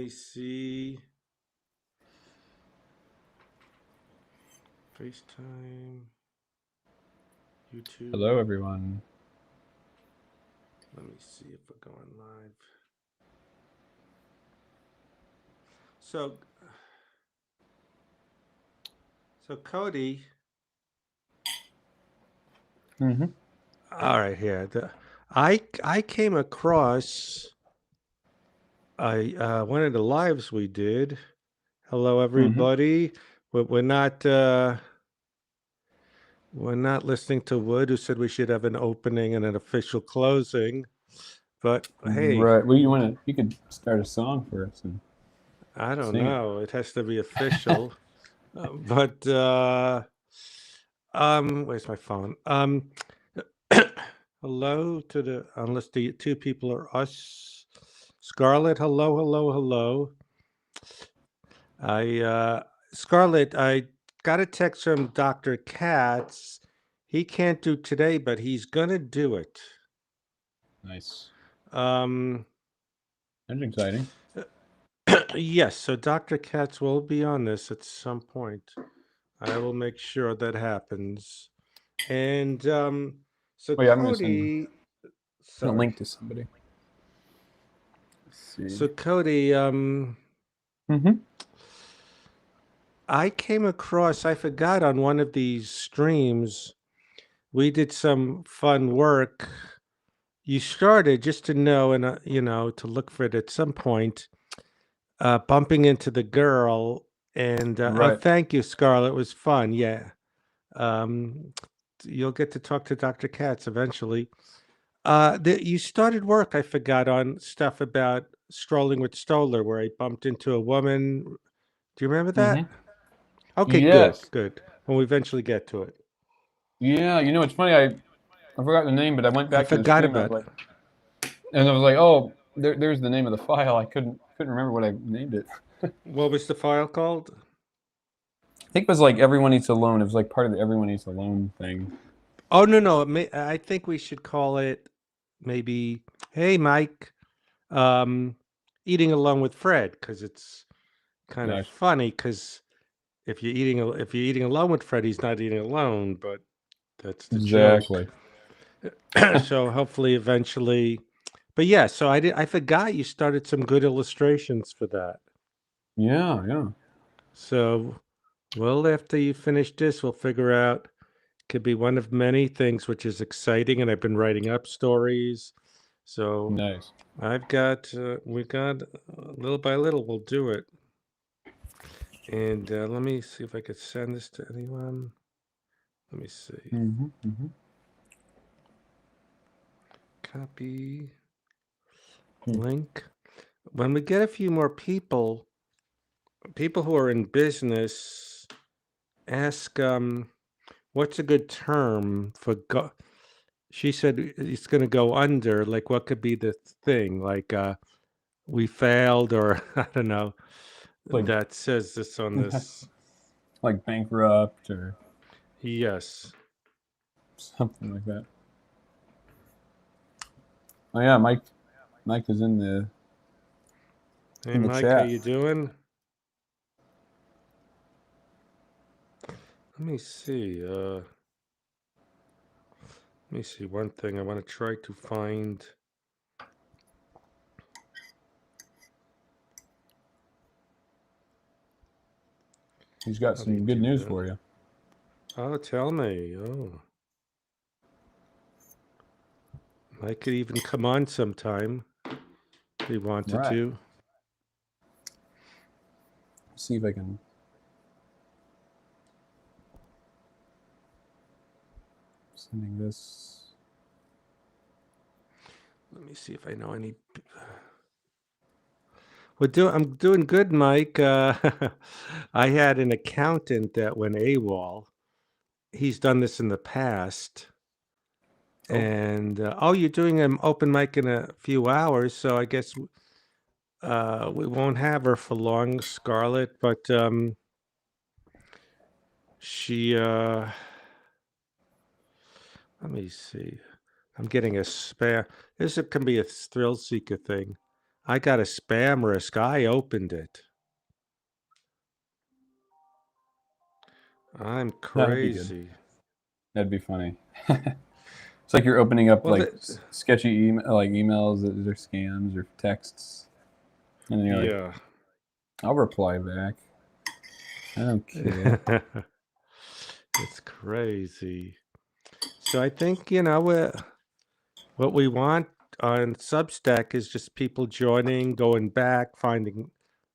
me see. FaceTime. YouTube. Hello, everyone. Let me see if we're going live. So Cody. Mm-hmm. All right, here. I came across one of the lives we did. Hello, everybody. We're not listening to Wood, who said we should have an opening and an official closing. But hey, Right. Well, you could start a song for us and I don't sing it. know. It has to be official. But where's my phone? Hello to the unless the two people are us. Scarlett, hello, hello, hello. Scarlett, I got a text from Dr. Katz. He can't do today, but he's gonna do it. Nice. Um, That's exciting. yes, so Dr. Katz will be on this at some point. I will make sure that happens. And so Wait, I'm gonna send Cody, a sorry. link to somebody. Let's see. So Cody, Mm-hmm. I came across, I forgot on one of these streams, we did some fun work. You started just to know and to look for it at some point, bumping into the girl. And oh, Right. thank you, Scarlett. It was fun. Yeah. Um, you'll get to talk to Dr. Katz eventually. You started work, I forgot, on stuff about Strolling with Stoller, where I bumped into a woman. Do you remember that? Mm-hmm. Okay, Yes. good. When we eventually get to it. Yeah. You know, it's funny. I forgot the name, but I went I back to the forgot stream about it. and I was like, oh, there's the name of the file. I couldn't remember what I named it. What was the file called? I think it was like Everyone Eats Alone. It was like part of the Everyone Eats Alone thing. Oh, no. I think we should call it maybe, hey, Mike, eating alone with Fred, because it's kind of Nice. funny, because if you're eating alone with Fred, he's not eating alone, but that's the Exactly. joke. So hopefully eventually, but yeah, so I forgot you started some good illustrations for that. Yeah. Yeah. So, well, after you finish this, we'll figure out, could be one of many things, which is exciting. And I've been writing up stories. So Nice. we got little by little, we'll do it. And let me see if I could send this to anyone. Let me see. Mm-hmm. Mm-hmm. Copy link. When we get a few more people who are in business, ask what's a good term for go. She said it's going to go under. Like, what could be the thing? Like, we failed, or I don't know. Like That says this on this. like bankrupt or Yes. something like that. Oh yeah, Mike is in the Hey, Mike, chat. how you doing? Let me see. Let me see one thing. I want to try to find. He's got some good news for you. Oh, tell me. Oh. I could even come on sometime if he wanted to. Let's see if I can. Sending this. Let me see if I know any. I'm doing good, Mike. I had an accountant that went AWOL. He's done this in the past. Oh. And you're doing an open mic in a few hours, so I guess we won't have her for long, Scarlett. But she. Let me see. I'm getting a spam. This can be a thrill seeker thing. I got a spam risk. I opened it. I'm That'd be good. crazy. That'd be funny. It's like you're opening up Well, like sketchy emails that are scams or texts, and then you're like, yeah. "I'll reply back. I don't care." It's crazy. So I think, you know, what we want on Substack is just people joining, going back, finding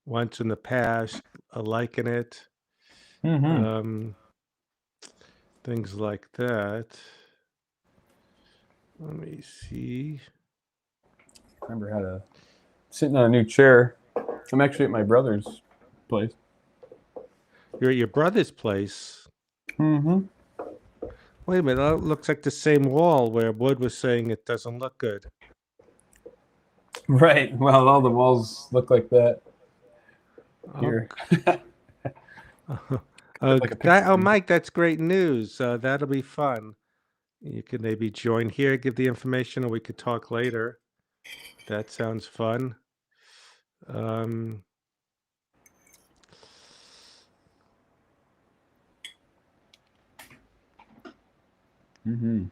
once in the past, liking it, Mm-hmm. things like that. Let me see. Remember how to sitting on a new chair. I'm actually at my brother's place. You're at your brother's place. Mm-hmm. Wait a minute, that looks like the same wall where Wood was saying it doesn't look good. Right. Well, all the walls look like that here. Like a picture frame. Mike, that's great news. That'll be fun. You could maybe join here, give the information, or we could talk later. That sounds fun. Mm-hmm.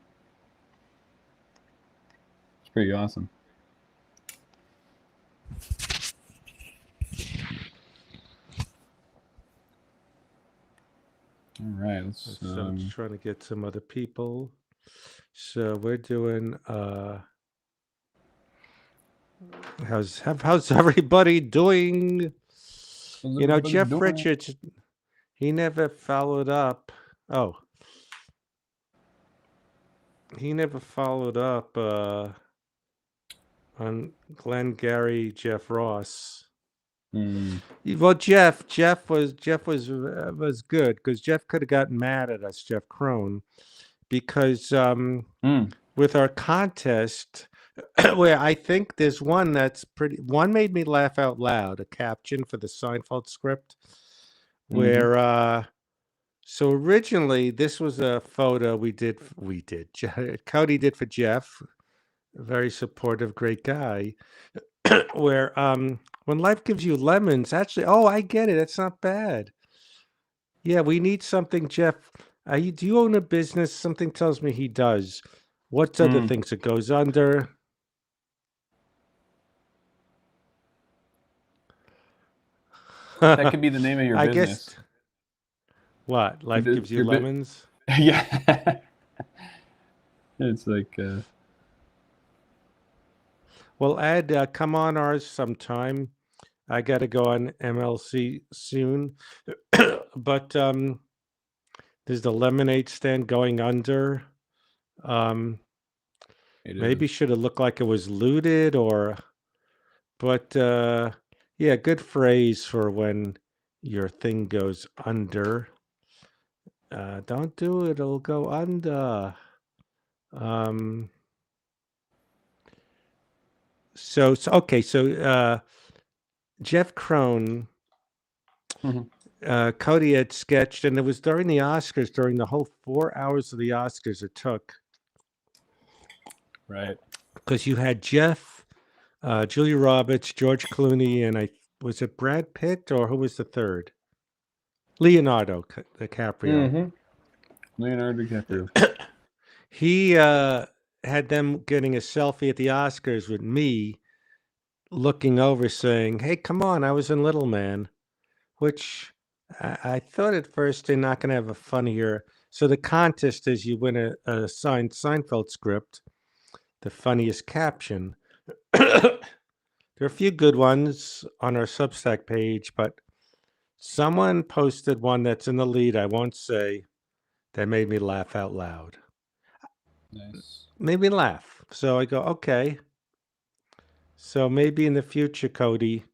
It's pretty awesome. All right, let's. So I'm just trying to get some other people. So we're doing. How's everybody doing? You know, Jeff Richards, he never followed up. Oh, he never followed up on Glenn Gary, Jeff Ross. Well, Jeff was good because Jeff could have gotten mad at us, Jeff Crone, because with our contest, where I think there's one that's one made me laugh out loud, a caption for the Seinfeld script, where so originally this was a photo Cody did for Jeff, a very supportive, great guy, where when life gives you lemons, actually, oh, I get it. It's not bad. Yeah, we need something, Jeff. Do you own a business? Something tells me he does. What's other things it goes under? That could be the name of your business. Guess. What? Life gives you lemons? Yeah. It's like. Well, Ed, come on ours sometime. I got to go on MLC soon. But there's the lemonade stand going under. Maybe should have looked like it was looted but yeah, good phrase for when your thing goes under. Don't do it, it'll go under. So Jeff Crone, Cody had sketched, and it was during the Oscars, during the whole 4 hours of the Oscars it took. Right. Because you had Jeff, Julia Roberts, George Clooney, and was it Brad Pitt, or who was the third? Leonardo DiCaprio. Leonardo DiCaprio. He had them getting a selfie at the Oscars with me, looking over, saying, "Hey, come on, I was in Little Man," which I thought at first they're not going to have a funnier. So the contest is you win a signed Seinfeld script, the funniest caption. There are a few good ones on our Substack page, but someone posted one that's in the lead, I won't say, that made me laugh out loud. Nice. Made me laugh. So I go, okay. So maybe in the future, Cody,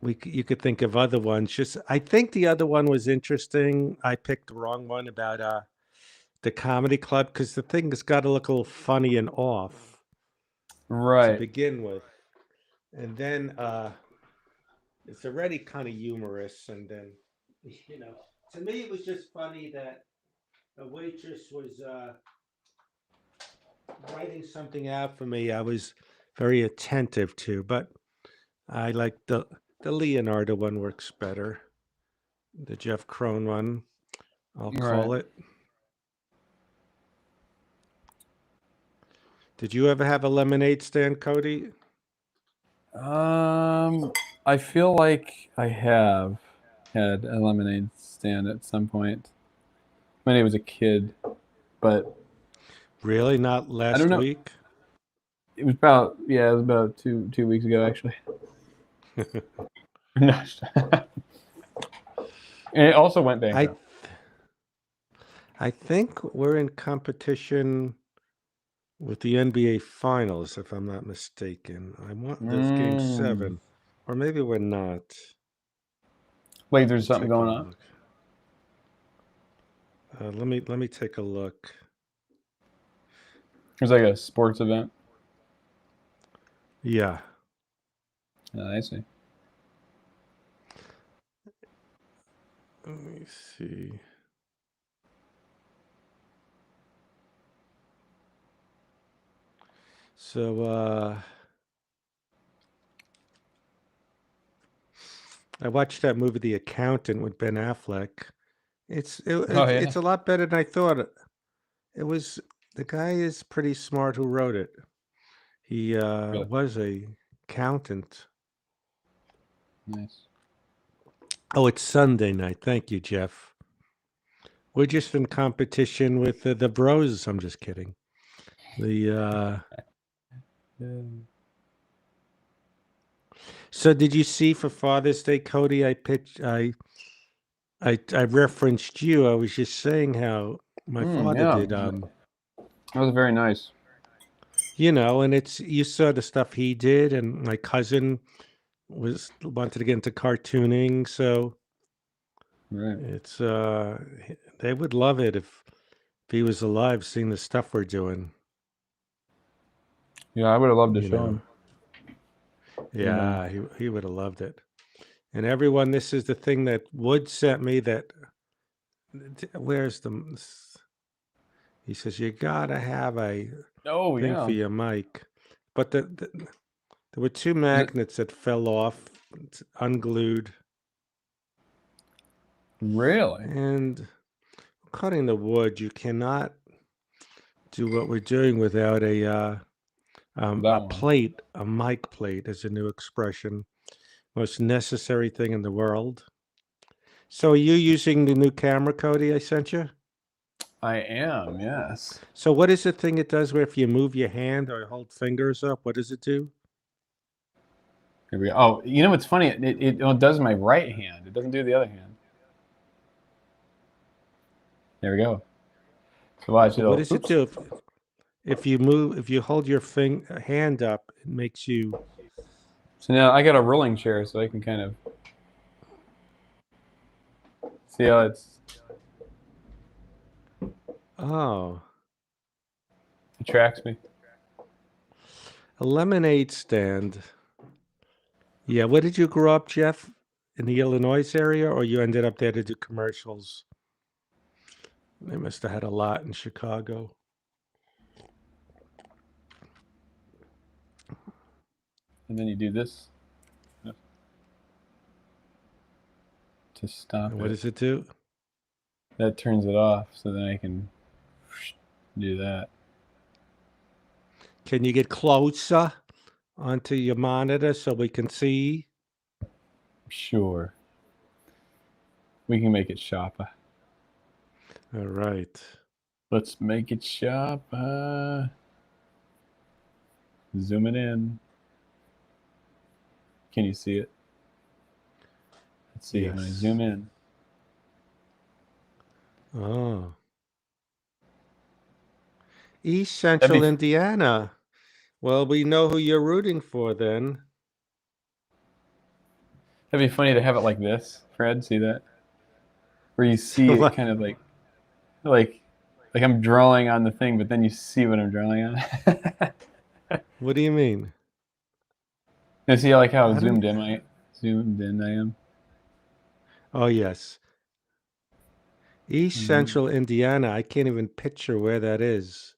you could think of other ones. I think the other one was interesting. I picked the wrong one about the comedy club because the thing has got to look a little funny and off, right, to begin with, and then it's already kind of humorous, and then to me it was just funny that a waitress was writing something out for me. I was very attentive to, but I like the Leonardo one works better. The Jeff Crone one, I'll call Right. it. Did you ever have a lemonade stand, Cody? I feel like I have had a lemonade stand at some point when I was a kid, but Really? Not I last don't know. week? It was about 2 weeks ago actually. No. And it also went I bankrupt. I think we're in competition with the NBA Finals, if I'm not mistaken. I want this game 7, or maybe we're not. Wait, there's Let me something take a going on? look. Let me take a look. There's like a sports event. Yeah. Oh, I see. Let me see. So I watched that movie The Accountant with Ben Affleck. It's Oh yeah. it's a lot better than I thought. It was the guy is pretty smart who wrote it. He Really was a accountant. nice. Oh, it's Sunday night. Thank you, Jeff. We're just in competition with the Bros. I'm just kidding. The So did you see for Father's Day, Cody? I referenced you. I was just saying how my father Yeah. did. That was very nice. You know, and it's you saw the stuff he did, and my cousin wanted to get into cartooning, so Right. it's they would love it if he was alive, seeing the stuff we're doing. Yeah, I would have loved to You show know, him. yeah, he would have loved it. And everyone, this is the thing that Wood sent me. That where's the? He says you gotta have a Oh thing for yeah. your mic, but there were 2 Is it? magnets that fell off, unglued, Really? and cutting the wood. You cannot do what we're doing without That one. plate, a mic plate, is a new expression. Most necessary thing in the world. So, are you using the new camera, Cody? I sent you. I am. Yes. So, what is the thing it does where if you move your hand or hold fingers up, what does it do? Here we go. Oh, you know what's funny? It does my right hand. It doesn't do the other hand. There we go. So watch What it'll. does it Oops. do if you move? If you hold your hand up, it makes you. So now I got a rolling chair, so I can kind of see how it Oh, attracts me. a lemonade stand. Yeah. Where did you grow up, Jeff? In the Illinois area, or you ended up there to do commercials? They must have had a lot in Chicago. And then you do this to stop And what it. does it do? That turns it off, so then I can do that. Can you get closer onto your monitor so we can see? Sure. We can make it sharper. All right. Let's make it sharp. Zoom it in. Can you see it? Let's see when I Yes. zoom in. Oh. East Central Indiana. Well, we know who you're rooting for then. That'd be funny to have it like this, Fred. See that? Where you see it kind of like I'm drawing on the thing, but then you see what I'm drawing on. What do you mean? You see like how I zoomed in I am? Oh, yes. East Central Indiana. I can't even picture where that is.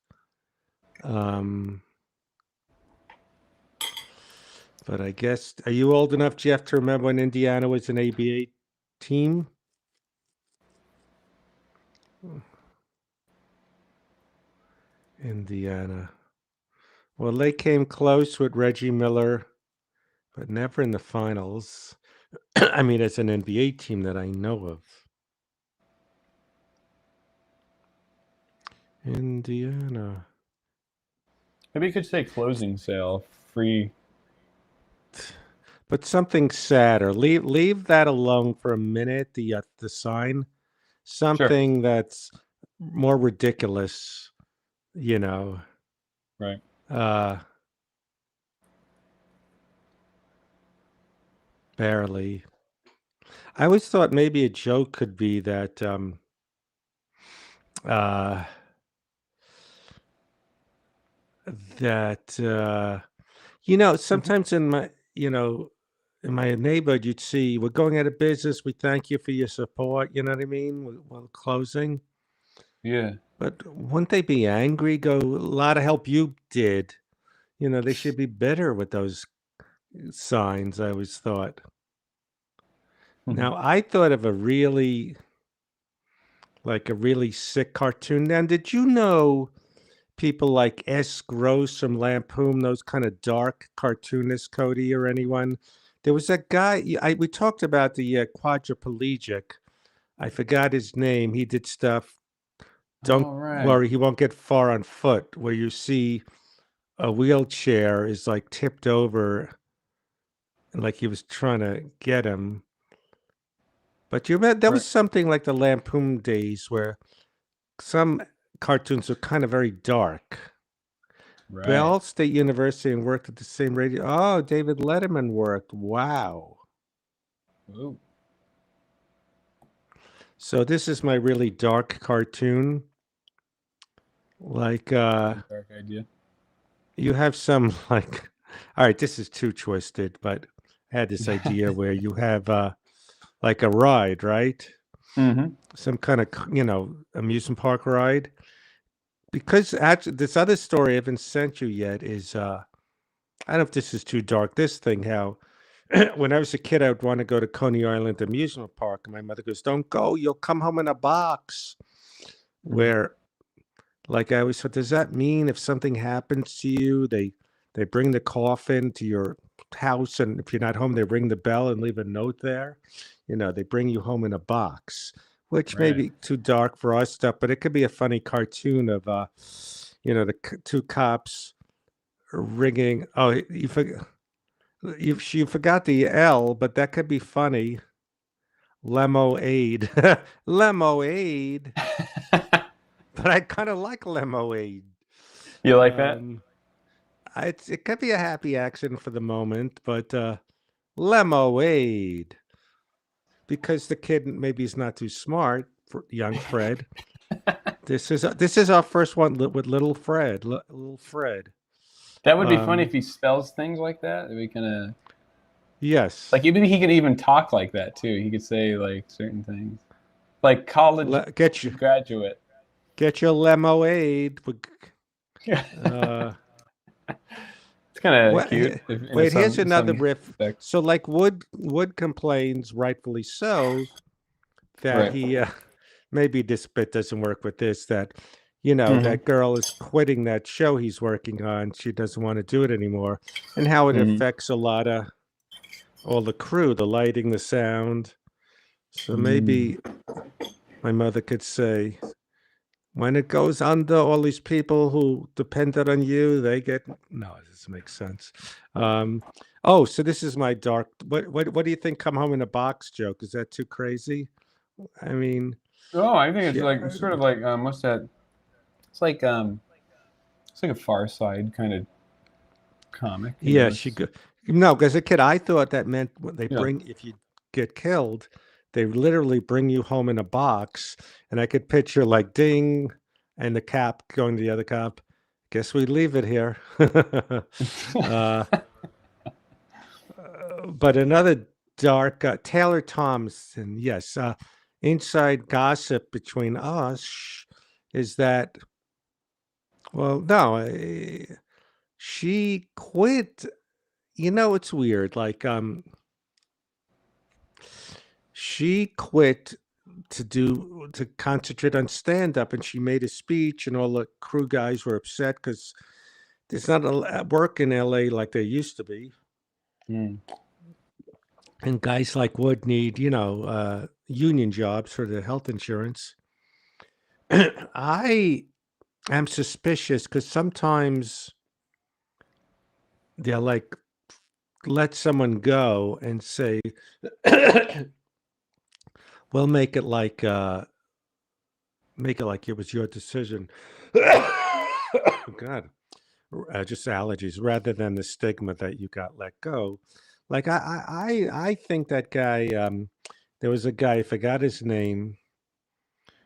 But I guess, are you old enough, Jeff, to remember when Indiana was an ABA team? Indiana. Well, they came close with Reggie Miller, but never in the finals. I mean, it's an NBA team that I know of. Indiana. Maybe you could say closing sale, free. But something sadder. Leave that alone for a minute. The sign, something that's more ridiculous. You know. Right. Barely. I always thought maybe a joke could be that sometimes in my in my neighborhood you'd see, we're going out of business, we thank you for your support, you know what I mean, while closing. Yeah. But wouldn't they be angry? Go, a lot of help you did. They should be better with those signs, I always thought. Now, I thought of a really sick cartoon. Now, did you know people like S. Gross from Lampoon, those kind of dark cartoonists, Cody, or anyone? There was that guy, we talked about the quadriplegic. I forgot his name. He did stuff. Don't worry, he won't get far on foot, where you see a wheelchair is like tipped over and like he was trying to get him. But you remember, that was something like the Lampoon days where some cartoons were kind of very dark. Right. Bell State University and worked at the same radio. Oh, David Letterman worked. Wow. Ooh. So this is my really dark cartoon. Like dark idea. You have some like, all right, this is too twisted, but I had this idea where you have like a ride, right? Mm-hmm. Some kind of amusement park ride. Because actually, this other story I haven't sent you yet is I don't know if this is too dark. This thing, how when I was a kid, I would want to go to Coney Island Amusement Park, and my mother goes, "Don't go, you'll come home in a box." Where, like, I always thought, does that mean if something happens to you, they bring the coffin to your house, and if you're not home, they ring the bell and leave a note there? They bring you home in a box, which may be too dark for our stuff, but it could be a funny cartoon of, the two cops ringing. Oh, you forgot the L, but that could be funny. Lemo-aid. Lemo-aid. But I kind of like Lemo-aid. You like that? It could be a happy accident for the moment, but Lemo-aid. Because the kid maybe is not too smart, for young Fred. This is our first one with little Fred. Little Fred. That would be funny if he spells things like that. We can. Yes. Like maybe he could even talk like that too. He could say like certain things, like college graduate. Get your Lemo-aid. It's kind of cute. Wait, here's another riff. So, like, Wood complains, rightfully so, that he maybe this bit doesn't work with this. That that girl is quitting that show he's working on. She doesn't want to do it anymore, and how it affects a lot of all the crew, the lighting, the sound. So maybe my mother could say, when it goes under, all these people who depended on you, they get... No, it doesn't make sense. So this is my dark... What do you think come home in a box joke? Is that too crazy? I mean... Oh, I think it's like sort of like what's that? It's like a Far Side kind of comic. Yeah, no, as a kid, I thought that meant when they bring, if you get killed, they literally bring you home in a box, and I could picture like ding, and the cop going to the other cop. Guess we leave it here. But another dark Taylor Thompson. Yes, inside gossip between us is that. Well, no, she quit. it's weird. Like, she quit to concentrate on stand-up, and she made a speech, and all the crew guys were upset because there's not a work in LA like there used to be. Mm. And guys like Wood need, union jobs for the health insurance. I am suspicious because sometimes they'll like let someone go and say, we'll make it like it was your decision. God, just allergies rather than the stigma that you got let go. Like I think that guy. There was a guy, I forgot his name.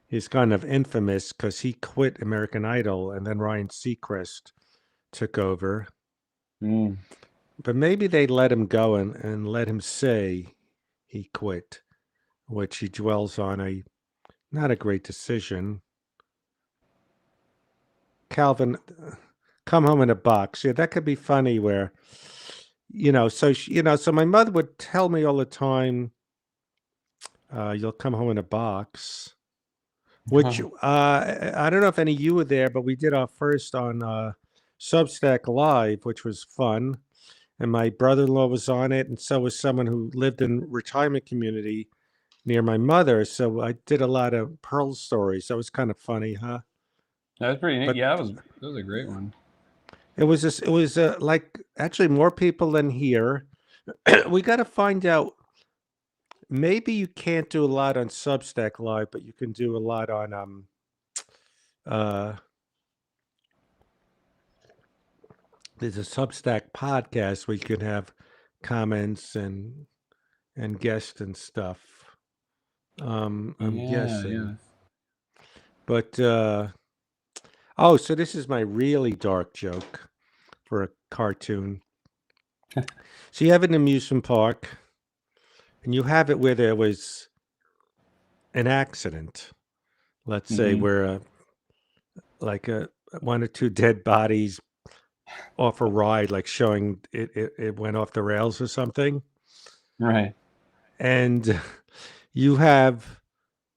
He's kind of infamous because he quit American Idol, and then Ryan Seacrest took over. Mm. But maybe they let him go and let him say he quit, which he dwells on not a great decision. Calvin, come home in a box. Yeah, that could be funny where, so my mother would tell me all the time, you'll come home in a box, which I don't know if any of you were there, but we did our first on Substack Live, which was fun. And my brother-in-law was on it, and so was someone who lived in retirement community near my mother. So I did a lot of Pearl stories. That was kind of funny, huh? That was pretty neat. But Yeah, that was a great one. it was like actually more people than here. We got to find out. Maybe you can't do a lot on Substack Live, but you can do a lot on there's a Substack podcast where you can have comments and guests and stuff. I'm guessing. Yeah. But so this is my really dark joke for a cartoon. So you have an amusement park, and you have it where there was an accident. Let's say where one or two dead bodies off a ride, like showing it went off the rails or something. Right. And you have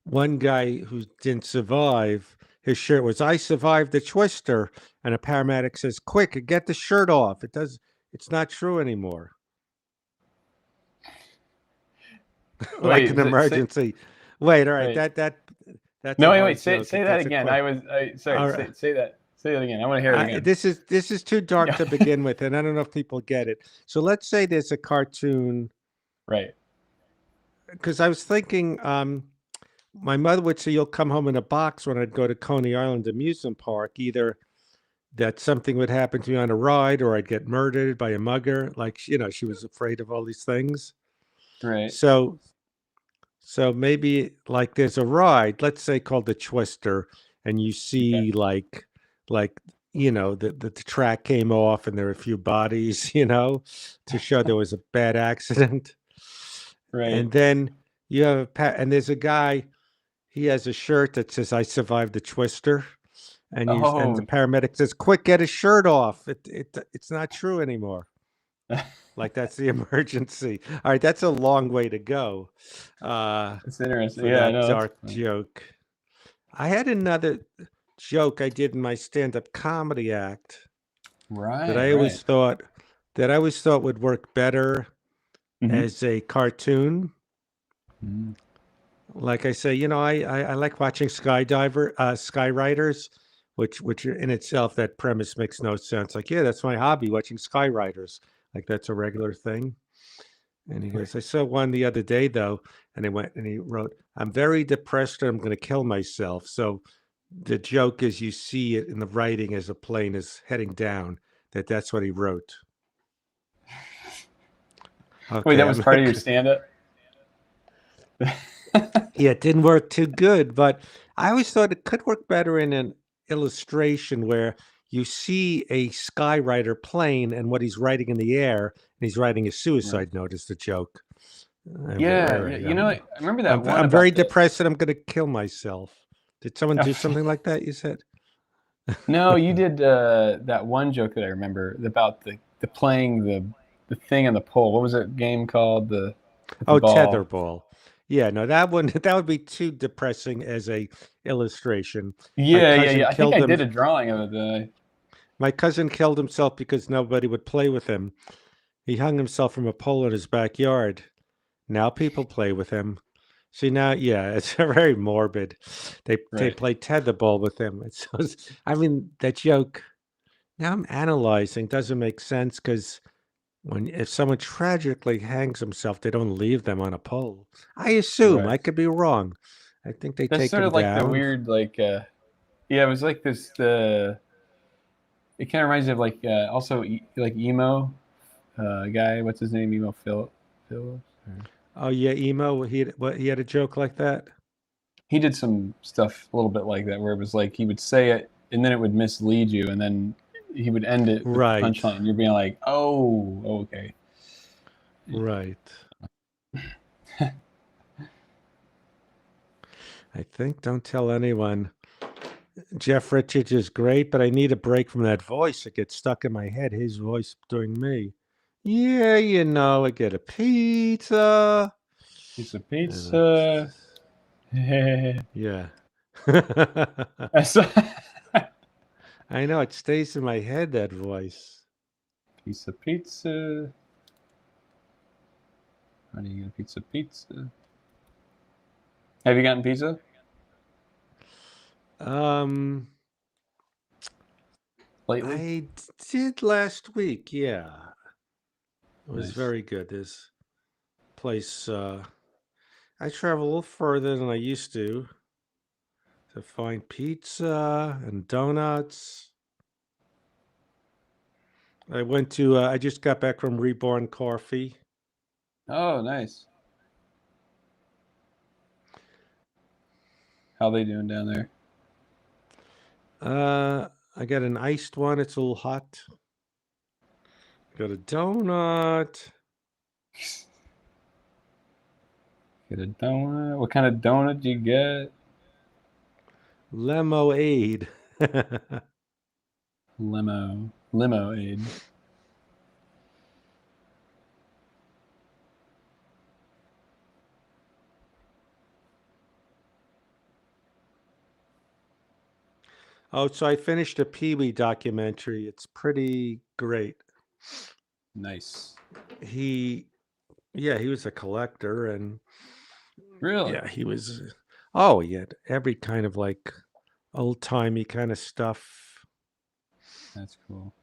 one guy who didn't survive. His shirt was, "I survived the twister," and a paramedic says, "Quick, get the shirt off. It's not true anymore." Like an emergency. Wait, all right. Wait. That's no. a Wait. Say joke. that again. Sorry. Right. Say that. Say that again. I want to hear it again. This is too dark to begin with, and I don't know if people get it. So let's say there's a cartoon. Right. Because I was thinking, my mother would say, "You'll come home in a box" when I'd go to Coney Island Amusement Park. Either that something would happen to me on a ride, or I'd get murdered by a mugger. Like, she was afraid of all these things. Right. So maybe like there's a ride, let's say called the Twister, and you see like the track came off and there were a few bodies, to show there was a bad accident. Right. And then you have and there's a guy, he has a shirt that says, "I survived the Twister," and and the paramedic says, "Quick, get his shirt off. It's not true anymore." Like that's the emergency. All right, that's a long way to go. It's interesting. Yeah, dark joke. I had another joke I did in my stand-up comedy act. Right. That I always thought would work better as a cartoon. Like I say, I like watching Skywriters, which in itself, that premise makes no sense. Like, yeah, that's my hobby, watching Skywriters. Like that's a regular thing. And he goes, "I saw one the other day though," and he wrote, "I'm very depressed and I'm going to kill myself." So the joke is you see it in the writing as a plane is heading down, that's what he wrote. Okay, wait, that was part of your stand-up? Yeah, it didn't work too good, but I always thought it could work better in an illustration where you see a skywriter plane and what he's writing in the air, and he's writing a suicide note is the joke. Yeah, I remember that one. I'm very depressed and I'm going to kill myself. Did someone do something like that, you said? No, you did that one joke that I remember about the playing the thing on the pole. What was that game called? The Oh, ball. tetherball. Yeah, no, that would be too depressing as a illustration. My Yeah, yeah, cousin yeah. I think killed I him. did a drawing of it. My cousin killed himself because nobody would play with him. He hung himself from a pole in his backyard. Now people play with him. See now, yeah, it's very morbid. They Right. play tetherball with him. I mean, that joke. Now I'm analyzing doesn't make sense because if someone tragically hangs himself, they don't leave them on a pole. I assume. Right. I could be wrong. I think they That's take sort him of like the down. weird, like, yeah, it was like this. It kind of reminds me of like also like emo guy. What's his name? Emo Phil. Oh yeah, emo. He had a joke like that. He did some stuff a little bit like that, where it was like he would say it and then it would mislead you, and then he would end it with the Right. punchline. You're being like, oh, okay. Right. I think don't tell anyone. Jeff Richards is great, but I need a break from that voice. It gets stuck in my head. His voice doing me. Yeah, I get a pizza. Piece of pizza. Yeah. Piece I know it stays in my head, that voice. of pizza. How do you get a piece of pizza? Have you gotten pizza? Lately? I did last week, yeah. It was Nice. very good. This place, I travel a little further than I used to find pizza and donuts. I just got back from Reborn Coffee. Oh, nice. How they doing down there? I got an iced one. It's a little hot. Got a donut. Get a donut. What kind of donut do you get? Lemonade. Limoade. Oh, so I finished a Pee-wee documentary. It's pretty great. Nice. He was a collector, and Really? yeah, he was. Oh, he had every kind of like old-timey kind of stuff. That's cool.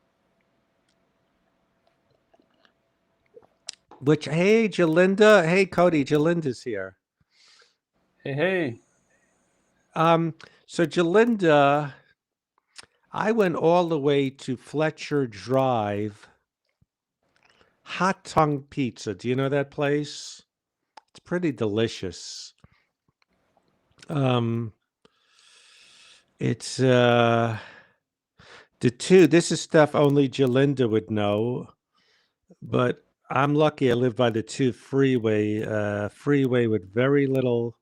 Which, hey, Jalinda. Hey, Cody, Jalinda's here. Hey. So Jalinda, I went all the way to Fletcher Drive. Hot Tongue Pizza. Do you know that place? It's pretty delicious. It's this is stuff only Jalinda would know, but I'm lucky I live by the 2 freeway, freeway with very little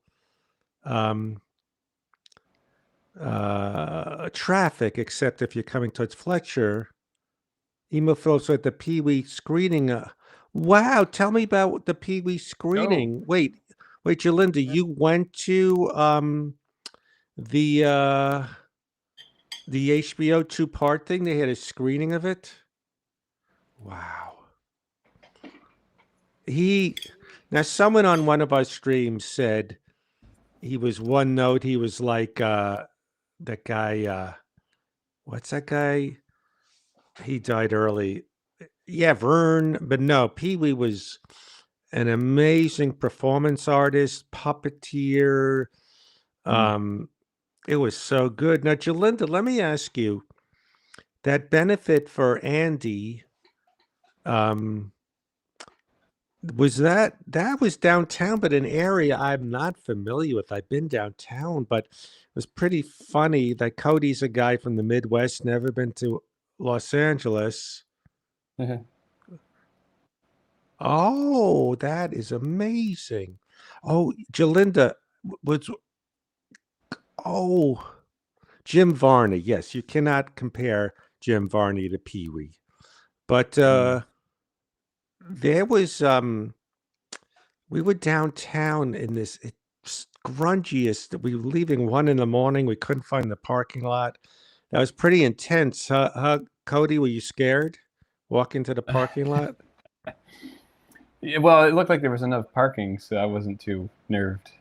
traffic, except if you're coming towards Fletcher. Emo Phillips at the Pee-wee screening. Wow, tell me about the Pee-wee screening. Wait, Jalinda, you went to the HBO 2-part thing? They had a screening of it? Wow. Now someone on one of our streams said he was one note. He was like that guy. What's that guy? He died early. Yeah, Vern. But no, Pee-wee was an amazing performance artist, puppeteer. It was so good. Now, Jalinda, let me ask you, that benefit for Andy, was that was downtown, but an area I'm not familiar with. I've been downtown, but it was pretty funny that Cody's a guy from the Midwest, never been to Los Angeles. Oh, that is amazing. Oh, Jalinda Jim Varney. Yes, you cannot compare Jim Varney to Pee-wee. But there was we were downtown in this grungiest. We were leaving 1 in the morning. We couldn't find the parking lot. That was pretty intense. Cody, were you scared walking to the parking lot? Yeah, well, it looked like there was enough parking, so I wasn't too nerved.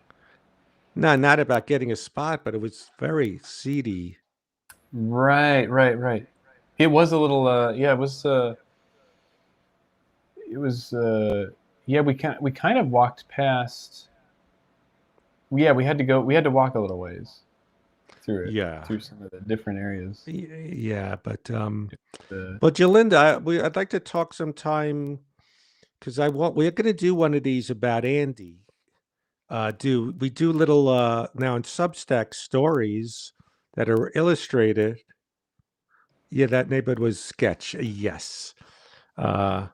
No, not about getting a spot, but it was very seedy. Right. It was a little. Yeah, it was. It was. Yeah, we kind of walked past. Yeah, we had to go. We had to walk a little ways through it, Yeah. through some of the different areas. Yeah, but The, well, Jalinda, I'd like to talk sometime because we're going to do one of these about Andy. Do we do little now in Substack stories that are illustrated? Yeah, that neighborhood was sketch. Yes. Uh,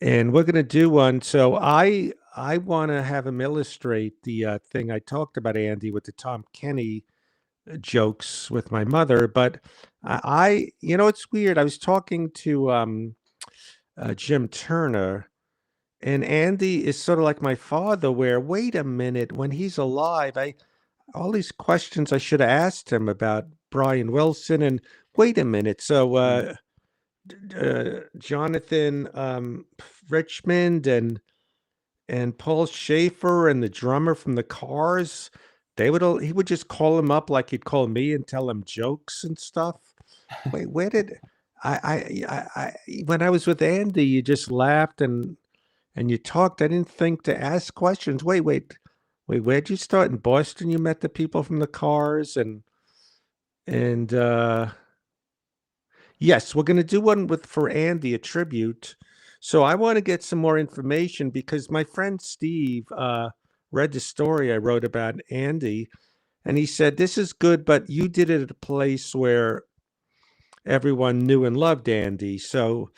and we're going to do one. So I want to have him illustrate the thing I talked about Andy with the Tom Kenny jokes with my mother. But it's weird. I was talking to Jim Turner, and Andy is sort of like my father. Where wait a minute, when he's alive, I all these questions I should have asked him about Brian Wilson, and wait a minute, so Jonathan Richmond and Paul Schaefer and the drummer from the Cars, he would just call him up like he'd call me and tell him jokes and stuff. Wait, where did I when I was with Andy, you just laughed and you talked. I didn't think to ask questions. Wait, where'd you start in Boston? You met the people from the Cars and yes, we're gonna do one for Andy, a tribute. So I want to get some more information because my friend Steve read the story I wrote about Andy, and he said, "This is good, but you did it at a place where everyone knew and loved Andy." So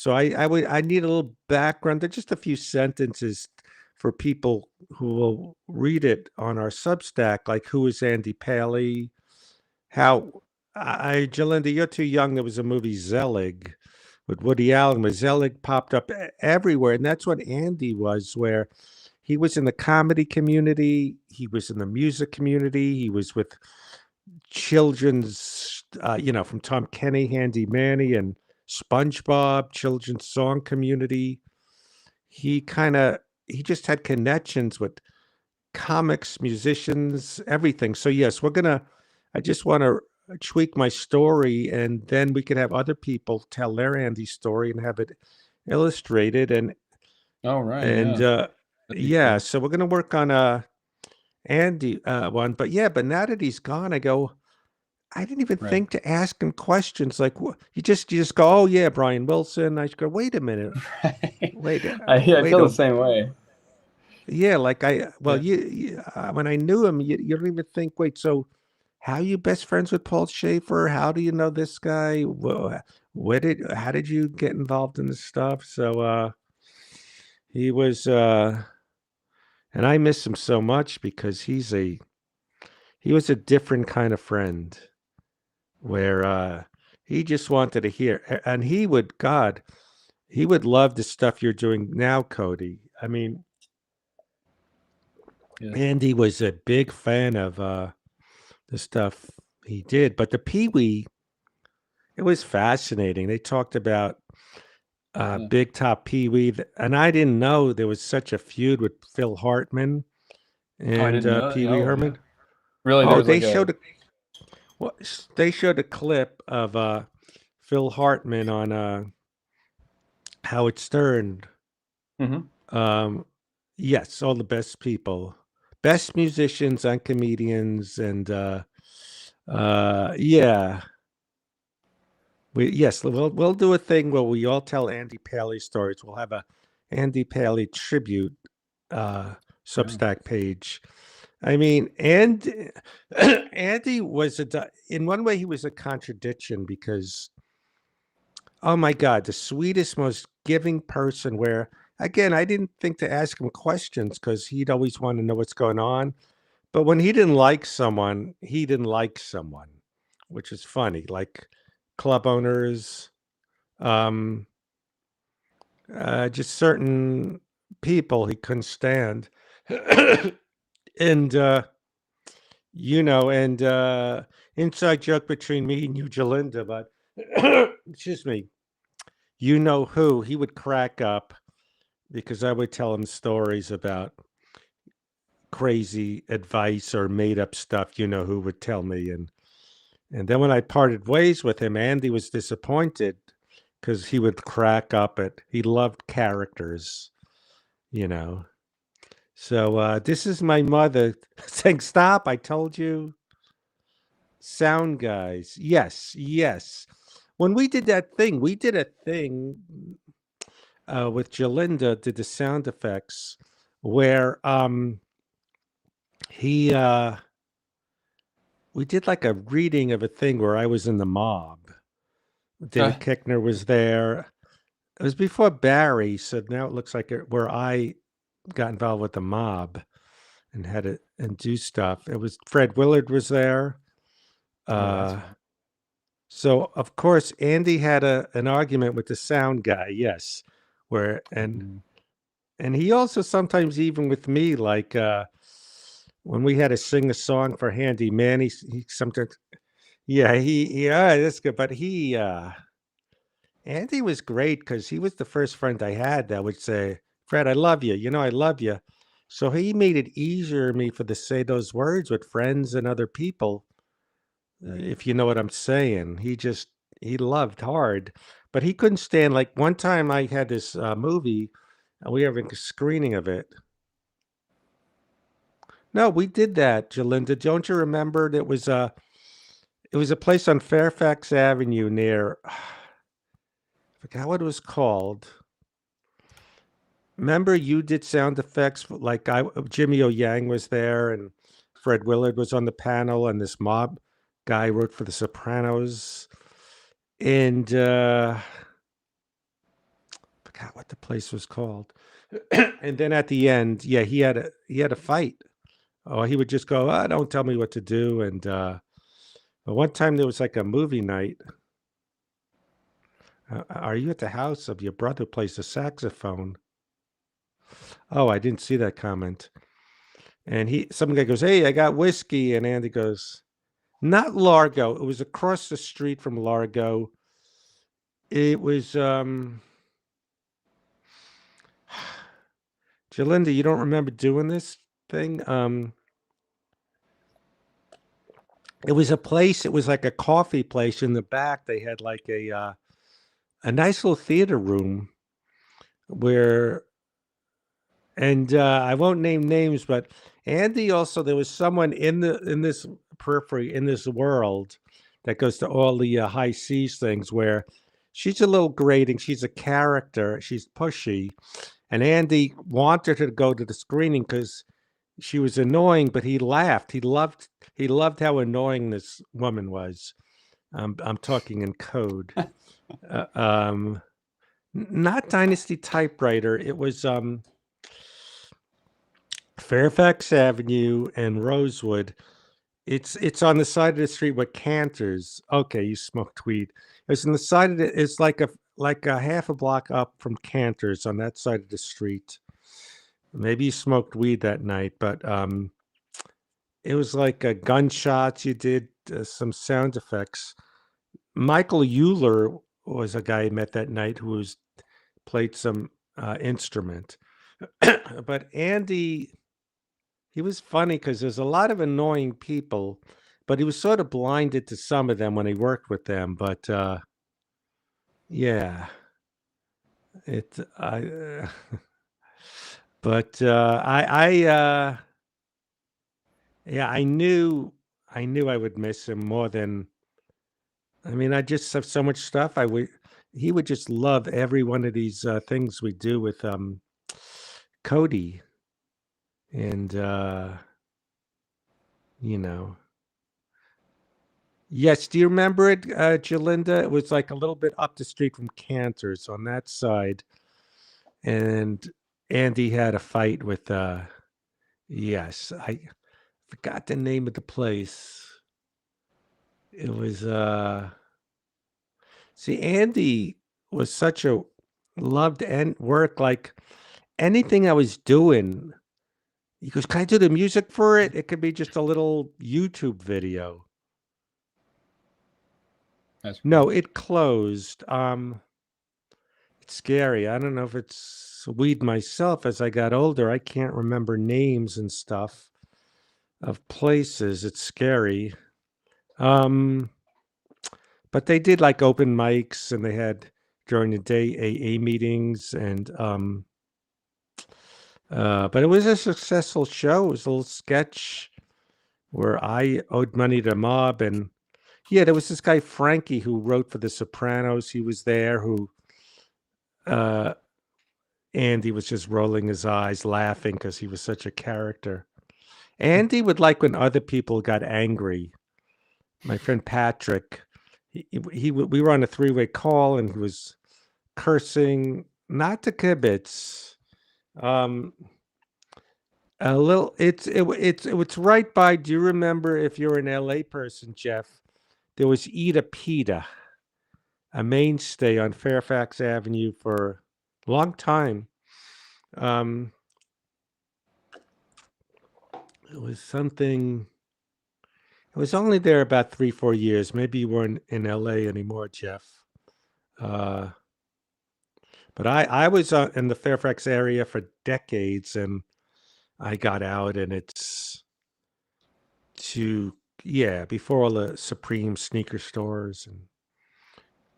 I need a little background. There's just a few sentences for people who will read it on our Substack, like who is Andy Paley? How Jalinda, you're too young. There was a movie Zelig with Woody Allen, where Zelig popped up everywhere, and that's what Andy was, where he was in the comedy community, he was in the music community, he was with children's, from Tom Kenny, Handy Manny, and SpongeBob, children's song community. He just had connections with comics, musicians, everything. So yes, I just want to tweak my story, and then we can have other people tell their Andy story and have it illustrated. And oh right, and yeah, yeah, cool. so we're gonna work on a Andy one. But now that he's gone, I didn't even Right. think to ask him questions like you just go, oh yeah, Brian Wilson. I just go, wait a minute, Right. wait, I wait feel the a same way. yeah, like Yeah. when I knew him, you don't even think, wait, so how are you best friends with Paul Schaefer? How do you know this guy? How did you get involved in this stuff? So, he was, and I miss him so much because he was a different kind of friend where, he just wanted to hear, and he would love the stuff you're doing now, Cody. I mean, Yeah. Andy was a big fan of, the stuff he did. But the Pee Wee, it was fascinating. They talked about Yeah. Big Top Pee Wee, and I didn't know there was such a feud with Phil Hartman Oh, I and didn't know. Pee Wee Oh, yeah. Herman. Really, there Oh, was like a. they showed a clip of Phil Hartman on Howard Stern. Mhm. Yes, all the best people, best musicians and comedians, and yeah. We'll do a thing where we all tell Andy Paley stories. We'll have a Andy Paley tribute Yeah. Substack page. I mean, and Andy was in one way he was a contradiction because, oh my God, the sweetest, most giving person. Where again, I didn't think to ask him questions because he'd always want to know what's going on. But when he didn't like someone, he didn't like someone, which is funny. Like club owners, um, just certain people he couldn't stand. And and inside joke between me and you, Jalinda, but excuse me, you know who he would crack up because I would tell him stories about crazy advice or made up stuff. You know who would tell me, and then when I parted ways with him, Andy was disappointed because he would crack up at he loved characters, you know. So this is my mother saying, "Stop! I told you." Sound guys, yes, yes. When we did that thing, we did a thing with Jalinda, did the sound effects where he we did like a reading of a thing where I was in the mob. David Kickner was there. It was before Barry, so now it looks like where I got involved with the mob and had to and do stuff. It was Fred Willard was there. So of course Andy had an argument with the sound guy, yes, where and he also sometimes even with me, like when we had to sing a song for Handy Man, he sometimes yeah, that's good. But Andy was great because he was the first friend I had that would say, "Fred, I love you. You know, I love you." So he made it easier for me to say those words with friends and other people, if you know what I'm saying. He loved hard, but he couldn't stand. Like one time, I had this movie, and we were having a screening of it. No, we did that, Jalinda. Don't you remember? It was a place on Fairfax Avenue near. I forgot what it was called. Remember, you did sound effects like Jimmy O Yang was there, and Fred Willard was on the panel, and this mob guy wrote for The Sopranos, and forgot what the place was called. And then at the end, yeah, he had a fight. Oh, he would just go, "Don't tell me what to do." And but one time there was like a movie night. Are you at the house of your brother who plays the saxophone? Oh, I didn't see that comment. And some guy goes, "Hey, I got whiskey," and Andy goes, "Not Largo. It was across the street from Largo. It was Jalinda, you don't remember doing this thing? It was a place, it was like a coffee place in the back. They had like a nice little theater room where and I won't name names, but Andy also there was someone in this periphery in this world that goes to all the high seas things where she's a little grating, she's a character, she's pushy, and Andy wanted her to go to the screening because she was annoying, but he laughed. He loved how annoying this woman was. I'm talking in code. Not Dynasty Typewriter. It was Fairfax Avenue and Rosewood. It's on the side of the street with Cantors. Okay, you smoked weed. It's on the side of it. It's like a half a block up from Cantors on that side of the street. Maybe you smoked weed that night, but it was like gunshots. You did some sound effects. Michael Euler was a guy I met that night who played some instrument. But Andy, he was funny because there's a lot of annoying people, but he was sort of blinded to some of them when he worked with them. But yeah, it I. But yeah, I knew I would miss him more than. I mean, I just have so much stuff. He would just love every one of these things we do with Cody, and you know. Yes, do you remember it, Jalinda? It was like a little bit up the street from Cantor's on that side, and Andy had a fight with. Yes, I forgot the name of the place. It was see, Andy was such a loved and work like anything I was doing. He goes, "Can I do the music for it?" It could be just a little YouTube video. That's No, cool. it closed. It's scary. I don't know if it's weed myself as I got older. I can't remember names and stuff of places. It's scary. Um, but they did like open mics and they had during the day AA meetings and but it was a successful show. It was a little sketch where I owed money to mob and yeah, there was this guy Frankie who wrote for The Sopranos. He was there who Andy was just rolling his eyes laughing because he was such a character. Andy would like when other people got angry. My friend Patrick, we were on a three-way call and he was cursing, not to kibitz. A little. It's right by. Do you remember if you're an LA person, Jeff? There was Eat Pita, a mainstay on Fairfax Avenue for a long time. It was something. It was only there about 3-4 years. Maybe you weren't in LA anymore, Jeff. But I was in the Fairfax area for decades, and I got out, and it's before all the Supreme sneaker stores and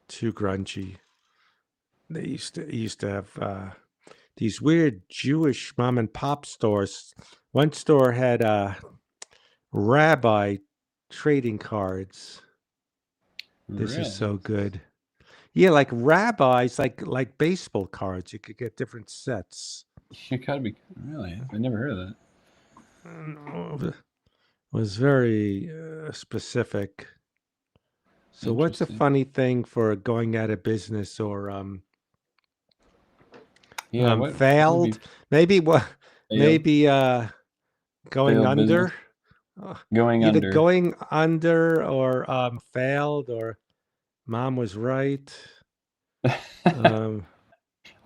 too grungy. They used to have these weird Jewish mom and pop stores. One store had rabbi trading cards. This is so Really? good. Yeah, like rabbis, like baseball cards. You could get different sets. You gotta be really. I never heard of that. It was very specific. So, what's a Interesting. funny thing for going out of business or Yeah. What would failed? be Maybe what? failed? Maybe going Failed under. business? Going Either under. going under or failed or mom was right.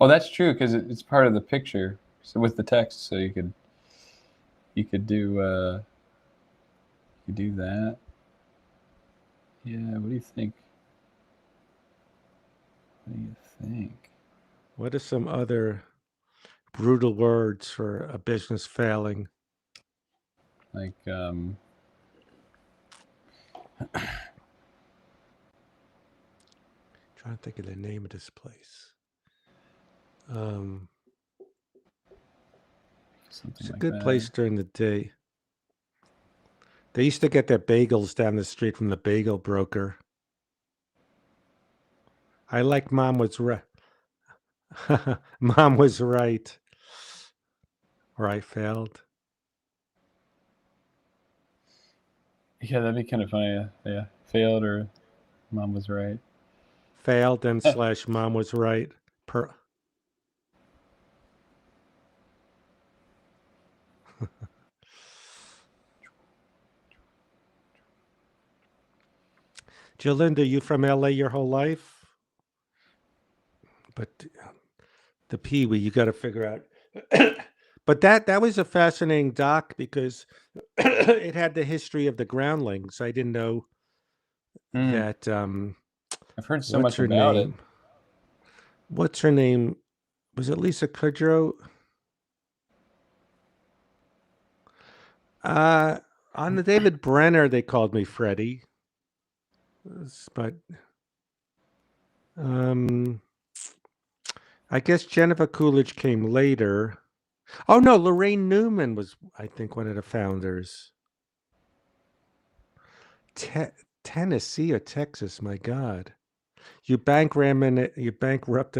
Oh, that's true because it's part of the picture. So with the text, so you could do that. Yeah. What do you think? What do you think? What are some other brutal words for a business failing? Like Trying to think of the name of this place. It's a like good that. place during the day. They used to get their bagels down the street from the bagel broker. I like mom was right. Mom was right. Or I failed. Yeah, that'd be kind of funny. Yeah, failed or mom was right. Failed and / mom was right. Jalinda, you from LA your whole life? But the Pee-wee, you got to figure out. But that was a fascinating doc because it had the history of the groundlings. I didn't know that. I've heard so What's much her about name? What's her name? Was it Lisa Kudrow? On the David Brenner, they called me Freddie. But I guess Jennifer Coolidge came later. Oh no, Lorraine Newman was, I think, one of the founders. Tennessee or Texas? My God, you bankrupted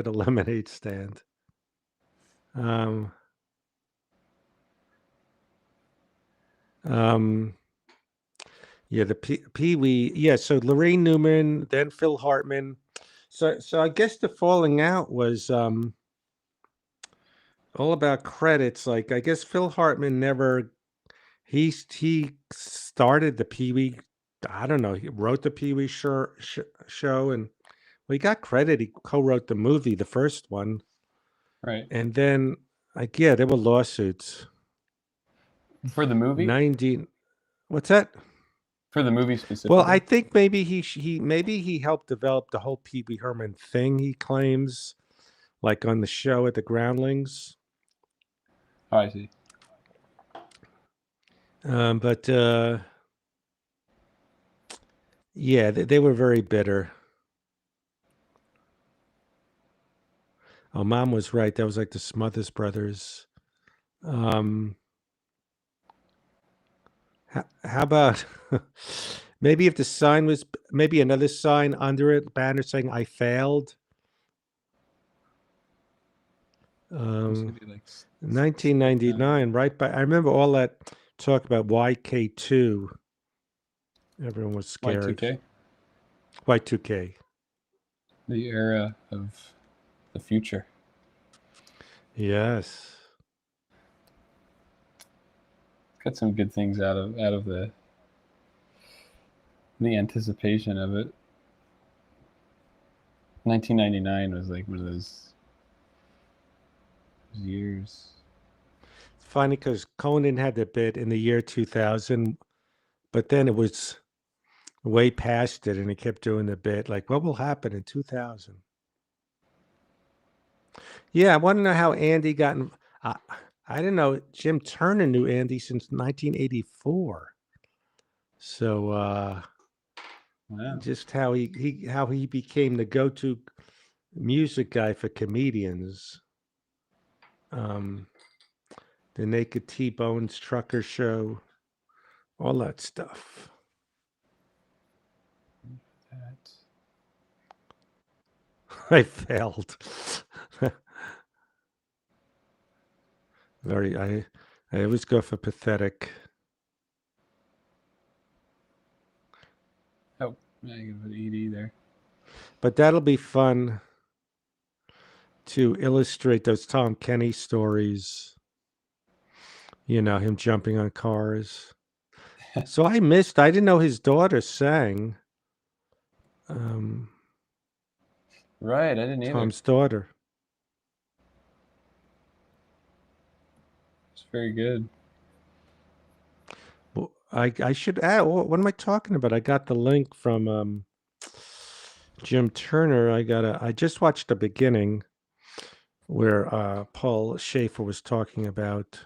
a lemonade stand. Yeah, the Pee-wee. Yeah, so Lorraine Newman, then Phil Hartman. So I guess the falling out was all about credits. Like I guess Phil Hartman never. He started the Pee-wee. I don't know. He wrote the Pee-wee show and Well, he got credit. He co-wrote the movie, the first one, Right. and then yeah, there were lawsuits. For the movie? 19. What's that? For the movie Well, specifically? I think maybe he helped develop the whole Pee Wee Herman thing. He claims, like on the show at the Groundlings. Oh, I see. But yeah, they were very bitter. Oh, Mom was right. That was like the Smothers Brothers. How about maybe if the sign was maybe another sign under it, banner saying "I failed." This would be like 1999, right? But I remember all that talk about YK2. Everyone was scared. Y2K? Y2K. The era of the future. Yes. Got some good things out of the anticipation of it. 1999 was like one of those years. It's funny because Conan had the bit in the year 2000, but then it was way past it, and he kept doing the bit like, "What will happen in 2000?" Yeah, I want to know how Andy got. I didn't know Jim Turner knew Andy since 1984. So Wow. just how he became the go-to music guy for comedians. The Naked T-Bones Trucker Show, all that stuff. I failed. I always go for pathetic. Oh, yeah, you can put ED there. But that'll be fun to illustrate those Tom Kenny stories. You know, him jumping on cars. So I didn't know his daughter sang. Right, I didn't either. Tom's daughter. It's very good. Well, I should add, what am I talking about? I got the link from Jim Turner. I just watched the beginning where Paul Schaefer was talking about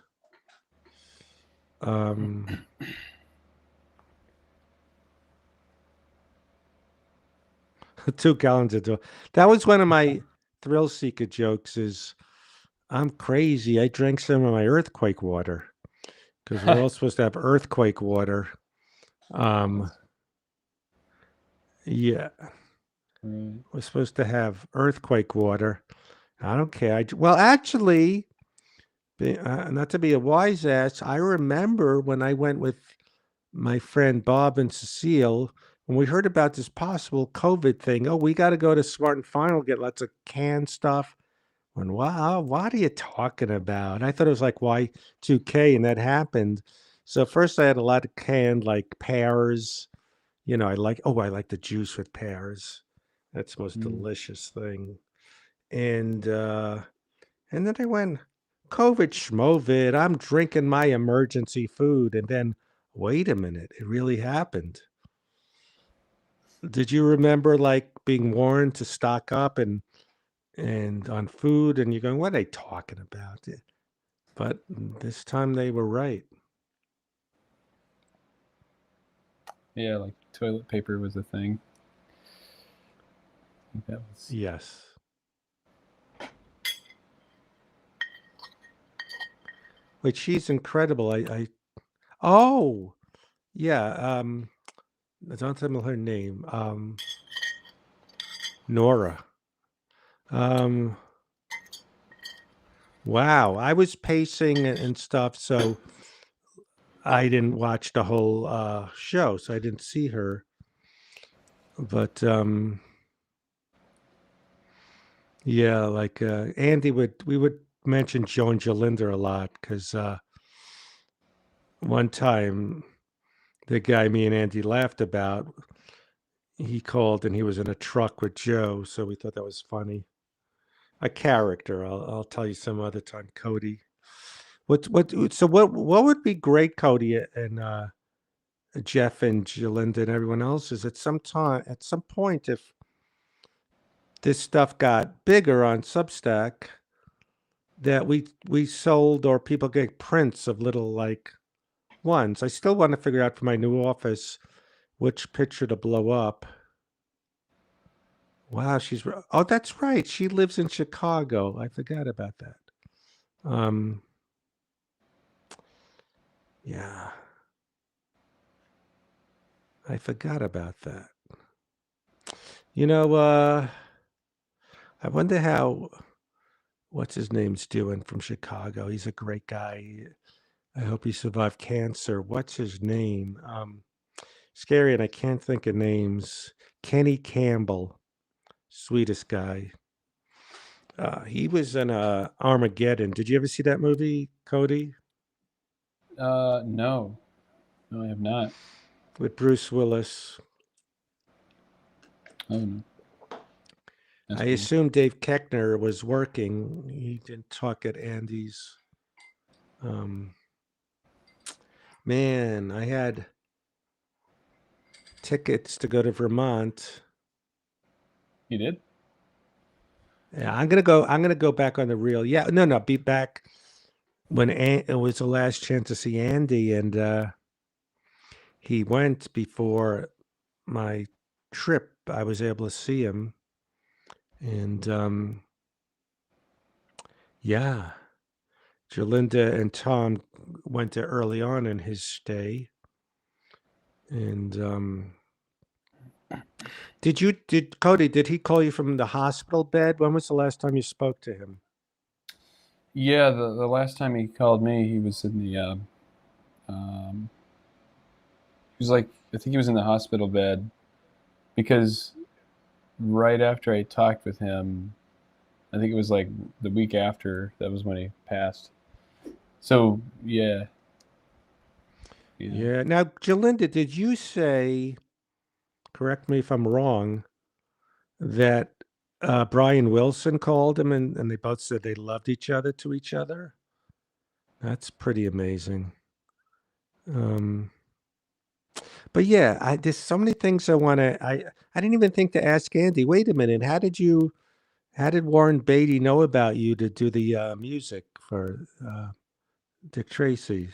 2 gallons of dough. That was one of my thrill seeker jokes is I'm crazy. I drank some of my earthquake water because we're all supposed to have earthquake water. Yeah. We're supposed to have earthquake water. I don't care. Well, actually, not to be a wise ass, I remember when I went with my friend Bob and Cecile, when we heard about this possible COVID thing, oh, we got to go to Smart and Final, get lots of canned stuff. When, wow, what are you talking about? I thought it was like Y2K, and that happened. So first I had a lot of canned, like pears. You know, I like the juice with pears. That's the most delicious thing. And then I went, COVID schmovid, I'm drinking my emergency food. And then, wait a minute, it really happened. Did you remember like being warned to stock up and on food, and you're going, what are they talking about? But this time they were right. Yeah, like toilet paper was a thing. I think that was... Yes. Which she's incredible. Oh, yeah. Don't tell me her name. Nora. Wow. I was pacing and stuff, so I didn't watch the whole show, so I didn't see her. But yeah, like Andy we would mention Joan Jalinder a lot because one time the guy me and Andy laughed about, he called and he was in a truck with Joe, so we thought that was funny. A character. I'll tell you some other time, Cody. What would be great, Cody, and Jeff and Jalinda and everyone else, is at some point, if this stuff got bigger on Substack, that we sold, or people get prints of little like ones. I still want to figure out for my new office which picture to blow up. Wow, oh, that's right. She lives in Chicago. I forgot about that. Yeah. I forgot about that. You know, I wonder how what's his name's doing from Chicago. He's a great guy. I hope he survived cancer. What's his name? Scary, and I can't think of names. Kenny Campbell, sweetest guy. He was in Armageddon. Did you ever see that movie, Cody? No, I have not. With Bruce Willis. Oh no. That's I cool. assume Dave Koechner was working. He didn't talk at Andy's. Man, I had tickets to go to Vermont. You did? Yeah, I'm gonna go back on the reel. Yeah, no, be back when it was the last chance to see Andy, and he went before my trip. I was able to see him, and yeah, Jalinda and Tom went there early on in his stay, and did Cody? Did he call you from the hospital bed? When was the last time you spoke to him? Yeah, the last time he called me, he was in the he was like, I think he was in the hospital bed, because right after I talked with him, I think it was like the week after, that was when he passed. So yeah. Yeah. Now, Jalinda, did you say, correct me if I'm wrong, that Brian Wilson called him and they both said they loved each other to each other? That's pretty amazing. But yeah, there's so many things I want to. I didn't even think to ask Andy. Wait a minute, how did Warren Beatty know about you to do the music for Dick Tracy?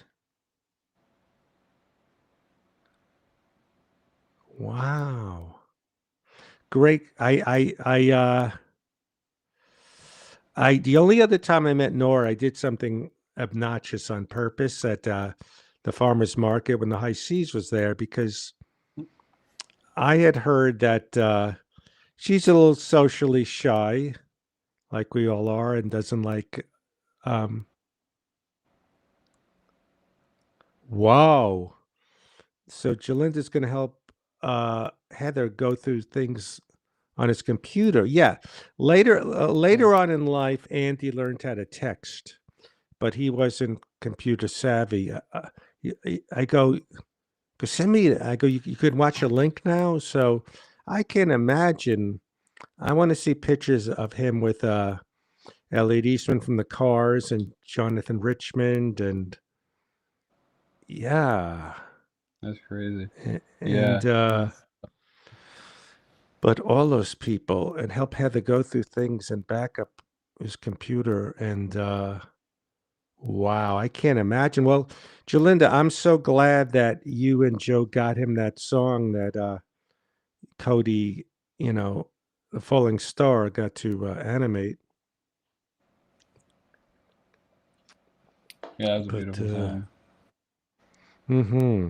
Wow, great. The only other time I met Nora, I did something obnoxious on purpose at the farmer's market when the High Seas was there, because I had heard that she's a little socially shy, like we all are, and doesn't like. Wow. So Jalinda's going to help Heather go through things on his computer. Yeah. Later on in life, Andy learned how to text, but he wasn't computer savvy. I go send me. I go. You could watch a link now, so I can imagine. I want to see pictures of him with Elliot Eastman from the Cars and Jonathan Richmond, and yeah, that's crazy. And but all those people, and help Heather go through things and back up his computer, and wow, I can't imagine. Well, Jalinda, I'm so glad that you and Joe got him that song that Cody, the Falling Star, got to animate. Yeah, that was a beautiful song. Mm-hmm.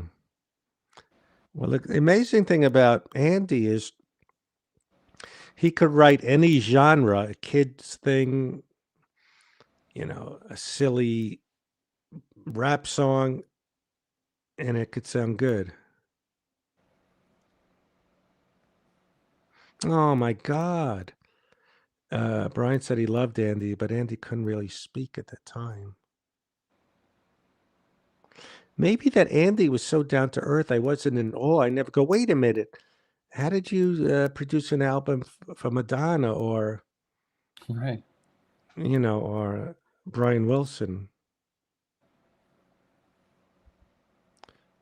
Well, the amazing thing about Andy is he could write any genre, a kid's thing, a silly rap song, and it could sound good. Oh my God. Brian said he loved Andy, but Andy couldn't really speak at the time. Maybe that Andy was so down to earth, I wasn't in awe. I never go, wait a minute. how did you produce an album for Madonna or Right. or Brian Wilson?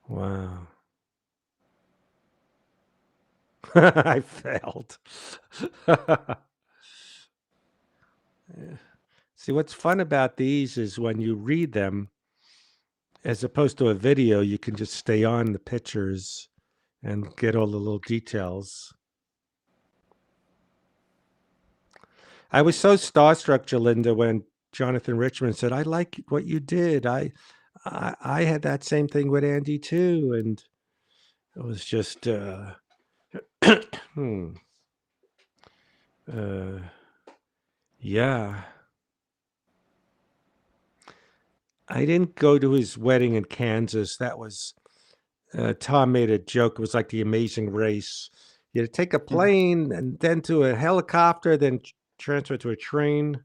Wow. I failed. See, what's fun about these is when you read them, as opposed to a video, you can just stay on the pictures and get all the little details. I was so starstruck, Jalinda, when Jonathan Richman said, "I like what you did. I had that same thing with Andy too," and it was just hmm, uh, yeah. I didn't go to his wedding in Kansas. That was Tom made a joke. It was like the Amazing Race. You had to take a plane and then to a helicopter, then transfer to a train.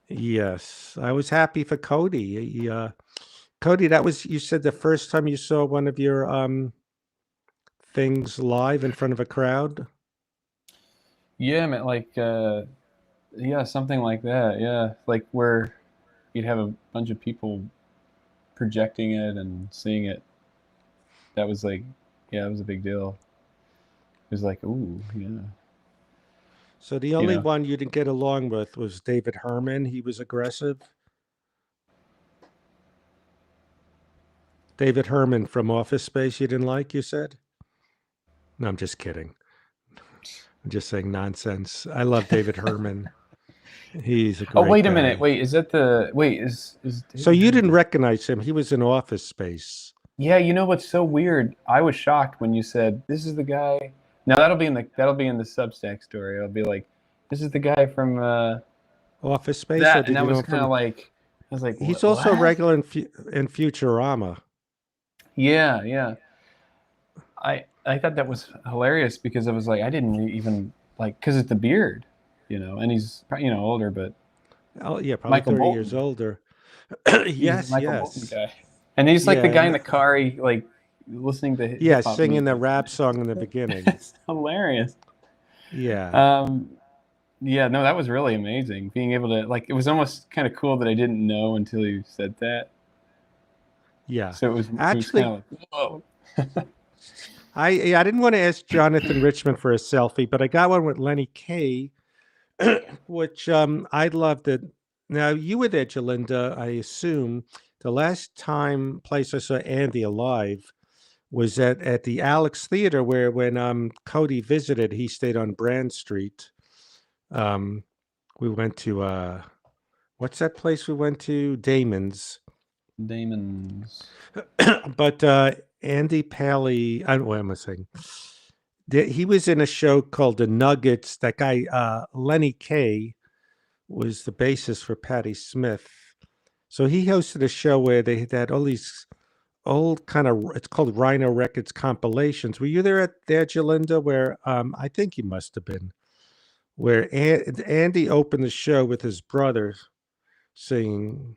Yes, I was happy for Cody. Cody, that was you said the first time you saw one of your things live in front of a crowd. Yeah, man, like yeah, something like that. Yeah, like where you'd have a bunch of people projecting it and seeing it. That was like, yeah, it was a big deal. It was like, ooh, yeah, So the you only know. one you didn't get along with was David Herman. He was aggressive. David Herman from Office Space, you didn't like, you said? No, I'm just kidding. I'm just saying nonsense. I love David Herman. He's a Oh, great wait a minute. guy. Wait, is that the wait? Is So David you Herman? didn't recognize him. He was in Office Space. Yeah, you know what's so weird? I was shocked when you said this is the guy. Now that'll be in the Substack story. It'll be like, this is the guy from Office Space, or that, and did that you know was him kind of from? like, I was like, He's what? also What? regular in Futurama. Yeah, yeah. I thought that was hilarious because I was like, I didn't even like because it's the beard, and he's older, but Oh, yeah, probably Michael 30 years Bolton. older. He's the Yes, Michael Bolton yes. guy, and he's like the Yeah, guy in the car, like listening to yeah, hip hop singing the music. rap song in the beginning. It's hilarious. Yeah. Um, yeah, no, that was really amazing. Being able to like, it was almost kind of cool that I didn't know until you said that. Yeah. So it was kind Actually, of like, whoa. I didn't want to ask Jonathan Richman for a selfie, but I got one with Lenny Kaye, which I loved it. Now you were there, Jalinda, I assume. The last time place I saw Andy alive was at the Alex Theater, where when Cody visited, he stayed on Brand Street. Um, we went to what's that place we went to? Damon's. Damon's. But Andy Paley, what am I saying? He was in a show called The Nuggets. That guy, Lenny Kaye, was the bassist for Patti Smith. So he hosted a show where they had all these old kind of, it's called Rhino Records compilations. Were you there, Jalinda? Where I think you must have been. Where Andy opened the show with his brother singing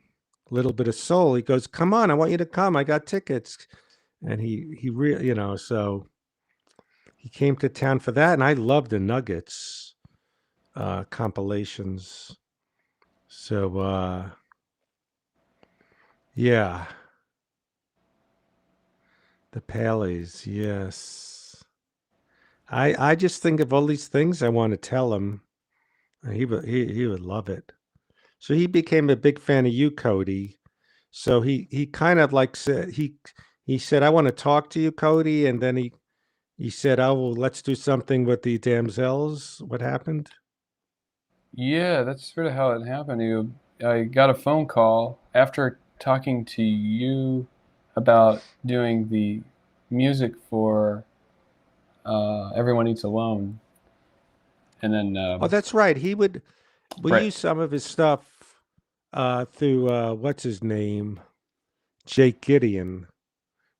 a little bit of soul. He goes, "Come on, I want you to come. I got tickets." And he really, so he came to town for that, and I love the Nuggets compilations. So yeah, the Paleys, yes. I just think of all these things I want to tell him. He would love it. So he became a big fan of you, Cody. So he kind of like said he said, "I want to talk to you, Cody," and then he said, "Oh, well, let's do something with the Damsels." What happened? Yeah, that's sort of how it happened. I got a phone call after talking to you about doing the music for Everyone Eats Alone, and then Oh, that's right. We right. use some of his stuff through what's his name? Jake Gideon,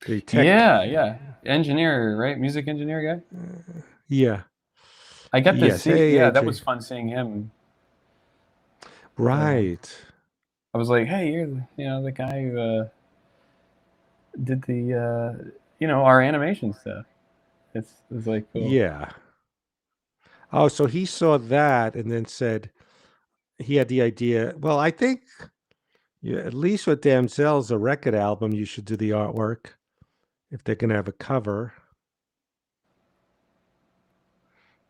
the tech. Yeah, yeah, engineer, right? Music engineer guy. Yeah. I got to Yes. see. Hey, Yeah, that AJ. was fun seeing him. Uh, Right. I was like, hey, you're the guy who did the our animation stuff. It's like cool. Yeah. Oh, so he saw that and then said he had the idea. Well, I think at least with Damsel's a record album, you should do the artwork if they're gonna have a cover.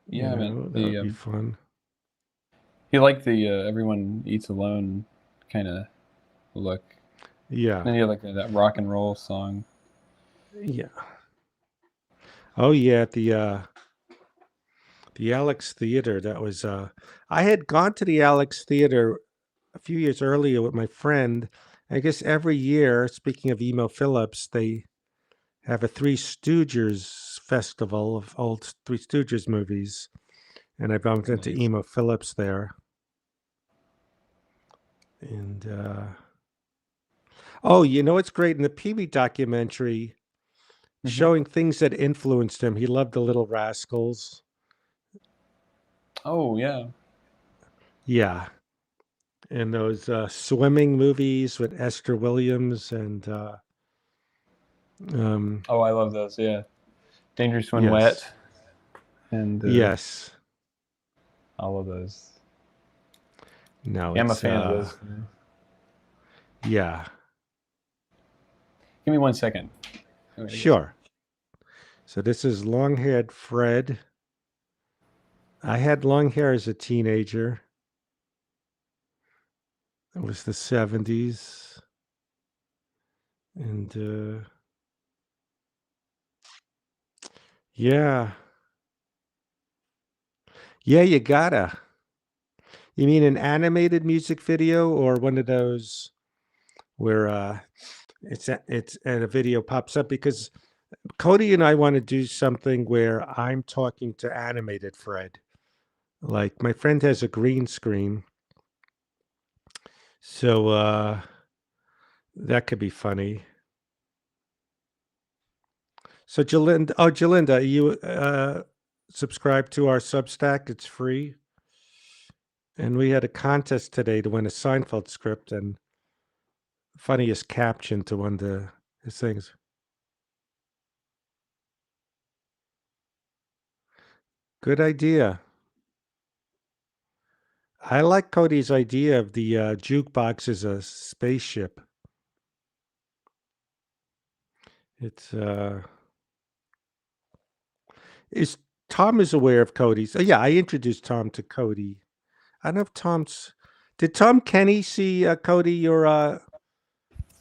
Yeah, man. That would be fun. He liked the Everyone Eats Alone kind of look. Yeah. Then he had like that rock and roll song. Yeah. Oh yeah, the Alex Theater. That was I had gone to the Alex Theater a few years earlier with my friend. I guess every year, speaking of Emo Phillips, they have a Three Stooges festival of old Three Stooges movies. And I bumped into Nice. Emo Phillips there. And oh, you know what's great in the Pee-wee documentary, showing things that influenced him. He loved the Little Rascals. Oh yeah. Yeah. And those swimming movies with Esther Williams and Oh, I love those. Yeah. Dangerous When yes. Wet. And Yes. all of those. No, Yeah, I'm a it's fan of those. yeah. Give me 1 second. Sure. So this is long-haired Fred. I had long hair as a teenager. It was the 70s. And yeah. Yeah, you gotta. You mean an animated music video or one of those where it's and a video pops up? Because Cody and I want to do something where I'm talking to animated Fred. Like my friend has a green screen. So that could be funny. So Jalinda, you subscribe to our Substack. It's free. And we had a contest today to win a Seinfeld script and funniest caption to one of his things. Good idea. I like Cody's idea of the jukebox as a spaceship. It's is Tom is aware of Cody's. Yeah, I introduced Tom to Cody. I don't know if Tom's. Did Tom Kenny see Cody your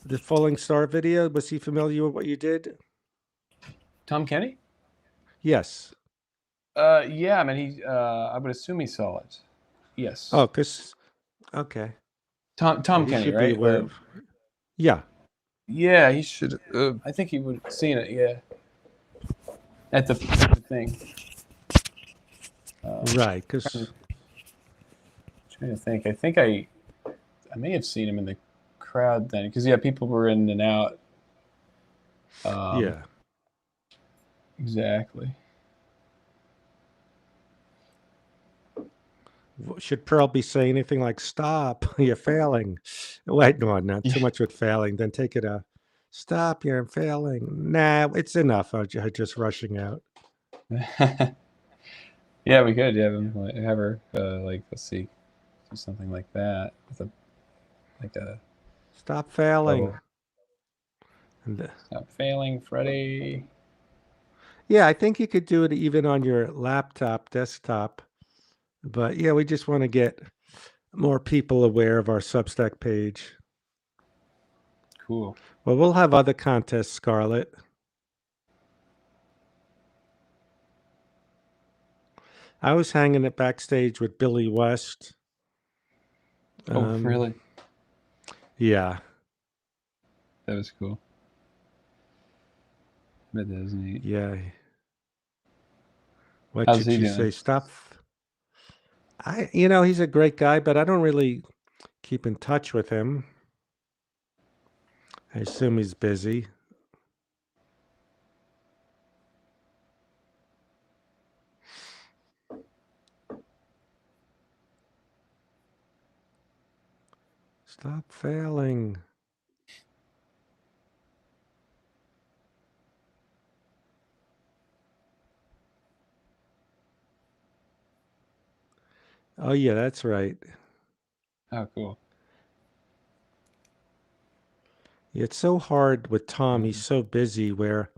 the Falling Star video? Was he familiar with what you did? Tom Kenny? Yes. Yeah, I mean, I would assume he saw it. Yes. Oh, cause okay. Tom He Kenny, should be right? aware of. Yeah. Yeah, he should. I think he would have seen it. Yeah. At the thing. Right. Because Trying to think. I think I may have seen him in the crowd then, because yeah, people were in and out. yeah. Exactly. Should Pearl be saying anything like "Stop, you're failing"? Wait, no, not too much with failing. Then take it a stop, you're failing. Nah, it's enough. Just rushing out. Yeah, we could have her like, let's see, do something like that with a Stop failing. bubble. And, Stop failing, Freddy. yeah, I think you could do it even on your laptop, desktop. But yeah, we just want to get more people aware of our Substack page. Cool. Well, we'll have other contests, Scarlett. I was hanging it backstage with Billy West. Oh, really? Yeah. That was cool. But that was neat. Yeah. What How's should he you doing? say? Stuff. He's a great guy, but I don't really keep in touch with him. I assume he's busy. Stop failing. Oh yeah, that's right. Oh, cool. It's so hard with Tom. He's Mhm. so busy where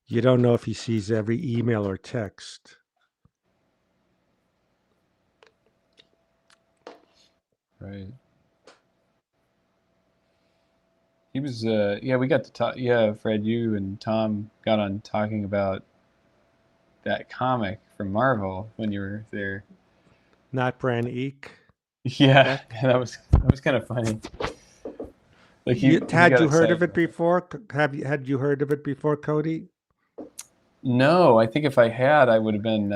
you don't know if he sees every email or text. Right. He was. Yeah, we got to talk. Yeah, Fred, you and Tom got on talking about that comic from Marvel when you were there. Not Brand Eek. Yeah, That that was kind of funny. Like he had got you heard excited of it about it. before? Had you heard of it before, Cody? No, I think if I had, I would have been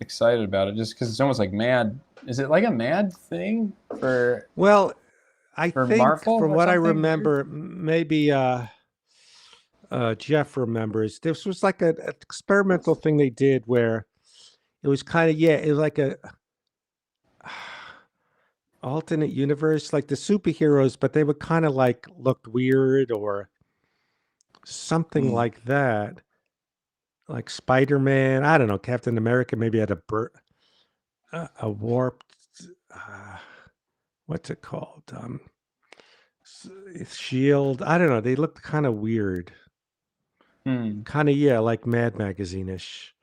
excited about it, just because it's almost like Mad. Is it like a Mad thing for Well, I for think Marvel from or what I something weird? remember, maybe Jeff remembers. This was like an experimental thing they did where it was kind of it was like a alternate universe, like the superheroes, but they would kind of like looked weird or something Mm. like that. Like Spider-Man, I don't know, Captain America maybe had a warped uh, what's it called? Shield. I don't know. They looked kind of weird. Hmm. Kind of like Mad Magazine-ish.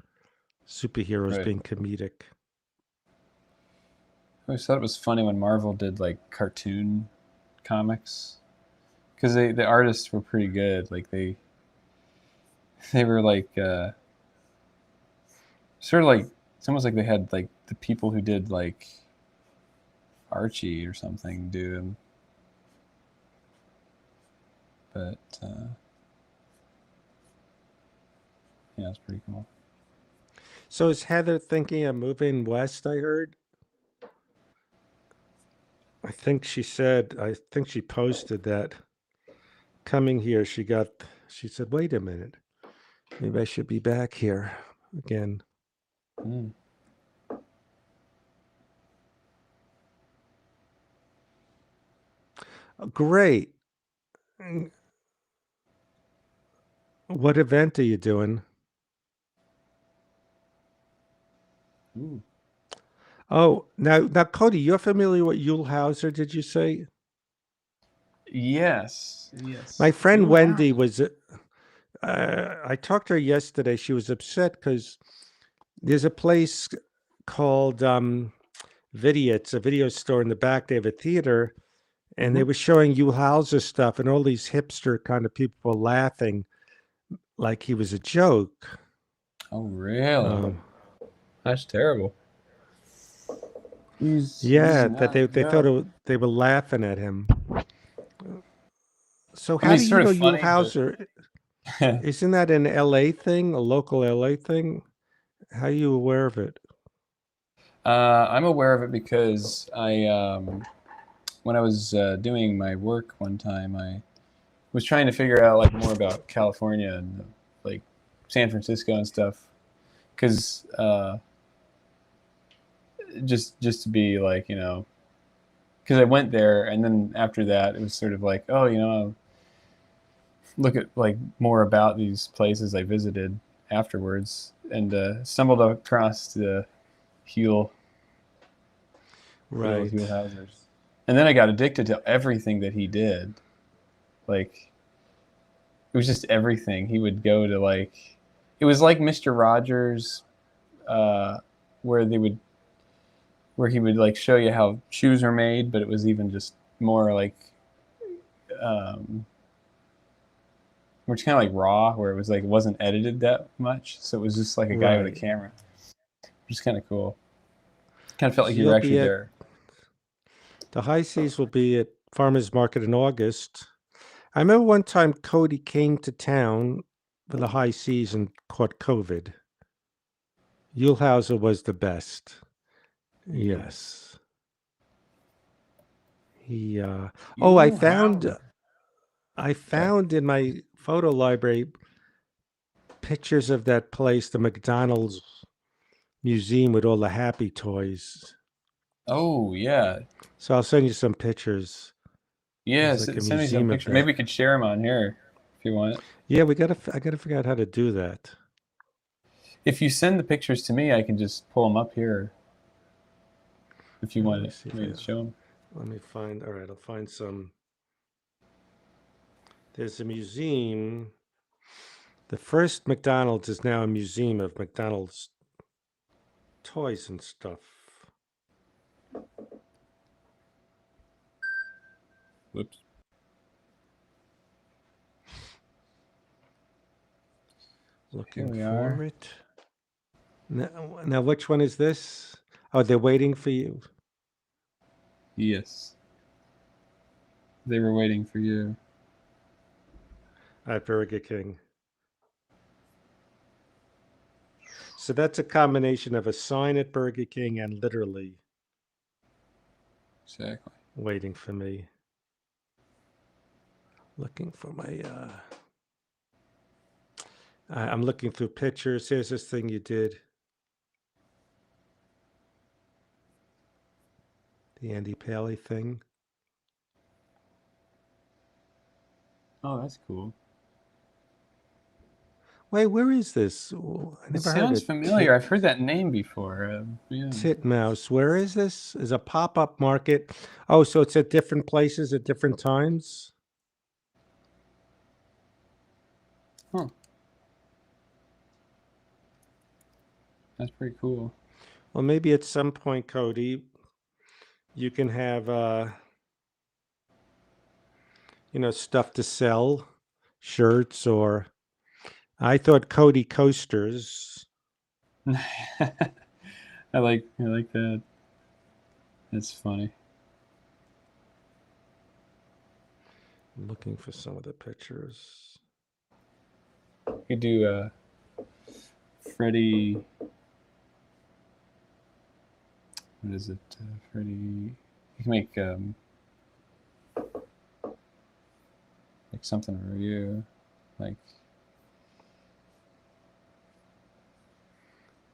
Superheroes Right. being comedic. I always thought it was funny when Marvel did like cartoon comics, because the artists were pretty good. Like they were like sort of like, it's almost like they had like the people who did like Archie or something do them. But yeah, it's pretty cool. So is Heather thinking of moving west, I heard? I think she posted that coming here, she said, wait a minute, maybe I should be back here again. Mm. Great. Mm, what event are you doing? Ooh. Oh, now, Cody, you're familiar with Yule Hauser, did you say? Yes, My yes. friend You Wendy have. was, I talked to her yesterday. She was upset because there's a place called Vidya. It's a video store in the back. They have a theater, and they Mm-hmm. were showing Yule Hauser stuff, and all these hipster kind of people were laughing like he was a joke. Oh, really? Um, That's terrible. He's yeah, that not a they thought joke. they were laughing at him. So I mean, how do it's you sort know of Yule funny, but Hauser? Isn't that an LA thing, a local LA thing? How are you aware of it? I'm aware of it because when I was doing my work one time, I was trying to figure out like more about California and like San Francisco and stuff, because just to be like, because I went there, and then after that it was sort of like, oh, look at like more about these places I visited afterwards, and stumbled across the Huel, Huel Right. Huelhausers, and then I got addicted to everything that he did. Like it was just everything. He would go to like, it was like Mr. Rogers, uh, where they would where he would like show you how shoes are made, but it was even just more like um, which kind of like raw, where it was like it wasn't edited that much, so it was just like a guy with a Right. camera, which is kind of cool. Kind of felt So like you were you'll actually be at there. the high seas will be at Farmers Market in August. I remember one time Cody came to town for the high seas and caught COVID. Yulhauser was the best. Ooh. Yes. He oh, You Howard. I Sorry. found in my photo library pictures of that place, the McDonald's museum with all the happy toys. Oh yeah, So I'll send you some pictures. There's yes. like a Send me some museum of picture. Maybe that. we could share them on here if you want. Yeah, I gotta figure out how to do that. If you send the pictures to me, I can just pull them up here. if you Let want me see if me to show them. let me find. All right, I'll find some. There's a museum. The first McDonald's is now a museum of McDonald's toys and stuff. Whoops. Looking we for are. it. Now, which one is this? Oh, they're waiting for you. Yes. They were waiting for you. At Burger King. So that's a combination of a sign at Burger King and literally Exactly. waiting for me. Looking for my. I'm looking through pictures. Here's this thing you did. The Andy Paley thing. Oh, that's cool. Wait, where is this? Oh, I It never heard sounds of familiar. I've heard that name before. Yeah. Titmouse. Where is this? Is a pop-up market. Oh, so it's at different places at different times? Huh. That's pretty cool. Well, maybe at some point, Cody, you can have stuff to sell, shirts, or I thought Cody coasters. I like that. That's funny. I'm looking for some of the pictures. You could do Freddie. What is it? Freddie. You can make like something for you, like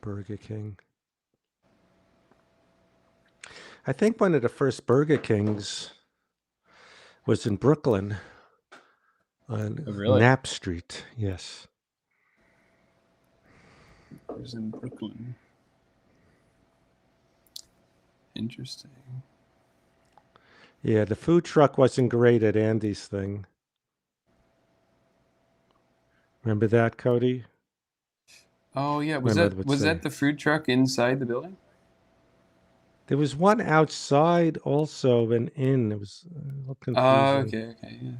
Burger King. I think one of the first Burger Kings was in Brooklyn on really? Knapp Street. Yes. It was in Brooklyn. Interesting. Yeah, the food truck wasn't great at Andy's thing. Remember that, Cody? Oh yeah, was Remember that what's there? the food truck inside the building? There was one outside also and in. It was a little confusing. Okay, yeah.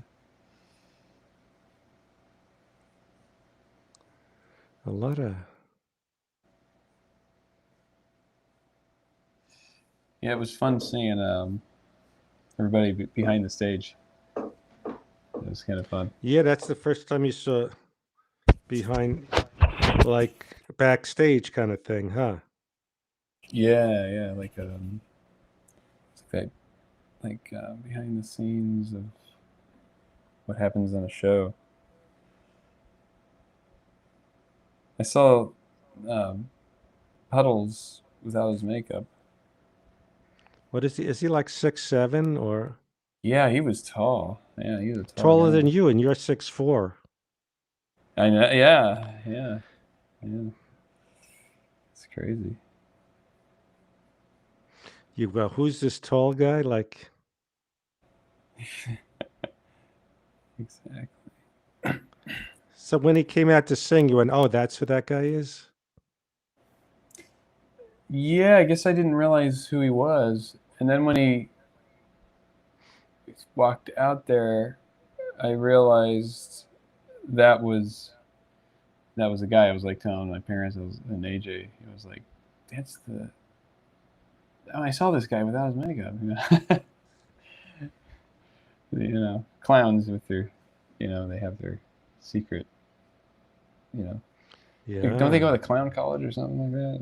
A lot of. Yeah, it was fun seeing everybody behind the stage. It was kind of fun. Yeah, that's the first time you saw behind, like backstage kind of thing, huh? Yeah, like behind the scenes of what happens in a show. I saw Puddles without his makeup. What is he? Is he like 6'7" or Yeah, he was tall. Yeah, he was a tall taller than guy. you? And you're 6'4". I know. Yeah. It's crazy. You go, who's this tall guy? Like, Exactly. so when he came out to sing, you went, "Oh, that's who that guy is." Yeah, I guess I didn't realize who he was, and then when he walked out there, I realized that was the guy. I was like telling my parents, and AJ, he was like, "That's the." Oh, I saw this guy without his makeup. Clowns with their, they have their secret. Yeah. Don't they go to clown college or something like that?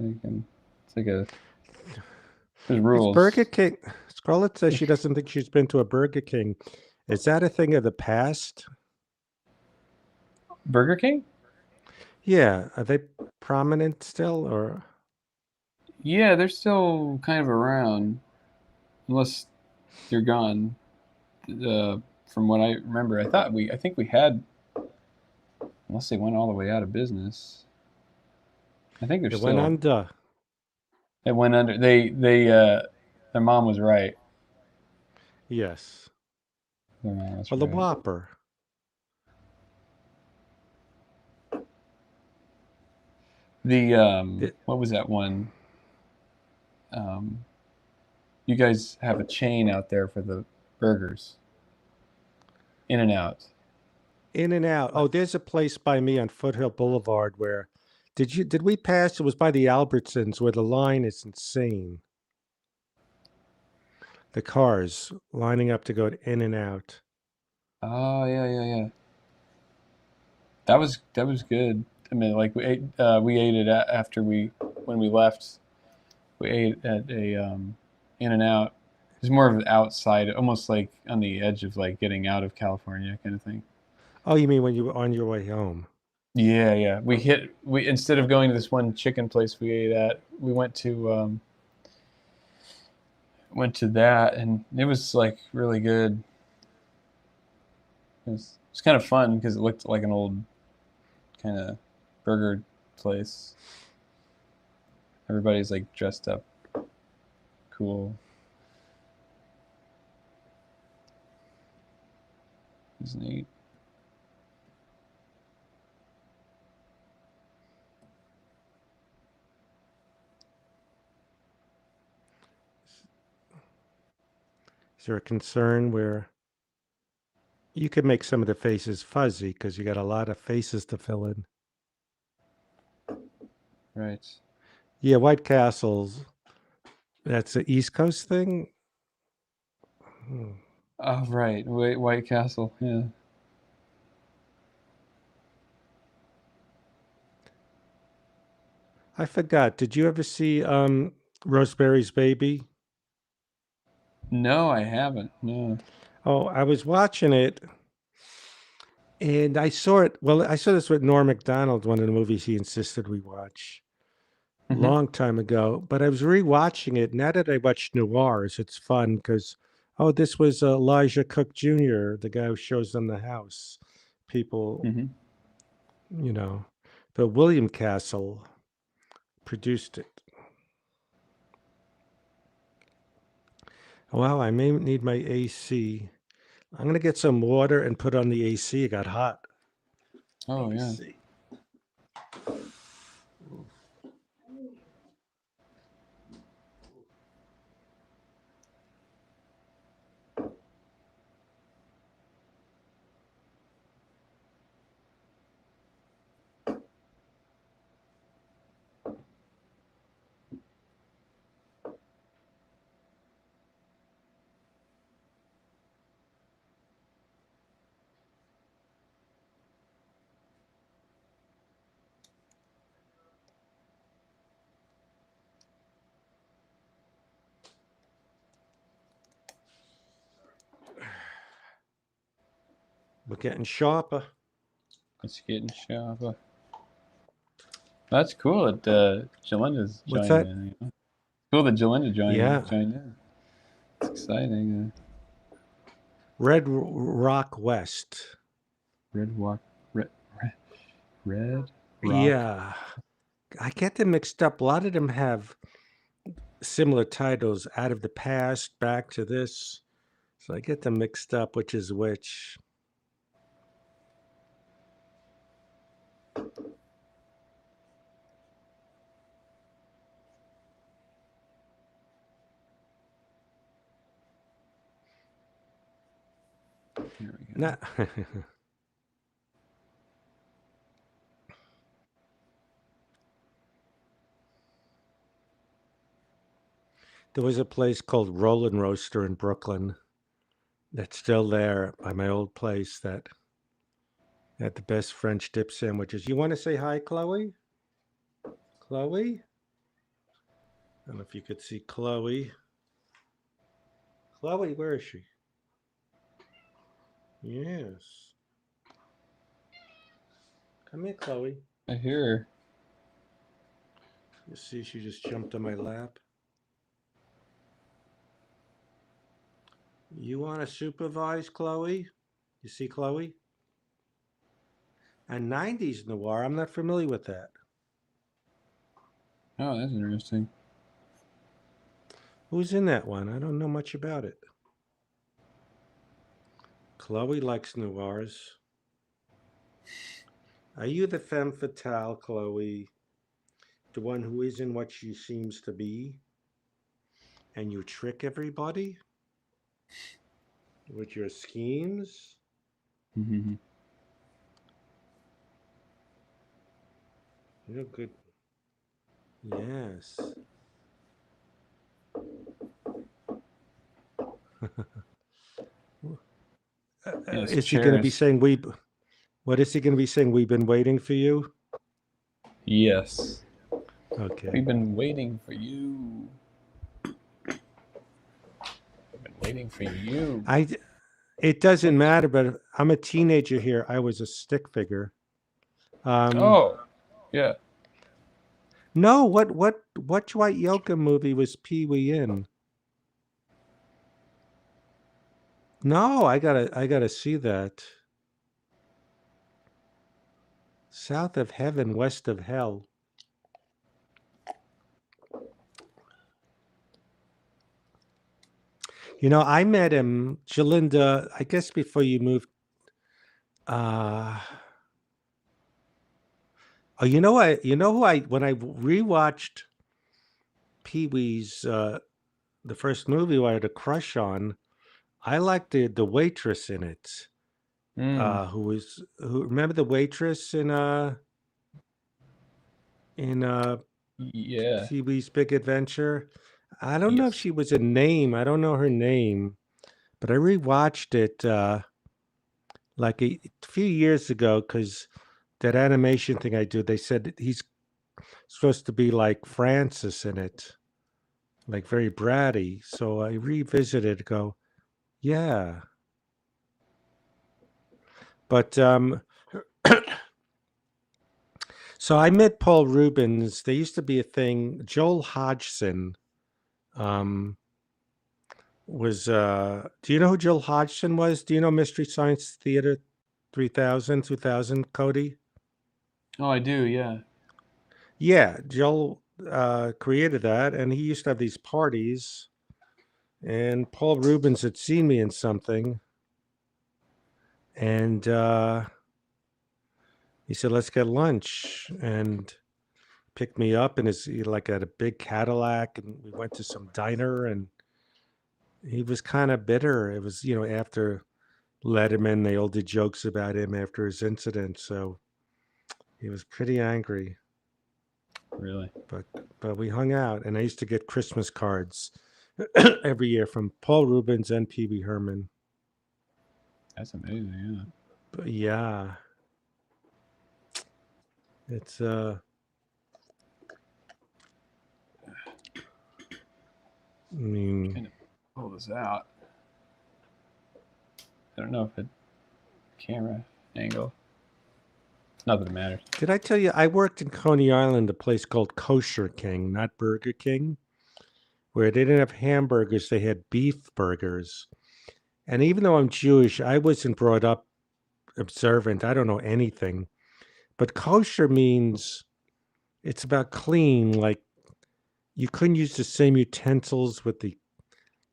It's like there's Is rules. Burger King? Scarlett says she doesn't think she's been to a Burger King. Is that a thing of the past? Burger King? Yeah. Are they prominent still, or? Yeah, they're still kind of around, unless they're gone. From what I remember, I think we had, unless they went all the way out of business. I think they're It still. went under. It went under. They Their mom was right. Yes. Their mom was Well, the right. Whopper. The It, what was that one? Um, you guys have a chain out there for the burgers, In and Out. In and Out. Oh, there's a place by me on Foothill Boulevard where did we pass? It was by the Albertsons where the line is insane. The cars lining up to go to In and Out. Oh yeah, yeah, yeah. That was good. I mean, like we ate it after we when we left. We ate at a In and Out. It's more of an outside, almost like on the edge of like getting out of California kind of thing. Oh, you mean when you were on your way home? Yeah, yeah. We instead of going to this one chicken place we ate at, we went to that, and it was like really good. It was kind of fun because it looked like an old kind of burger place. Everybody's like dressed up cool. It's neat. Is there a concern where you could make some of the faces fuzzy because you got a lot of faces to fill in? Right. Yeah, White Castles. That's an East Coast thing. Hmm. Oh, right. White Castle. Yeah. I forgot. Did you ever see Rosemary's Baby? No, I haven't. No. Oh, I was watching it and I saw it. Well, I saw this with Norm Macdonald, one of the movies he insisted we watch Hmm. long time ago. But I was rewatching it. Now that I watched Noirs, it's fun because, oh, this was Elijah Cook Jr., the guy who shows them the house. People, Hmm. you know, but William Castle produced it. Well, I may need my AC. I'm going to get some water and put on the AC. It got hot. Let Oh, me yeah. see. We're getting sharper. It's getting sharper. That's cool that Jalinda's What's joined that? in. You know? Cool that Jalinda Yeah. joined in. It's exciting. Red Rock West. Red Rock, Red, Red Rock. Yeah. I get them mixed up. A lot of them have similar titles, Out of the Past, Back to This. So I get them mixed up, which is which. Here we go. Not There was a place called Roland Roaster in Brooklyn that's still there by my old place that had the best French dip sandwiches. You want to say hi, Chloe? Chloe? I don't know if you could see Chloe. Chloe, where is she? Yes. Come here, Chloe. I hear. You see, she just jumped on my lap. You want to supervise, Chloe? You see, Chloe? And 90s noir, I'm not familiar with that. Oh, that's interesting. Who's in that one? I don't know much about it. Chloe likes noirs. Are you the femme fatale, Chloe? The one who isn't what she seems to be? And you trick everybody with your schemes? You're good. Yes. Yes, Is he going to be cheers. saying we? What is he going to be saying? We've been waiting for you. Yes. Okay. We've been waiting for you. We've been waiting for you. It doesn't matter, but I'm a teenager here. I was a stick figure. Oh, yeah. No, what Dwight Yoakam movie was Pee Wee in? No, I gotta see that. South of Heaven, West of Hell. You know, I met him, Jalinda, I guess before you moved. Oh, you know who I when I rewatched Pee Wee's the first movie I had a crush on, I liked the waitress in it. Who remember the waitress in Yeah. Pee Wee's Big Adventure? I don't know if Yes. she was a name. I don't know her name, but I rewatched it like a few years ago because that animation thing I do, they said he's supposed to be like Francis in it, like very bratty. So I revisited, go, yeah. But so I met Paul Rubens. There used to be a thing. Joel Hodgson was. Do you know who Joel Hodgson was? Do you know Mystery Science Theater 2000, Cody? Oh, I do. Yeah. Yeah, Joel created that, and he used to have these parties. And Paul Rubens had seen me in something, and he said, "Let's get lunch," and picked me up in his like at a big Cadillac, and we went to some diner, and he was kind of bitter. It was after Letterman, they all did jokes about him after his incident, so he was pretty angry. Really? But we hung out, and I used to get Christmas cards every year from Paul Rubens and Pee Wee Herman. That's amazing. Yeah. But yeah, it's I mean, Trying to pull this out. I don't know if it camera angle. Not that it matters. did I tell you I worked in Coney Island, a place called Kosher King, not Burger King, where they didn't have hamburgers, they had beef burgers. And even though I'm Jewish, I wasn't brought up observant. I don't know anything. But kosher means it's about clean. Like you couldn't use the same utensils with the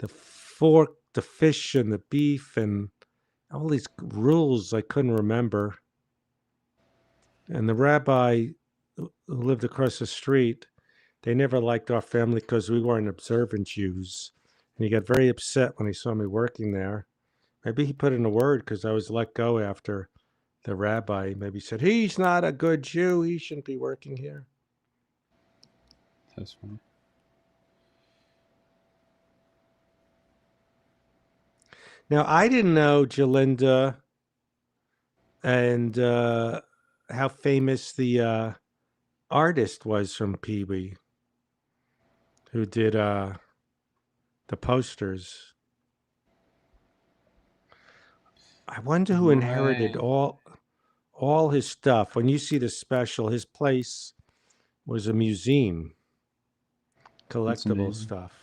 fork, the fish, and the beef, and all these rules I couldn't remember. And the rabbi who lived across the street, they never liked our family because we weren't observant Jews. And he got very upset when he saw me working there. Maybe he put in a word because I was let go after the rabbi maybe said, he's not a good Jew. He shouldn't be working here. That's funny. Now, I didn't know Jalinda and how famous the artist was from Pee Wee who did the posters. I wonder who inherited Right. all his stuff. When you see the special, his place was a museum, That's collectible amazing. stuff.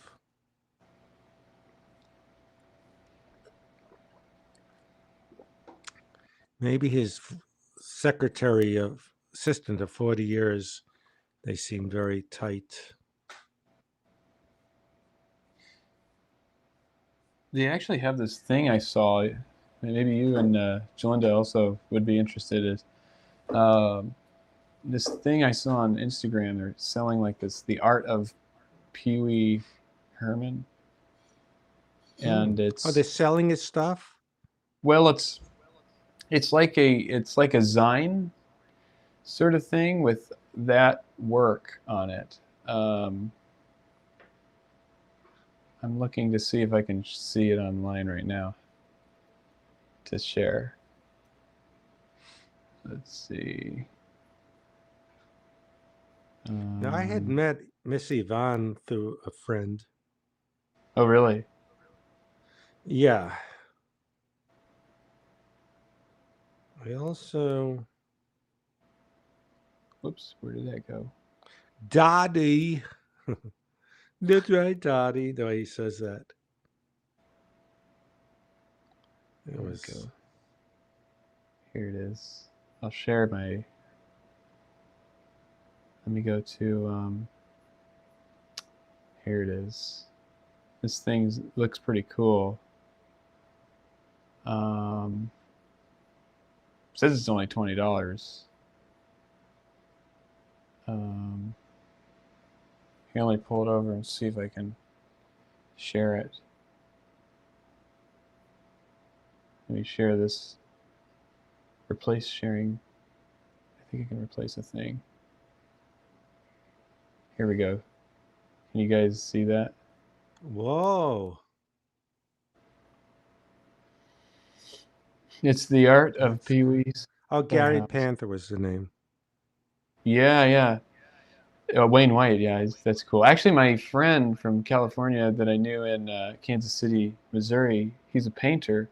Maybe his secretary of assistant of 40 years, they seem very tight. they actually have this thing I saw. Maybe you and Jalinda also would be interested. Is this thing I saw on Instagram? They're selling like this, the art of Pee Wee Herman, and Are they it's selling his stuff? well, it's like a Zine sort of thing with that work on it. Um, I'm looking to see if I can see it online right now to share. Let's see. Now, I had met Miss Yvonne through a friend. Oh, really? Yeah. I also Whoops, where did that go? Dottie. That's right, Dottie. The way he says that. It There we was go. Here it is. I'll share my. Let me go to. Here it is. This thing looks pretty cool. Says it's only $20. Here, let me pull it over and see if I can share it. Let me share this. Replace sharing. I think I can replace a thing. Here we go. Can you guys see that? whoa. It's the art of That's Pee Wee's oh, Gary Playhouse. Panther was the name. Yeah, yeah. Wayne White, yeah, that's cool. Actually, my friend from California that I knew in Kansas City, Missouri, he's a painter.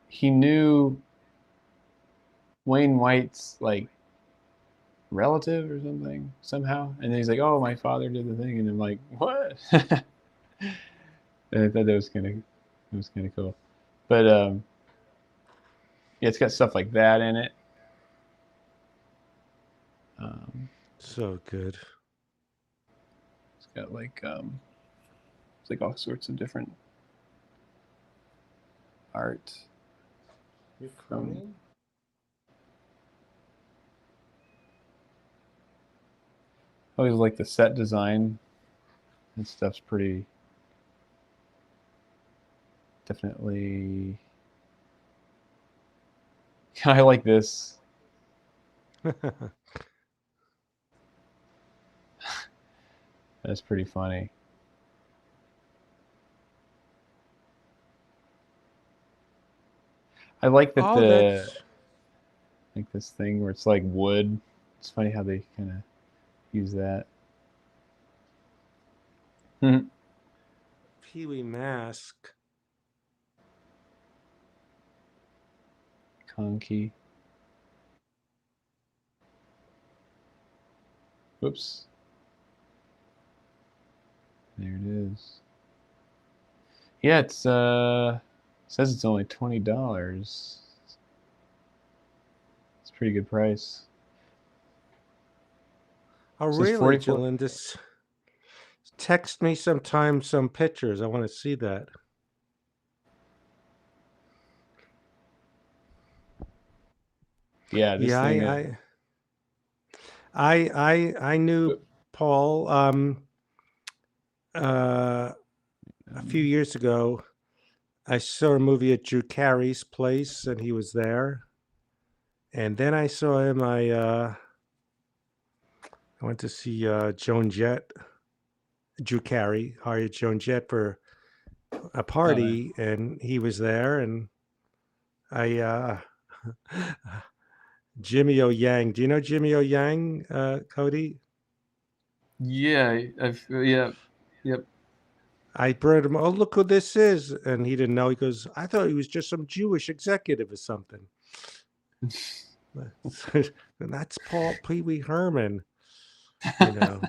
He knew Wayne White's like relative or something somehow, and then he's like, "Oh, my father did the thing," and I'm like, "What?" And I thought that was kind of cool, but yeah, it's got stuff like that in it. Um, So good. it's got it's like all sorts of different art You from. crying? I always like the set design and stuff's pretty definitely. I like this. That's pretty funny. I like that Oh, that's like this thing where it's like wood. It's funny how they kind of use that. Pee Wee mask. Conky. Whoops. There it is. Yeah, says it's only $20. It's a pretty good price. Oh, It says really, 44. Jalen? Just text me sometime some pictures. I want to see that. Yeah, this Yeah, thing. I knew Whoop. Paul a few years ago. I saw a movie at Drew Carey's place, and he was there. And then I saw him. I went to see Joan Jett. Drew Carey hired Joan Jett for a Oh, yeah. party, and he was there. And I Jimmy O Yang. Do you know Jimmy O Yang, Cody? Yeah, yeah, yep. I brought him. Oh, look who this is, and he didn't know. He goes, I thought he was just some Jewish executive or something. And that's Paul Pee Wee Herman. You know,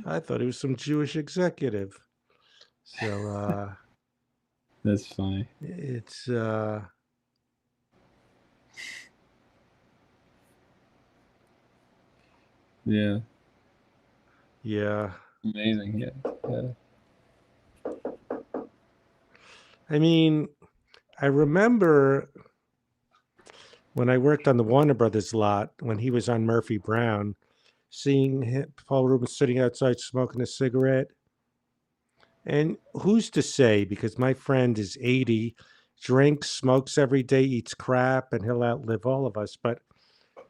I thought he was some Jewish executive. So That's funny. it's Yeah, yeah. amazing. Yeah, yeah. I mean, I remember when I worked on the Warner Brothers lot when he was on Murphy Brown, seeing Paul Rubens sitting outside smoking a cigarette. And who's to say? Because my friend is 80, drinks, smokes every day, eats crap, and he'll outlive all of us. But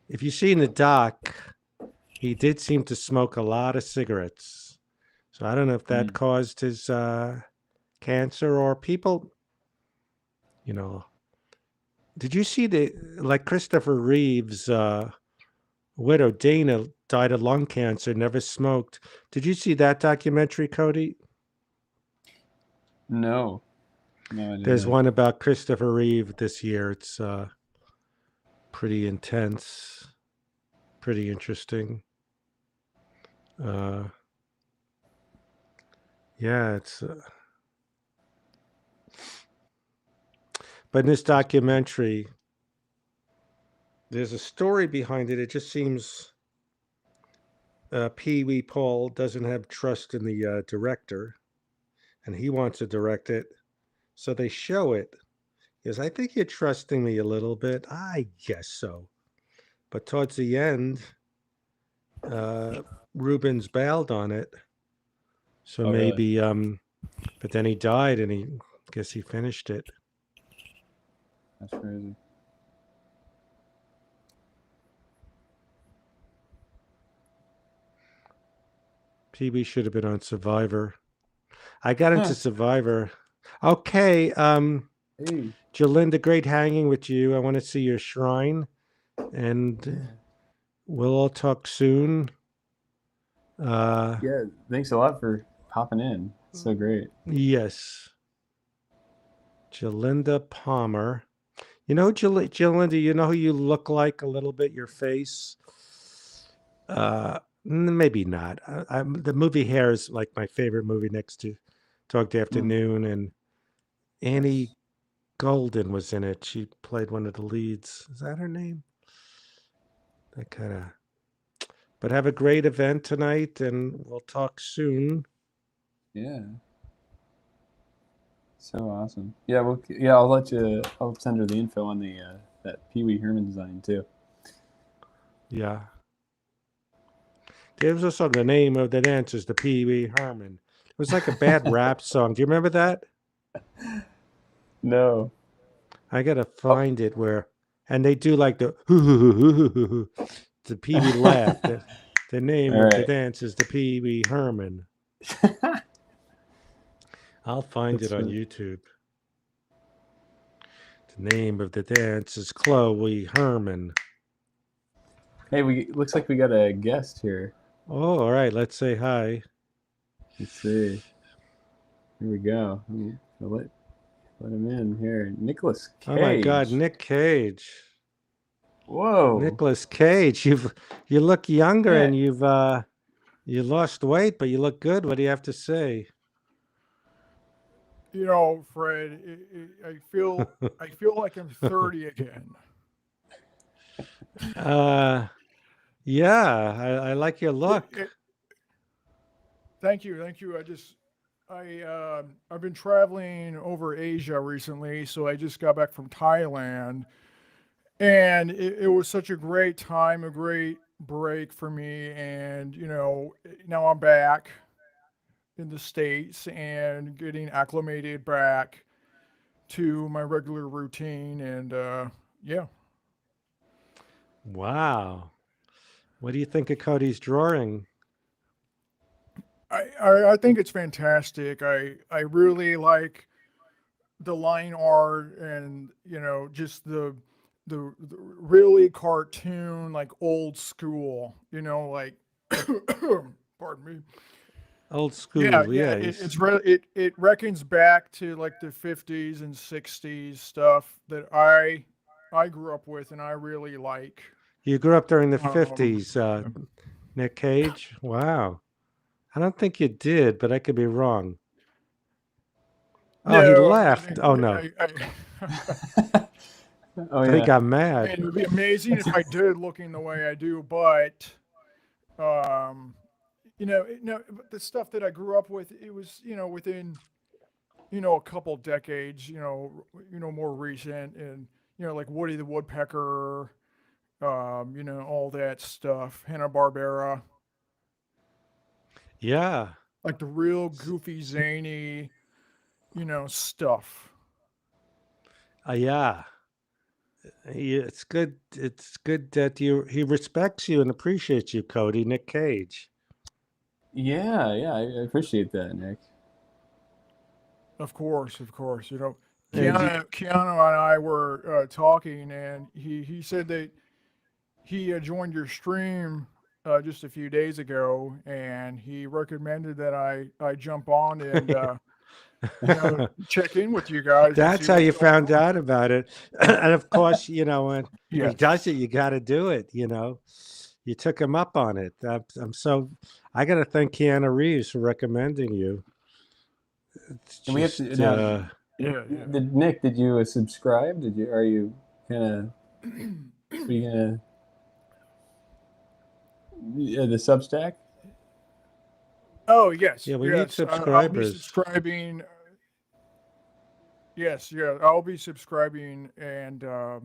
if you see in the doc, he did seem to smoke a lot of cigarettes. So I don't know if that caused his cancer or people, you know. Did you see like Christopher Reeve's widow, Dana, died of lung cancer, never smoked. Did you see that documentary, Cody? No, I There's didn't. one about Christopher Reeve this year. It's pretty intense, pretty interesting. Yeah, it's. But in this documentary, there's a story behind it. It just seems Pee Wee Paul doesn't have trust in the director, and he wants to direct it. So they show it. He goes, I think you're trusting me a little bit. I guess so. But towards the end, Rubens bailed on it. So Oh, really? maybe, but then he died and I guess he finished it. That's crazy. PB should have been on Survivor. I got into Survivor. Okay, Hey. Jalinda, great hanging with you. I want to see your shrine, and we'll all talk soon. Yeah, thanks a lot for popping in. It's so great. Yes. Jalinda Palmer. You know, Jalinda, you know who you look like a little bit, your face? Maybe not. The movie Hair is like my favorite movie next to Dog Afternoon, and Annie Golden was in it. She played one of the leads. Is that her name? That kind of. But have a great event tonight, and we'll talk soon. Yeah. So awesome. Yeah, well, yeah, I'll let you. I'll send her the info on the that Pee Wee Herman design too. Yeah. There's also the name of the dance is the Pee Wee Herman. It was like a bad rap song. Do you remember that? No. I gotta find it where, and they do like the the Pee Wee laugh. The name All of the right. dance is the Pee Wee Herman. I'll find That's it on right. YouTube. The name of the dance is Chloe Herman. Hey, we looks like we got a guest here. Oh, all right. Let's say hi. Let's see. Here we go. Let him in here. Nicholas Cage. Oh my God, Nick Cage. Whoa. Nicholas Cage. You look younger, Yeah. and you lost weight, but you look good. What do you have to say? You know, Fred, I feel like I'm 30 again. Yeah, I like your look. Thank you. I've been traveling over Asia recently, so I just got back from Thailand, and it was such a great time, a great break for me, and now I'm back in the States and getting acclimated back to my regular routine, and yeah. Wow. What do you think of Cody's drawing? I think it's fantastic. I really like the line art, and just the really cartoon, like old school, like pardon me. Old Yeah, school, yeah, yeah. it reckons back to like the 50s and 60s stuff that I grew up with and I really like. You grew up during the Um, 50s, Nick Cage? Wow. I don't think you did, but I could be wrong. Oh, he no, left. Oh, no. Oh He yeah. got mad. it would be amazing if I did looking the way I do, but um, but the stuff that I grew up with, it was within a couple decades, more recent, and like Woody the Woodpecker, all that stuff, Hanna Barbera, Yeah. like the real S- goofy, zany, stuff. yeah. It's good. It's good that he respects you and appreciates you, Cody. Nick Cage. Yeah, yeah, I appreciate that, Nick. Of course, of course. And you, Keanu and I were talking, and he said that he joined your stream just a few days ago, and he recommended that I jump on and check in with you guys and that's see how what's you going found on. out about it. And of course, when he Yes. does it, you got to do it. You took him up on it. I got to thank Keanu Reeves for recommending you. It's And we have to just, now. Yeah, Did you subscribe? Are you gonna? Are you gonna? The Substack. Oh yes, yeah, we need yes. I'll be subscribers. subscribing. Yes, yeah. I'll be subscribing, and uh,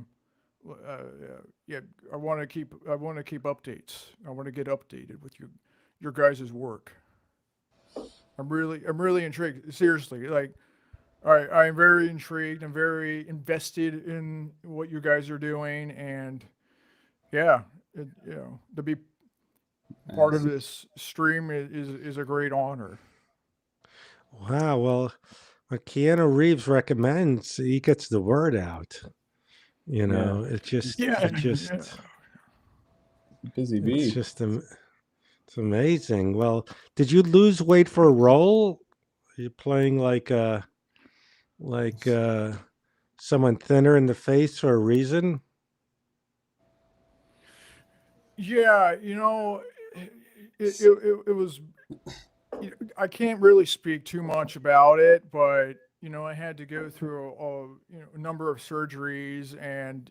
yeah. I want to keep updates. I want to get updated with your guys' work. I'm really intrigued. Seriously, like I'm very intrigued. I'm very invested in what you guys are doing, and yeah, to be part of Nice. this stream is a great honor. Wow. Well, when Keanu Reeves recommends, he gets the word out. Yeah, Yeah, It yeah. just, busy it's bee. just, it's amazing. Well, did you lose weight for a role? Are you playing like someone thinner in the face for a reason? Yeah, it was. I can't really speak too much about it, but I had to go through a number of surgeries and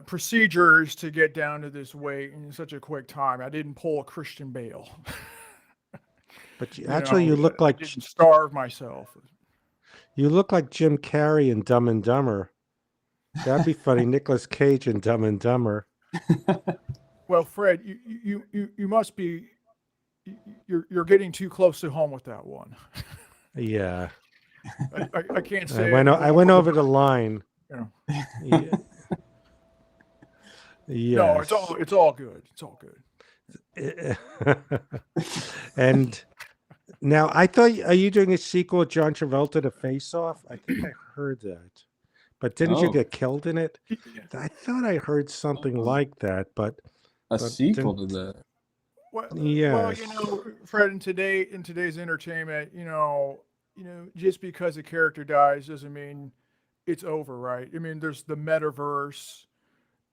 procedures to get down to this weight in such a quick time. I didn't pull a Christian Bale. But actually, you look I like didn't starve myself. Jim Carrey in Dumb and Dumber. That'd be funny. Nicolas Cage in Dumb and Dumber. Well, Fred, you must be you're getting too close to home with that one. Yeah, I can't I say went. any I went more, over but the line. you know, Ye- no, Yes. it's all good. It's all good. And now I thought, are you doing a sequel with John Travolta to Face Off? I think I heard that. But didn't you Oh, get killed in it? I thought I heard something like that, but a sequel didn't. to the. Well, Yes. Fred, in today's entertainment, just because a character dies doesn't mean it's over, right? I mean, there's the metaverse.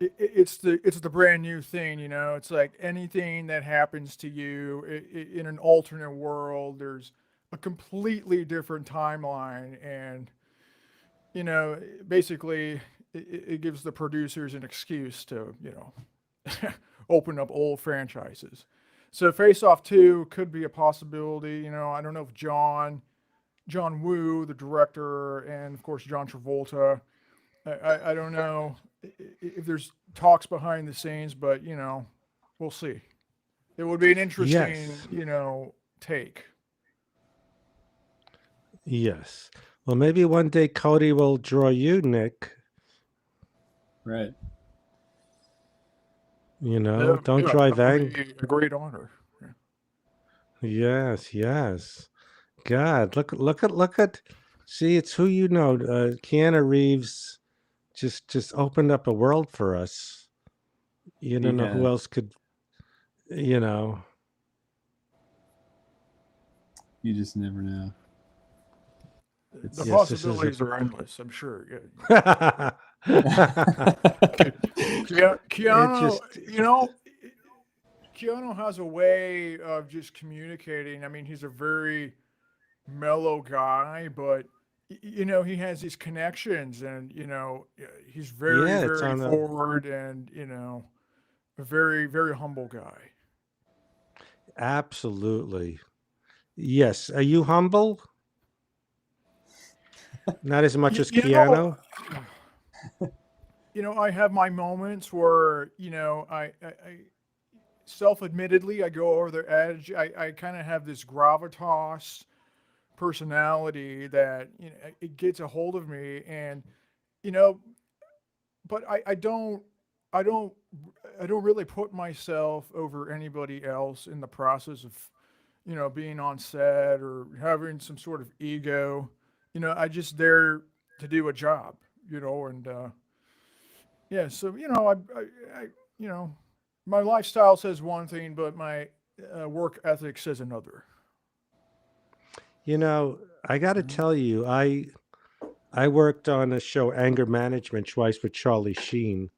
It's the brand new thing, It's like anything that happens to you in an alternate world. There's a completely different timeline, and basically, it gives the producers an excuse to, open up old franchises. So Face Off 2 could be a possibility. I don't know if John Woo, the director, and of course John Travolta. I don't know if there's talks behind the scenes, but we'll see. It would be an interesting, Yes. take. Yes. Well, maybe one day Cody will draw you, Nick. Right. Don't Yeah, drive that would ang. be a great honor. Yes, yes. God, look at. See, it's who you know. Keanu Reeves just opened up a world for us. You don't know who Yeah. else could. You know. You just never know. The Yes, this is possibilities are endless, I'm sure. a. It Keanu, just. Keanu has a way of just communicating. I mean, he's a very mellow guy, but he has these connections, and he's very, Yeah, it's very on the. forward, and a very, very humble guy. Absolutely. Yes. Are you humble? Not as much Y- as you know, Keanu. I have my moments where I self-admittedly I go over the edge. I kind of have this gravitas personality that it gets a hold of me, and you know, but I don't I don't really put myself over anybody else in the process of being on set or having some sort of ego. I just there to do a job. And yeah, so I you know my lifestyle says one thing, but my work ethic says another. I got to tell you, I worked on a show, Anger Management, twice with Charlie Sheen,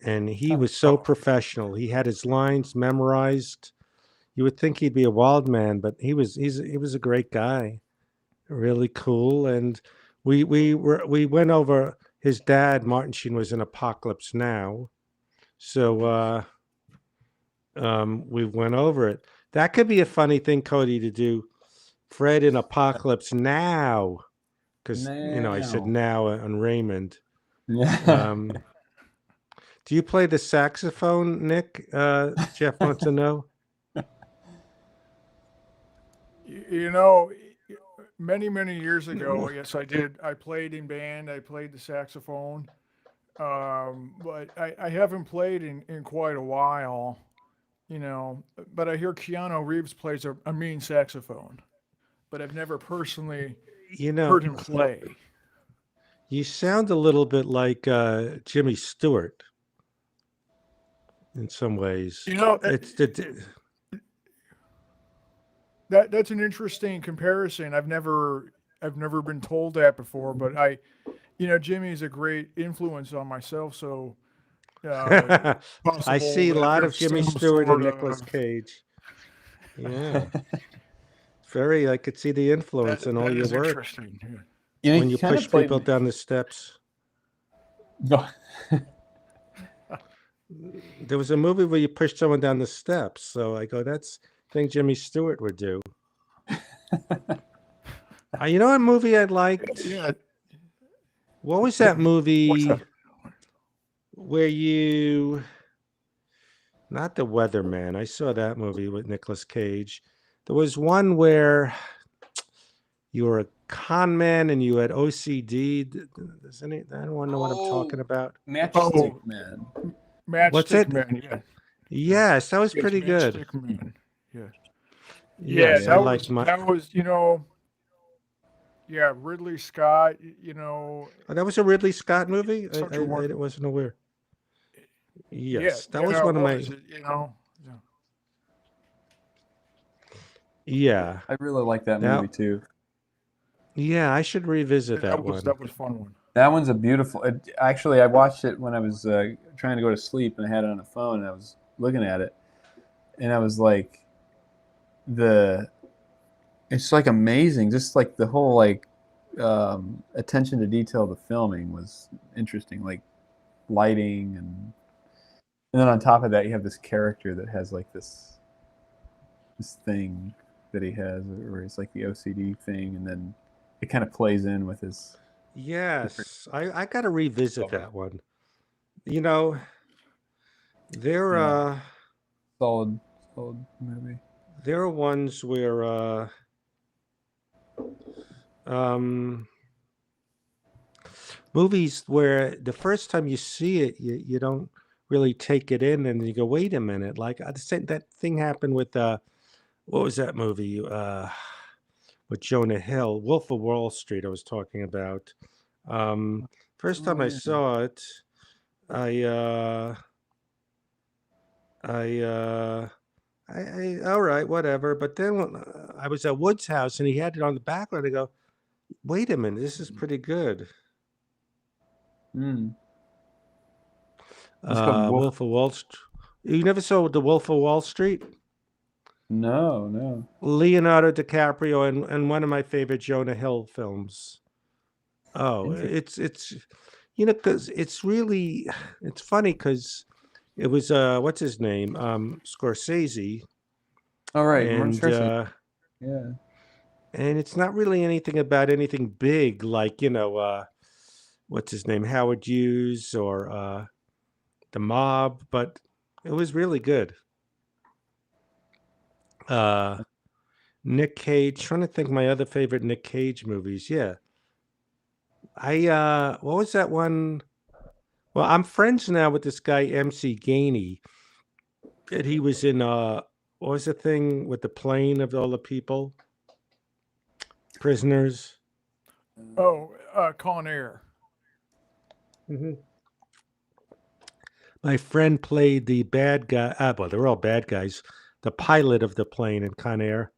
and he was so Oh, professional. He had his lines memorized. You would think he'd be a wild man, but he was a great guy, really cool. And we went over his dad. Martin Sheen was in Apocalypse Now, so we went over it. That could be a funny thing, Cody, to do. Fred in Apocalypse Now, because I said Now. now on Raymond. Yeah. Um, do you play the saxophone, Nick? Jeff wants to know. you know, many many years ago, yes, I did. I played in band. I played the saxophone. But I haven't played in quite a while. But I hear Keanu Reeves plays a mean saxophone, but I've never personally You know, heard him play. you sound a little bit like Jimmy Stewart in some ways. You know, It's the that's an interesting comparison. I've never been told that before, but Jimmy is a great influence on myself, so it's I possible see a that lot of there's Jimmy some Stewart and sort Nicolas of Cage. Yeah, very. I could see the influence in all that your is work interesting. Yeah. when He you kind of push people played. down the steps. No. There was a movie where you pushed someone down the steps, so I go, "That's the thing Jimmy Stewart would do." You know what movie I liked? Yeah. What was that What's movie that? where you? Not The Weatherman. I saw that movie with Nicolas Cage. There was one where you were a con man and you had OCD. Does anyone know what I'm talking Oh, about? Matchstick Oh, Man. What's Matchstick it? Man. Yeah. Yeah. Yes, that was Yes, pretty good. Matchstick Man. Yeah. Yeah, Yes, I Yeah. liked my. that was, yeah, Ridley Scott, Oh, that was a Ridley Scott movie. such a I wonderful. wasn't aware. Yeah, Yes, that yeah, was no, it one of was, my. yeah. Yeah, I really like that that. movie too. Yeah, I should revisit that one. That was a fun one. That one's a beautiful. Actually, I watched it when I was trying to go to sleep, and I had it on the phone, and I was looking at it, and I was like, the. It's like amazing, just like the whole attention to detail of the filming was interesting, like lighting and then on top of that, you have this character that has like this thing that he has, or it's like the OCD thing, and then it kind of plays in with his. Yes, I got to revisit that one. You know, there Yeah, solid movie. there are ones where um movies where the first time you see it, you don't really take it in, and you go, wait a minute, like the same that thing happened with what was that movie with Jonah Hill, Wolf of Wall Street. I was talking about. Um, First Oh time I yeah. saw it, I I all right, whatever. But then when I was at Wood's house and he had it on the background, I go, wait a minute, this is pretty good. Mm. It's called Wolf. Wolf of Wall Street. You never saw The Wolf of Wall Street? No. Leonardo DiCaprio and one of my favorite Jonah Hill films. Oh, Interesting. it's because it's really it's funny because it was what's his name, Scorsese, All right, Martin and Scorsese. Yeah. and it's not really anything about anything big like, what's his name, Howard Hughes or The Mob, but it was really good. Nick Cage. Trying to think my other favorite Nick Cage movies. Yeah. What was that one? Well, I'm friends now with this guy MC Gainey. And he was in what was the thing with the plane of all the people? Prisoners. Oh, Con Air. My friend played the bad guy. Well, they're all bad guys. The pilot of the plane in Con Air.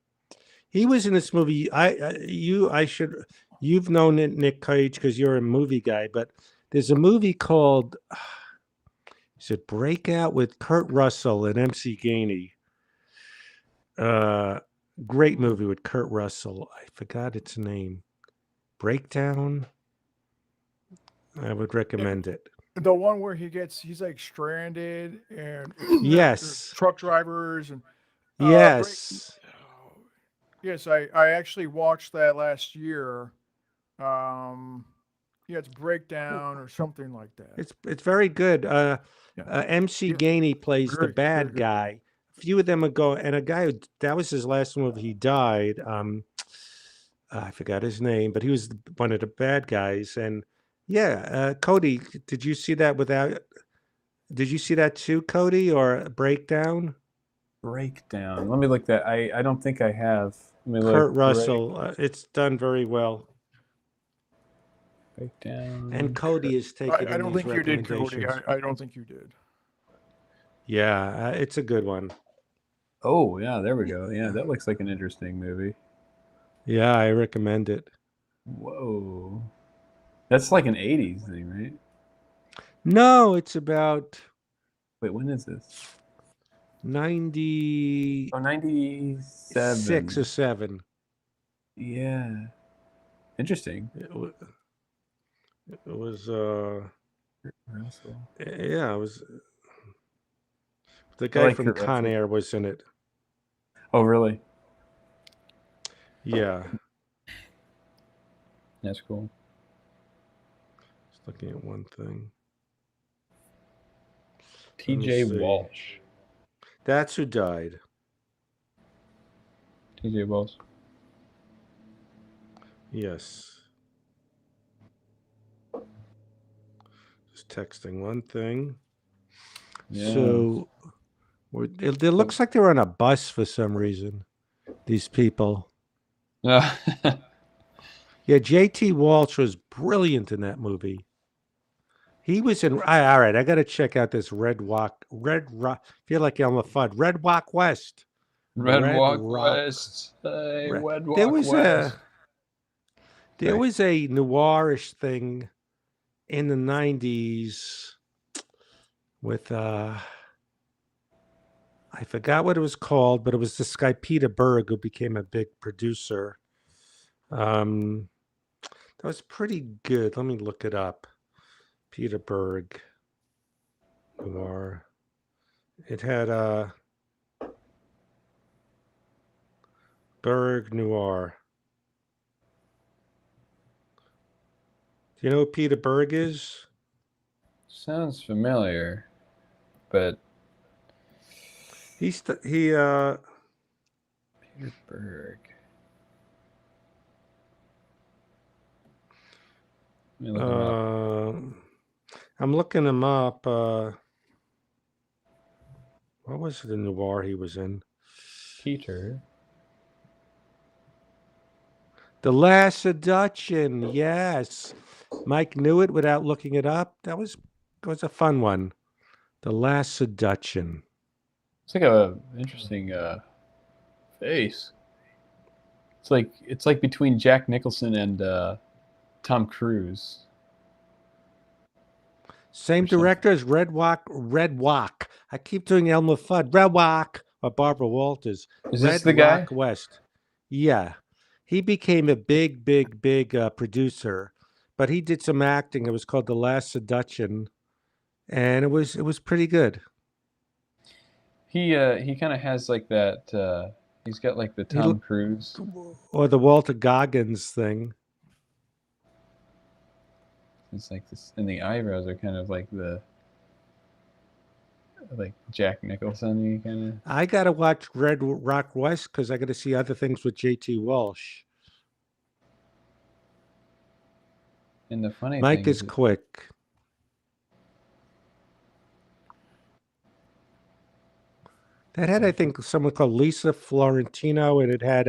He was in this movie. You've known it, Nick Cage, because you're a movie guy. But there's a movie called, is it Breakout with Kurt Russell and MC Gainey? Great movie with Kurt Russell. I forgot its name. Breakdown. I would recommend it. The one where he's like stranded and Yes. truck drivers and Yes. yes, I actually watched that last year. It's Breakdown or something like that. It's very good. MC Gainey plays the Very bad good. guy. A few of them ago, and a guy that was his last movie. He died. I forgot his name, but he was one of the bad guys. And yeah, Cody, did you see that Did you see that too, Cody, or Breakdown? Breakdown. Let me look that. I don't think I have. Let me look. Kurt Russell. It's done very well. Breakdown. And Cody is taking. I don't think you did, Cody. I don't think you did. Yeah, it's a good one. Oh yeah, there we go. Yeah, that looks like an interesting movie. Yeah, I recommend it. Whoa, that's like an '80s thing, right? No, it's about. Wait, when is this? 90. Oh, 97. 6 or 7. Yeah. Interesting. It was Russell. yeah, it was the guy from Kurt Con Russell. Air was in it. Oh, really? Yeah. That's cool. Just looking at one thing. T.J. see. Walsh. That's who died. T.J. Walsh. Yes. Just texting one thing. Yeah. So it looks like they're on a bus for some reason. These people. Yeah. Yeah, J.T. Walsh was brilliant in that movie. He was in. All right, I got to check out this Red Rock. Feel like Elmer Fudd. Red Walk West. Red Walk Rock. West. Hey, Red Walk There was West. There Right. was a noirish thing in the 90s with I forgot what it was called, but it was this guy Peter Berg who became a big producer. That was pretty good. Let me look it up. Peter Berg noir. It had Berg noir. Do you know who Peter Berg is? Sounds familiar, but He Peter Berg. Let me look him up. I'm looking him up. What was the noir he was in? Peter. The Last Seduction. Yes, Mike knew it without looking it up. That was a fun one. The Last Seduction. It's like a interesting face. It's like between Jack Nicholson and Tom Cruise. Same Or something. director as Red Walk. I keep doing Elmer Fudd. Red Walk or Barbara Walters. Is Red this the guy? Rock West. Yeah, he became a big producer, but he did some acting. It was called The Last Seduction, and it was pretty good. He kind of has like that He's got like the He Tom look- Cruise. Or the Walter Goggins thing. It's like this, and the eyebrows are kind of like like Jack Nicholson-y kind of. I gotta watch Red Rock West because I gotta see other things with JT Walsh. And the funny Mike thing is quick. That had, I think, someone called Lisa Florentino, and it had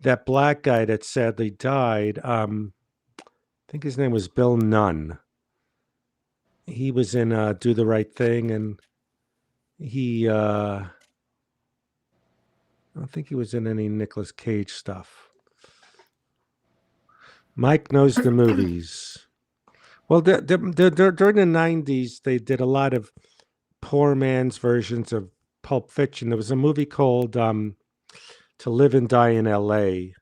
that black guy that sadly died. I think his name was Bill Nunn. He was in Do the Right Thing, and he I don't think he was in any Nicolas Cage stuff. Mike knows the movies. Well, during the 90s, they did a lot of poor man's versions of Pulp Fiction. There was a movie called To Live and Die in L.A.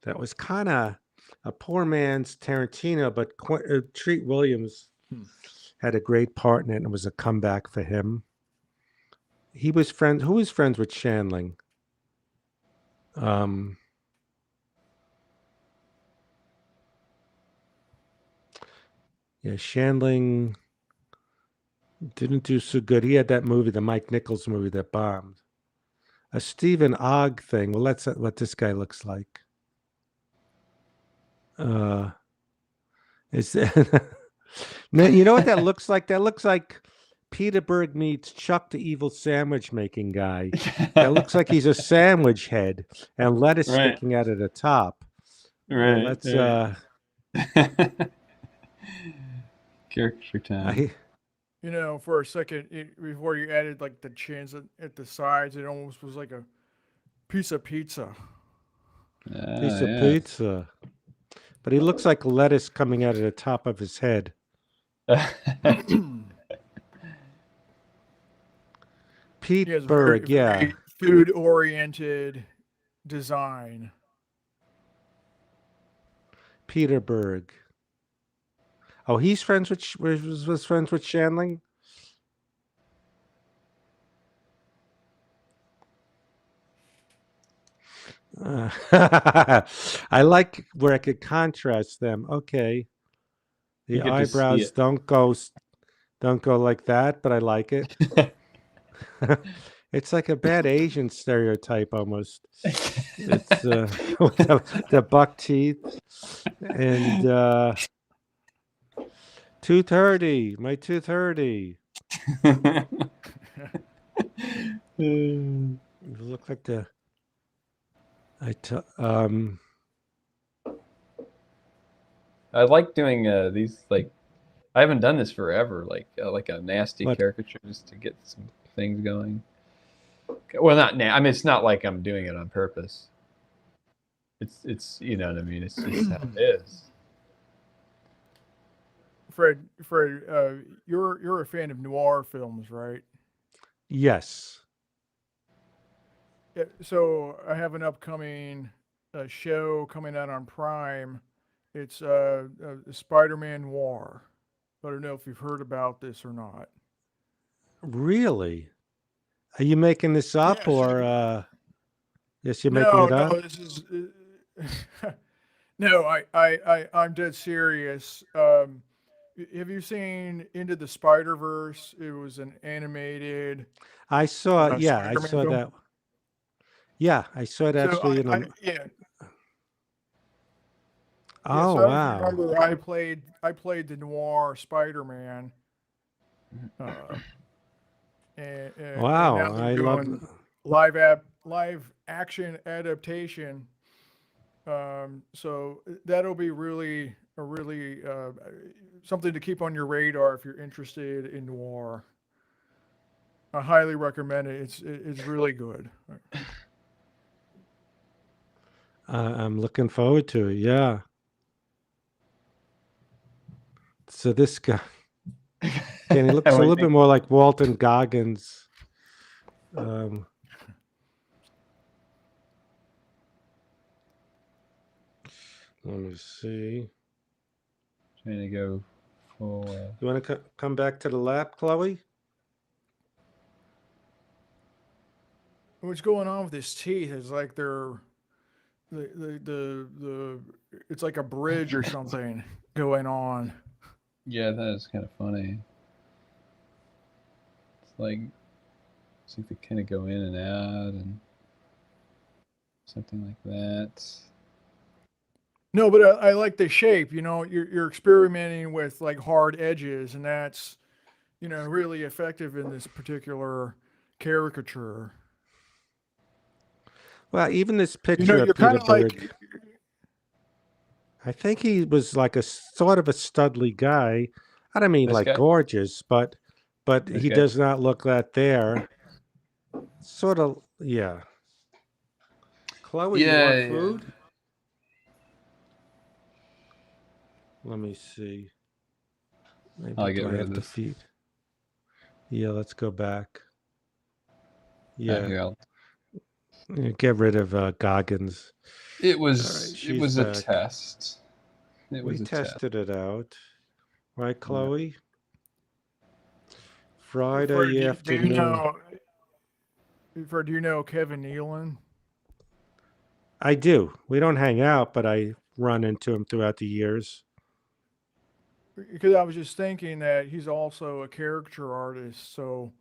that was kind of a poor man's Tarantino, but Treat Williams had a great part in it, and it was a comeback for him. Who was friends with Shandling? Yeah, Shandling didn't do so good. He had that movie, the Mike Nichols movie, that bombed. A Stephen Ogg thing. Well, that's what this guy looks like. Is that no, you know what that looks like? That looks like Peter Berg meets Chuck the Evil Sandwich Making Guy. That looks like he's a sandwich head and lettuce Right. sticking out of the top. Right. Let's Caricature time. You know, for a second, before you added like the chins at the sides, it almost was like a piece of pizza. Piece of pizza. But he looks like lettuce coming out of the top of his head. Pete Berg, yeah. Food-oriented design. Peter Berg. Oh, he's friends with was friends with Shandling. I like where I could contrast them. Okay, the eyebrows don't go like that, but I like it. It's like a bad Asian stereotype almost. It's the buck teeth and 230. My 230. You look like the. I like doing these, like, I haven't done this forever, like a nasty caricature just to get some things going. Well, I mean, it's not like I'm doing it on purpose. It's you know what I mean. It's just how it is. Fred, you're a fan of noir films, right? Yes. Yeah, so I have an upcoming show coming out on Prime. It's Spider-Man Noir. I don't know if you've heard about this or not. Really? Are you making this up, or yes, you're making it up? No, this is no. I'm dead serious. Have you seen Into the Spider-Verse? It was an animated. I saw. Yeah, I Spider-Man saw film. that. Yeah, I saw it actually. Yeah. Oh, so wow! I remember I played the noir Spider-Man. Wow, and now they're I doing love live action adaptation. So that'll be really something to keep on your radar if you're interested in noir. I highly recommend it. It's really good. I'm looking forward to it. Yeah. So this guy, and he looks a little bit more like Walton Goggins. Let me see. Trying to go full. You want to come back to the lap, Chloe? what's going on with his teeth is like the it's like a bridge or something going on. Yeah, that is kind of funny. It's like they kind of go in and out and something like that. No, but I like the shape. You know, you're experimenting with like hard edges, and that's really effective in this particular caricature. Well, even this You know, picture you're of kind Peter of like Berg, I think he was like a sort of a studly guy. I don't mean This like guy? gorgeous, but This he guy? does not look that there. Sort of, yeah. Chloe, you Yeah, want yeah. food? Let me see. Maybe I'll get do I rid have of to this. feed? Yeah, let's go back. Here, Yeah, I'll get rid of Goggins. It All right, was she's a back. test. It We was a test. tested it out, right, Yeah. Chloe? Fred, Friday do afternoon. you know Kevin Nealon? I do. We don't hang out, but I run into him throughout the years. Because I was just thinking that he's also a caricature artist, so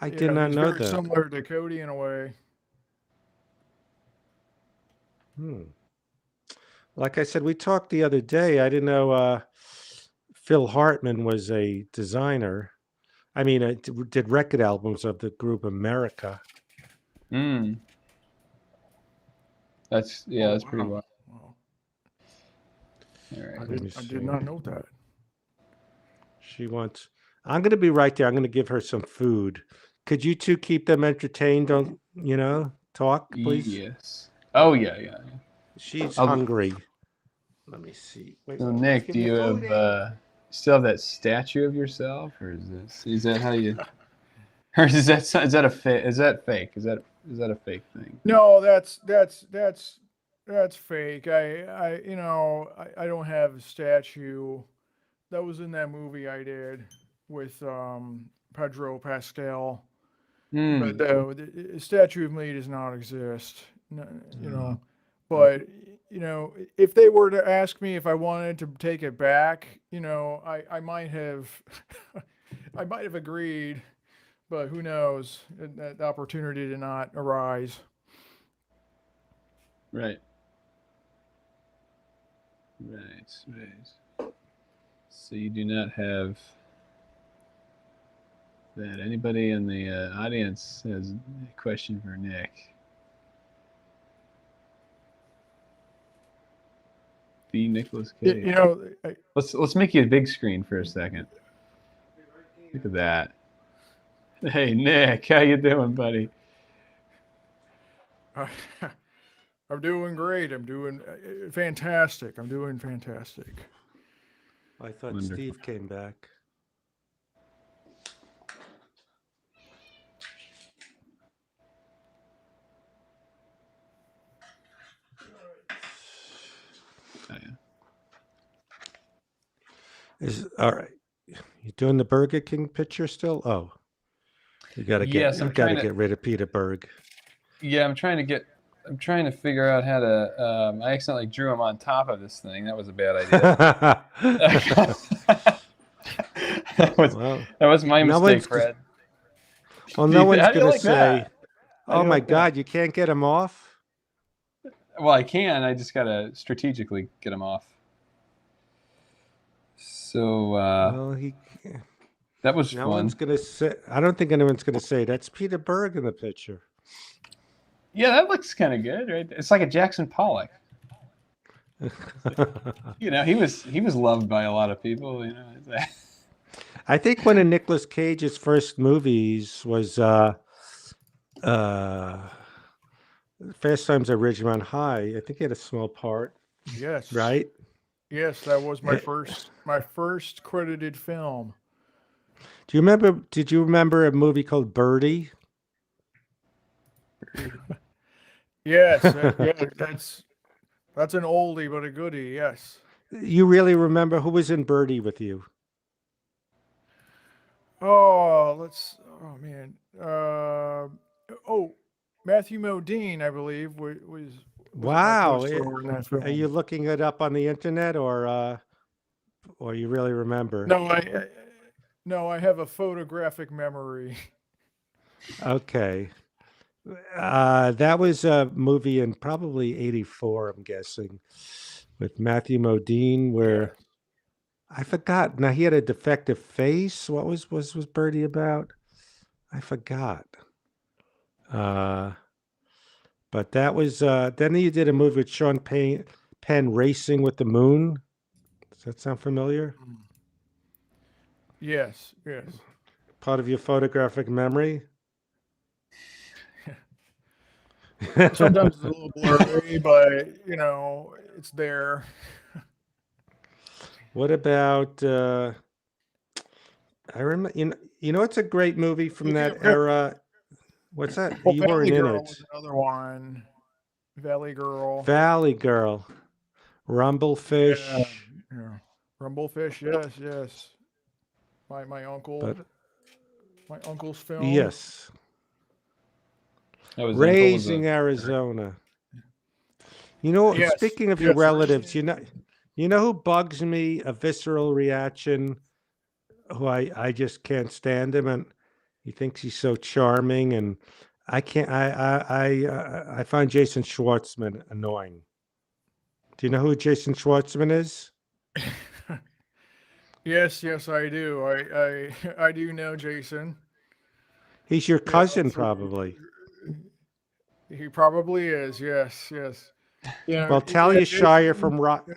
I did not he's know very that. similar to Cody in a way. Like I said, we talked the other day. I didn't know Phil Hartman was a designer. I mean, did record albums of the group America. Mm. That's Oh, that's pretty wow. wild. Wow. All right. I did not know that. She wants. I'm going to be right there. I'm going to give her some food. Could you two keep them entertained? Don't talk, please. Yes. Oh yeah. She's I'll- hungry. Let me see. Wait, So let's Nick, give do me you food have still have that statue of yourself, or is that how you? Or is that fake? Is that a fake thing? No, that's fake. I don't have a statue. That was in that movie I did with Pedro Pascal. But the statue of me does not exist. But if they were to ask me if I wanted to take it back, I might have, I might have agreed, but who knows? That opportunity did not arise. Right. So you do not have that. Anybody in the audience has a question for Nick? The Nicolas Cage. Let's make you a big screen for a second. Look at that. Hey Nick, how you doing, buddy? I'm doing great. I'm doing fantastic. I'm doing fantastic. I thought Wonderful. Steve came back. Oh, yeah. All right. You doing the Burger King picture still? Oh, you got to get rid of Peter Berg. Yeah, I'm trying to figure out how to. I accidentally drew him on top of this thing. That was a bad idea. that was my mistake, Fred. Well, no one's How do you going to like say, that? "Oh my God, you can't get him off." Well, I can. I just gotta strategically get him off. So that was no fun. one's going to say. I don't think anyone's going to say that's Peter Berg in the picture. Yeah, that looks kind of good, right? It's like a Jackson Pollock. He was loved by a lot of people. I think one of Nicolas Cage's first movies was Fast Times at Ridgemont High. I think he had a small part. Yes. Right? Yes, that was my first credited film. Did you remember a movie called Birdie? Yes, that's an oldie but a goodie. Yes. You really remember who was in Birdie with you? Oh man. Matthew Modine, I believe, was my Wow. co-star in that film. Are you looking it up on the internet, or you really remember? No, I have a photographic memory. Okay. That was a movie in probably '84, I'm guessing, with Matthew Modine, where I forgot. Now he had a defective face. What was Birdie about? I forgot. But that was then you did a movie with Sean Penn, Racing with the Moon. Does that sound familiar? Yes. Part of your photographic memory? Sometimes it's a little blurry, but it's there. What about I remember it's a great movie from that era. What's that? Well, You Valley weren't in Girl it. was another one. Valley Girl. Valley Girl. Rumblefish. Yeah. Rumblefish, yes. My uncle. But My uncle's film. yes. That was Raising Arizona. Yes, Speaking of your yes, relatives, you know who bugs me? A visceral reaction. Who I just can't stand him, and he thinks he's so charming, and I can't. I find Jason Schwartzman annoying. Do you know who Jason Schwartzman is? Yes, I do. I do know Jason. He's your Yeah, cousin, probably. He probably is. Yes. Yeah. Well, Talia Shire from Rocky.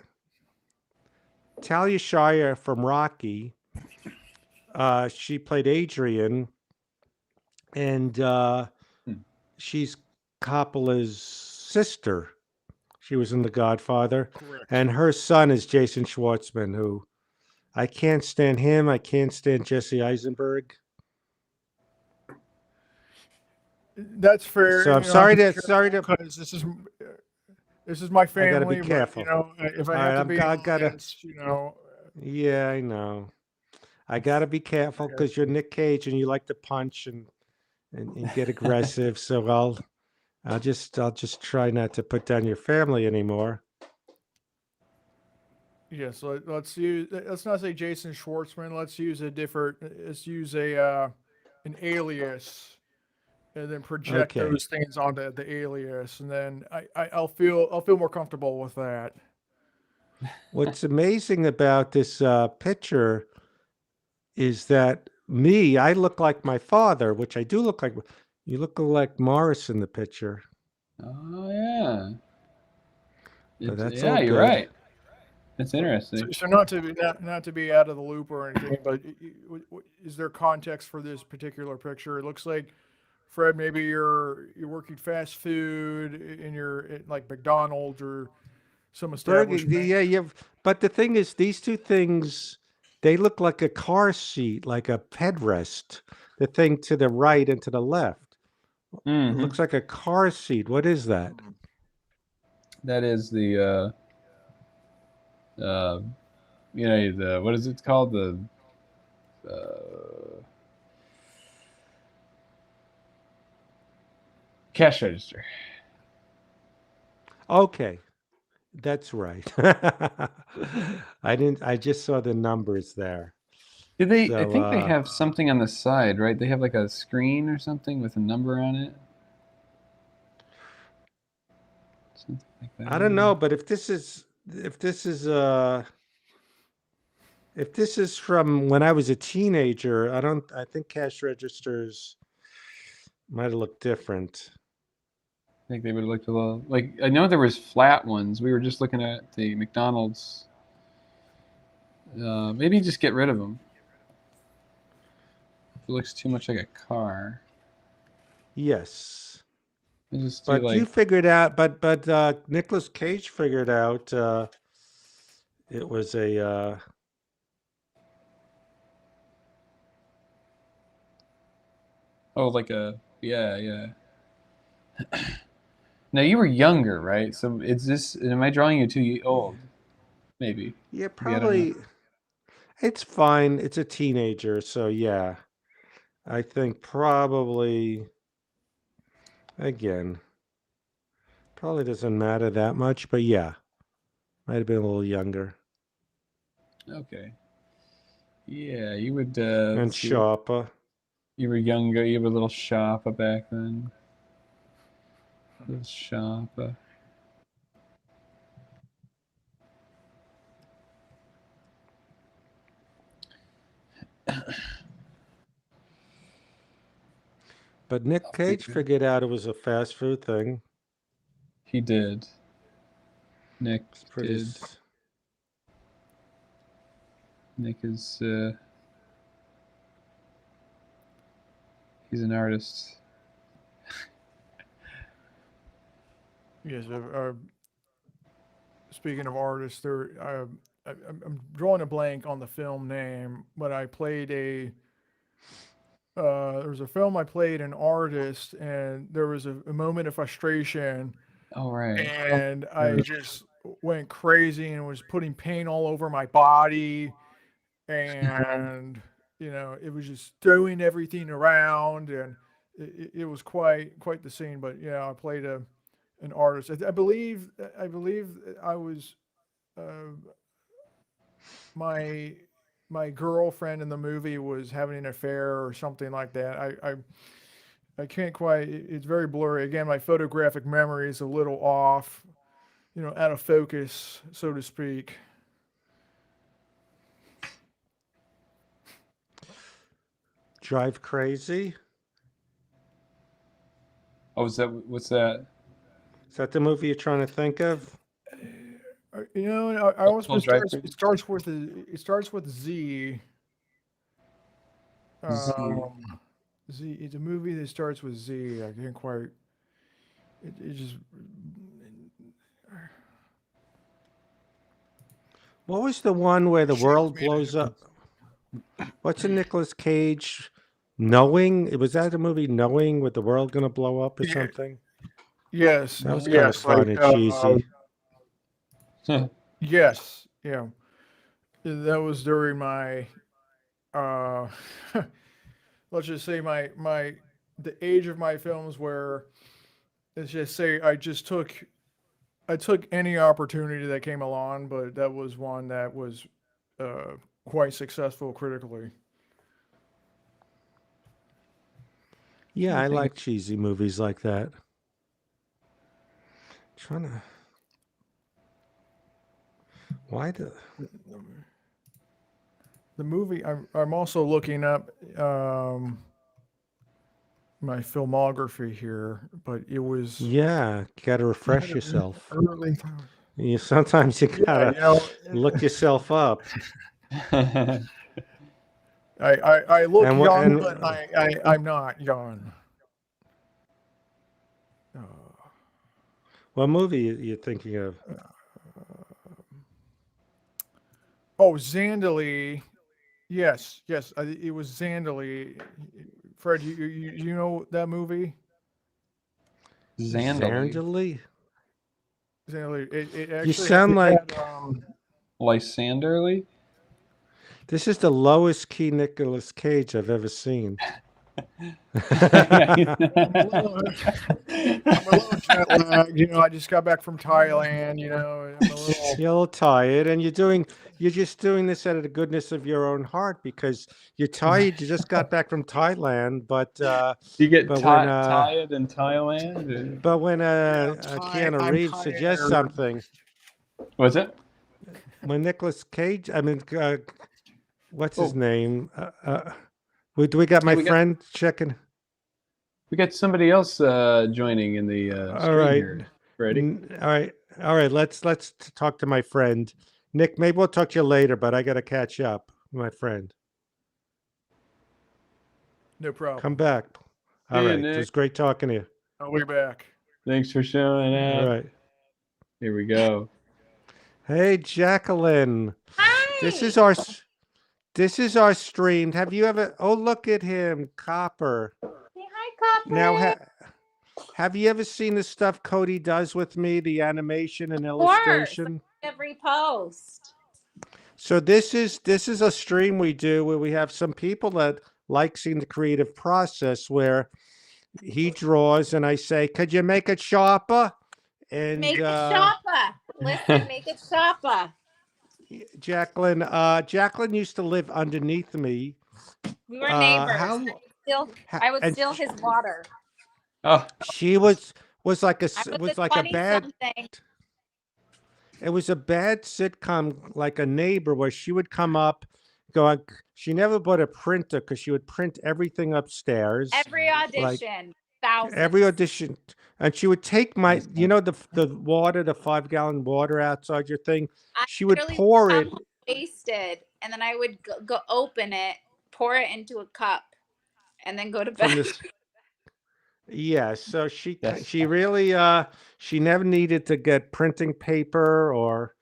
She played Adrian, and she's Coppola's sister. She was in The Godfather. Correct. And her son is Jason Schwartzman, who I can't stand him. I can't stand Jesse Eisenberg. That's fair. So I'm sorry to because this is my family. I gotta be careful. But, if I All have right, to be gotta. honest, Yeah, I know. I gotta be careful because you're Nick Cage and you like to punch and get aggressive. So I'll just try not to put down your family anymore. Yes, let's not say Jason Schwartzman. Let's use an alias, and then project Okay. those things onto the alias, and then I'll feel more comfortable with that. What's amazing about this picture is that I look like my father, which I do look like. You look like Morris in the picture. Oh yeah. But that's yeah, all you're good. right. That's interesting. So not to be out of the loop or anything, but is there context for this particular picture? It looks like, Fred, maybe you're working fast food and you're at like McDonald's or some establishment. Yeah. But the thing is, these two things, they look like a car seat, like a headrest. The thing to the right and to the left. It looks like a car seat. What is that? That is the what is it called? The cash register. Okay. That's right. I just saw the numbers there. Did they? So, I think they have something on the side, right? They have like a screen or something with a number on it. Something like that. I don't know, but if this is from when I was a teenager, I think cash registers might have looked different. I think they would have looked a little like. I know there was flat ones. We were just looking at the McDonald's. Maybe just get rid of them. It looks too much like a car. Yes. Just But you figured out, but Nicolas Cage figured out it was a yeah. Now you were younger, right? So am I drawing you too old? Maybe. Yeah, probably. It's fine. It's a teenager, so yeah. I think probably Again, probably doesn't matter that much, but yeah, might have been a little younger. Okay. Yeah, you would. And Let's see, sharper. you were younger. You were a little sharper back then. A little sharper. But Nick Cage figured out it was a fast food thing. He did. Nick It's pretty. did. Nick is. He's an artist. Yes. Speaking of artists, I'm drawing a blank on the film name, but I played a. There was a film I played an artist, and there was a moment of frustration, Oh right. and I just went crazy and was putting paint all over my body, and it was just throwing everything around, and it was quite the scene. But yeah, I played an artist. I believe I was my girlfriend in the movie was having an affair or something like that. I can't quite. It's very blurry. Again, my photographic memory is a little off, out of focus, so to speak. Drive Crazy. Oh, what's that? Is that the movie you're trying to think of? I almost Drive starts. Crazy? It starts with Z. Z. It's a movie that starts with Z. I can't quite. It just. What was the one where the Shows world me the blows up? What's a Nicolas Cage? Knowing? Was that a movie Knowing with the world gonna blow up or Yeah. something? Yes. That was kind yes. of fun and cheesy. Yes. Yeah. That was during my. Let's just say the age of my films where, let's just say I took any opportunity that came along, but that was one that was quite successful critically. Yeah, I think- like cheesy movies like that. Trying to. Why the? The movie I'm also looking up my filmography here, but it was Yeah, you gotta refresh yourself. early. Sometimes you gotta Yeah, look yourself up. I look And young, but I'm not young. What movie you thinking of? Oh, Zandali. Yes, it was Zandali. Fred, you know that movie? Zandali. Zandali? It actually sound like- Lysanderly? This is the lowest key Nicolas Cage I've ever seen. I'm a little jet lagged. I just got back from Thailand. I'm a little. You're a little tired, and you're just doing this out of the goodness of your own heart because you're tired. You just got back from Thailand, but You get But when, tired in Thailand? but when I'm Keanu Reeves suggests tired. something, What's it? when Nicolas Cage, what's his name? Do we got my we got- friend checking? We got somebody else joining in the All stream right. here. Ready? All right. Let's talk to my friend Nick. Maybe we'll talk to you later, but I got to catch up, my friend. No problem. Come back. All Hey, right. It Nick. was great talking to you. I'll be back. Thanks for showing up. All right. Here we go. Hey, Jacqueline. Hi. This is our stream. Have you ever? Oh, look at him, Copper. Say hi, Copper. Now, have you ever seen the stuff Cody does with me, the animation and Of course. illustration? Every post. So this is a stream we do where we have some people that like seeing the creative process where he draws, and I say, "Could you make it sharper?" And Make it sharper. Listen, make it sharper. Jacqueline used to live underneath me. We were neighbors. How? I would and steal his water. Oh, She was like a I was a like a bad. 20-something. It was a bad sitcom, like a neighbor, where she would come up, going. She never bought a printer because she would print everything upstairs. Every audition, thousands. Every audition, and she would take my, the water, the 5-gallon water outside your thing. I She would literally pour come it. home wasted, and then I would go open it, pour it into a cup, and then go to From bed. this, yeah, so Yes. she really she never needed to get printing paper or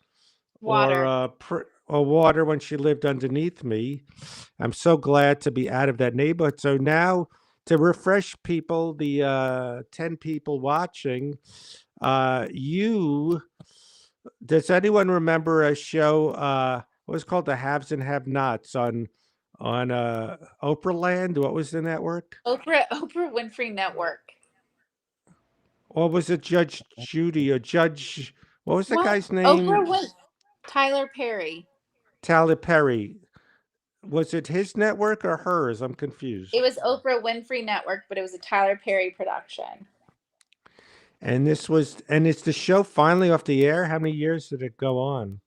Water. or water when she lived underneath me. I'm so glad to be out of that neighborhood. So now, to refresh people, the 10 people watching, does anyone remember a show? What was it called, The Haves and Have-Nots on Oprah Land? What was the network? Oprah Winfrey Network. Or was it Judge Judy or Judge? What was the What? guy's name? Tyler Perry. Tyler Perry. Was it his network or hers? I'm confused. It was Oprah Winfrey Network, but it was a Tyler Perry production. And is the show finally off the air? How many years did it go on?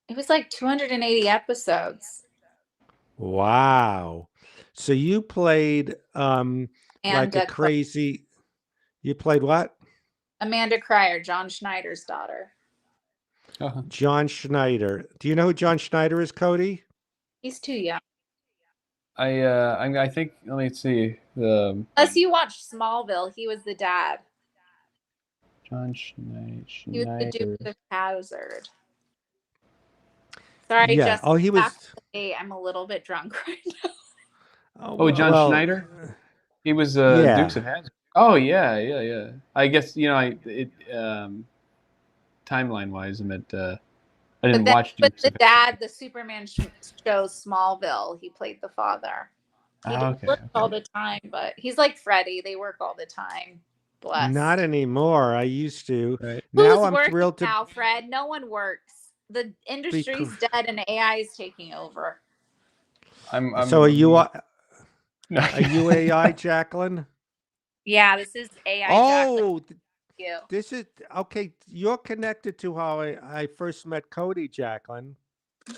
It was like 280 episodes. Wow. So you played like a crazy. You played what? Amanda Cryer, John Schneider's daughter. Uh-huh. John Schneider. Do you know who John Schneider is, Cody? He's too young. I think, let me see. Unless you watch Smallville, he was the dad. John Schneider. He was the Duke of Hazzard. Sorry, Yeah. just He was. I'm a little bit drunk right now. Oh, John Schneider? He was Yeah. Dukes of Hazzard. Oh yeah. I guess timeline wise, I meant I didn't watch But Dukes the of dad, the Superman show Smallville, he played the father. He Hazzard. works all the time, but he's like Freddie. They work all the time. Bless. Not anymore. I used to. Right. Now Who's I'm working thrilled to. now, Fred? No one works. The industry's dead and AI is taking over. So are you No. AI, Jacqueline? Yeah, this is AI. Oh, You. this is okay. You're connected to how I first met Cody, Jacqueline.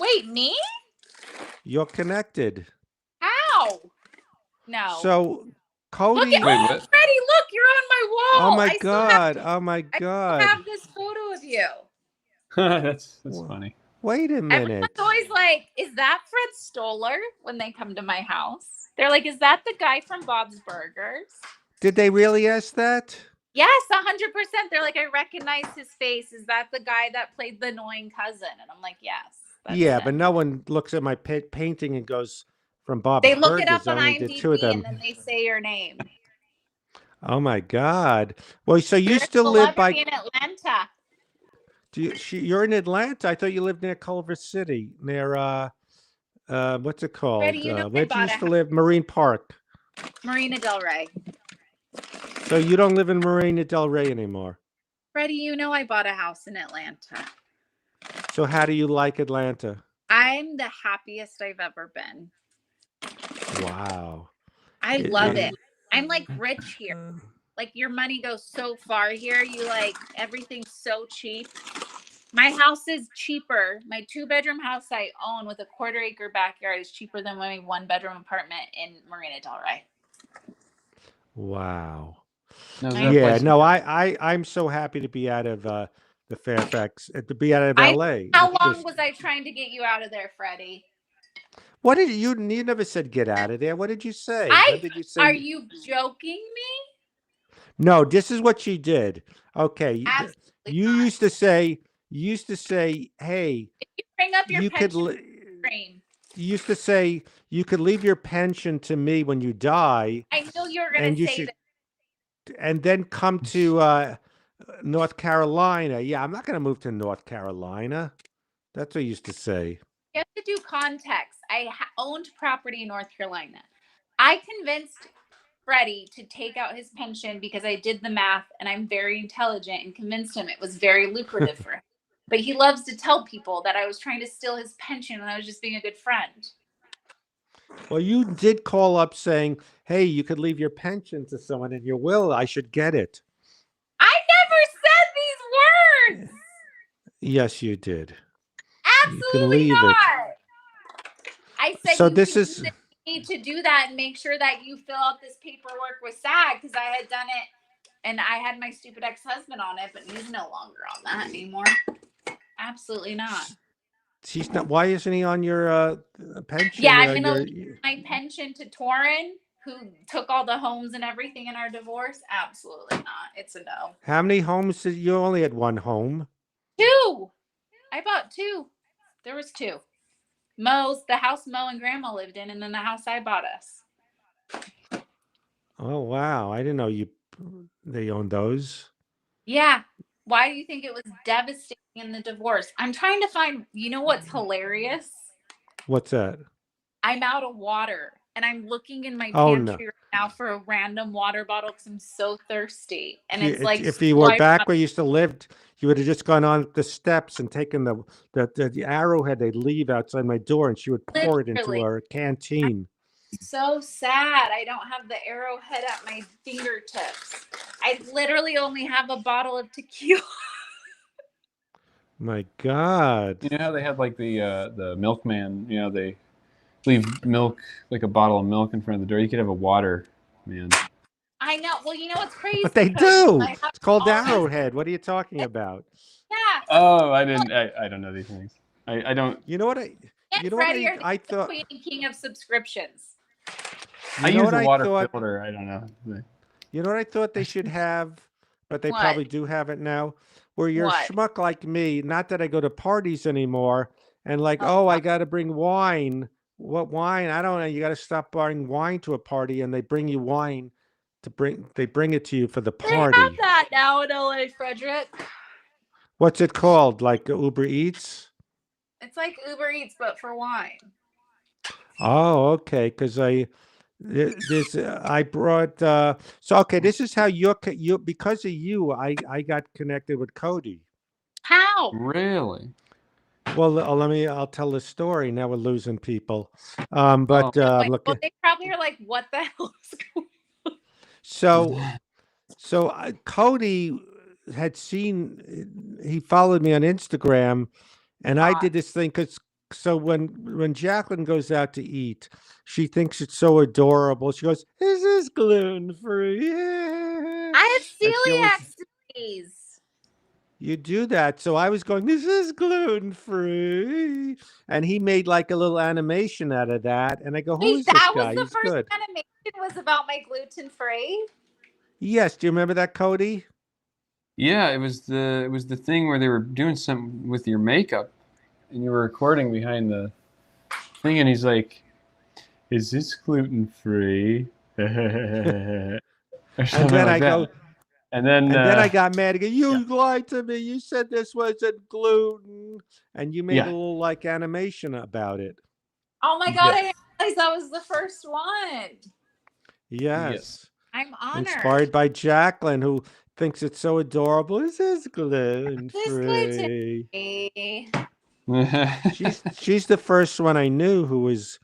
Wait, me? You're connected. How? No. So Cody. Look at Wait, what? Freddie, look, you're on my wall. Oh my I still God! Oh my I God! have this photo of you. that's Wow. funny. Wait a minute. Everyone's always like, is that Fred Stoller when they come to my house? They're like, is that the guy from Bob's Burgers? Did they really ask that? Yes, 100%. They're like, I recognize his face. Is that the guy that played the annoying cousin? And I'm like, yes. That's Yeah, him. but no one looks at my painting and goes from Bob's They Burgers. look it up on Only the two of IMDb them. and then they say your name. Oh my God! Well, so you You're still a live by? celebrity in Atlanta. You're in Atlanta. I thought you lived near Culver City, near what's it called? Freddie, you know I Where do you bought used a to live? Marine Park. Marina Del Rey. So you don't live in Marina Del Rey anymore. Freddie, you know I bought a house in Atlanta. So how do you like Atlanta? I'm the happiest I've ever been. Wow. I love it. I'm like rich here. Like your money goes so far here. You like everything's so cheap. My house is cheaper. My 2-bedroom house I own with a 1/4-acre backyard is cheaper than my 1-bedroom apartment in Marina Del Rey. Wow. Now, is there a Yeah, place- no, I'm so happy to be out of the Fairfax, to be out of LA. How It's long just- was I trying to get you out of there, Freddie? What did you never said get out of there? What did you say? I- What did you say? Are you joking me? No, this is what she did. Okay. Absolutely You not. used to say, hey, If you bring up your you could pension stream, you used to say you could leave your pension to me when you die, I knew you were going and to you say should that. and then come to North Carolina. Yeah, I'm not going to move to North Carolina. That's what you used to say. You have to do context. I owned property in North Carolina. I convinced Freddie to take out his pension because I did the math and I'm very intelligent and convinced him it was very lucrative for him. But he loves to tell people that I was trying to steal his pension and I was just being a good friend. Well, you did call up saying, "Hey, you could leave your pension to someone in your will. I should get it." I never said these words. Yes, you did. Absolutely leave it. not. I said So you this can is- use it need to do that and make sure that you fill out this paperwork with SAG because I had done it and I had my stupid ex-husband on it, but he's no longer on that anymore. Absolutely not. He's not. Why isn't he on your pension? Yeah, I'm gonna your- leave my pension to Torin, who took all the homes and everything in our divorce. Absolutely not. It's a no. How many homes did you only had one home? 2. I bought 2. There was 2. Mo's, the house Mo and Grandma lived in, and then the house I bought us. Oh wow, I didn't know they owned those. Yeah. Why do you think it was devastating in the divorce? I'm trying to find, you know what's hilarious? What's that? I'm out of water and I'm looking in my Oh, pantry no. right now for a random water bottle because I'm so thirsty. And You- it's like, if you were swiped back up- where you used to live, you would have just gone on the steps and taken the arrowhead they'd leave outside my door, and she would pour it into Literally. her canteen. so sad. I don't have the arrowhead at my fingertips. I literally only have a bottle of tequila. My God. You know how they had like the milkman, you know, they leave milk, like a bottle of milk in front of the door. You could have a water man. I know. Well, you know what's crazy? But they Because do. I have It's called all this- arrowhead. What are you talking about? Yeah. Oh, I don't know these things. I don't. You know what I? And You know what Freddie are I the thought. queen and king of subscriptions. You I know use what a I water thought? filter. I don't know. You know what I thought they should have, but they What? probably do have it now, where you're What? a schmuck like me, not that I go to parties anymore, and like, Oh, oh, I got to bring wine. What wine? I don't know. You got to stop buying wine to a party, and they bring you wine they bring it to you for the They have party. that now in LA, Frederick. What's it called? Like Uber Eats? It's like Uber Eats, but for wine. Oh, okay. Because I brought so okay. This is how you because of you, I got connected with Cody. How? Really? Well, I'll tell the story. Now we're losing people. But Like, look, well, they probably are like, what the hell is going on? so Cody had seen, he followed me on Instagram, and I did this thing because so when Jacqueline goes out to eat, she thinks it's so adorable. She goes, "Is this gluten free?" I have she always- celiac disease. You do that. So I was going, "This is gluten free." And he made like a little animation out of that. And I go, "Who Wait, is this that guy? was the He's first good." animation was about my gluten free. Yes. Do you remember that, Cody? Yeah, it was the thing where they were doing something with your makeup, and you were recording behind the thing, and he's like, "Is this gluten free?" And then I go, and then I got mad again. You lied to me. You said this wasn't gluten. And you made Yeah. a little like animation about it. Oh my god, Yes. I realized that was the first one. Yes. I'm honored. Inspired by Jacqueline, who thinks it's so adorable. This is gluten This gluten- free. Eh, She's the first one I knew who was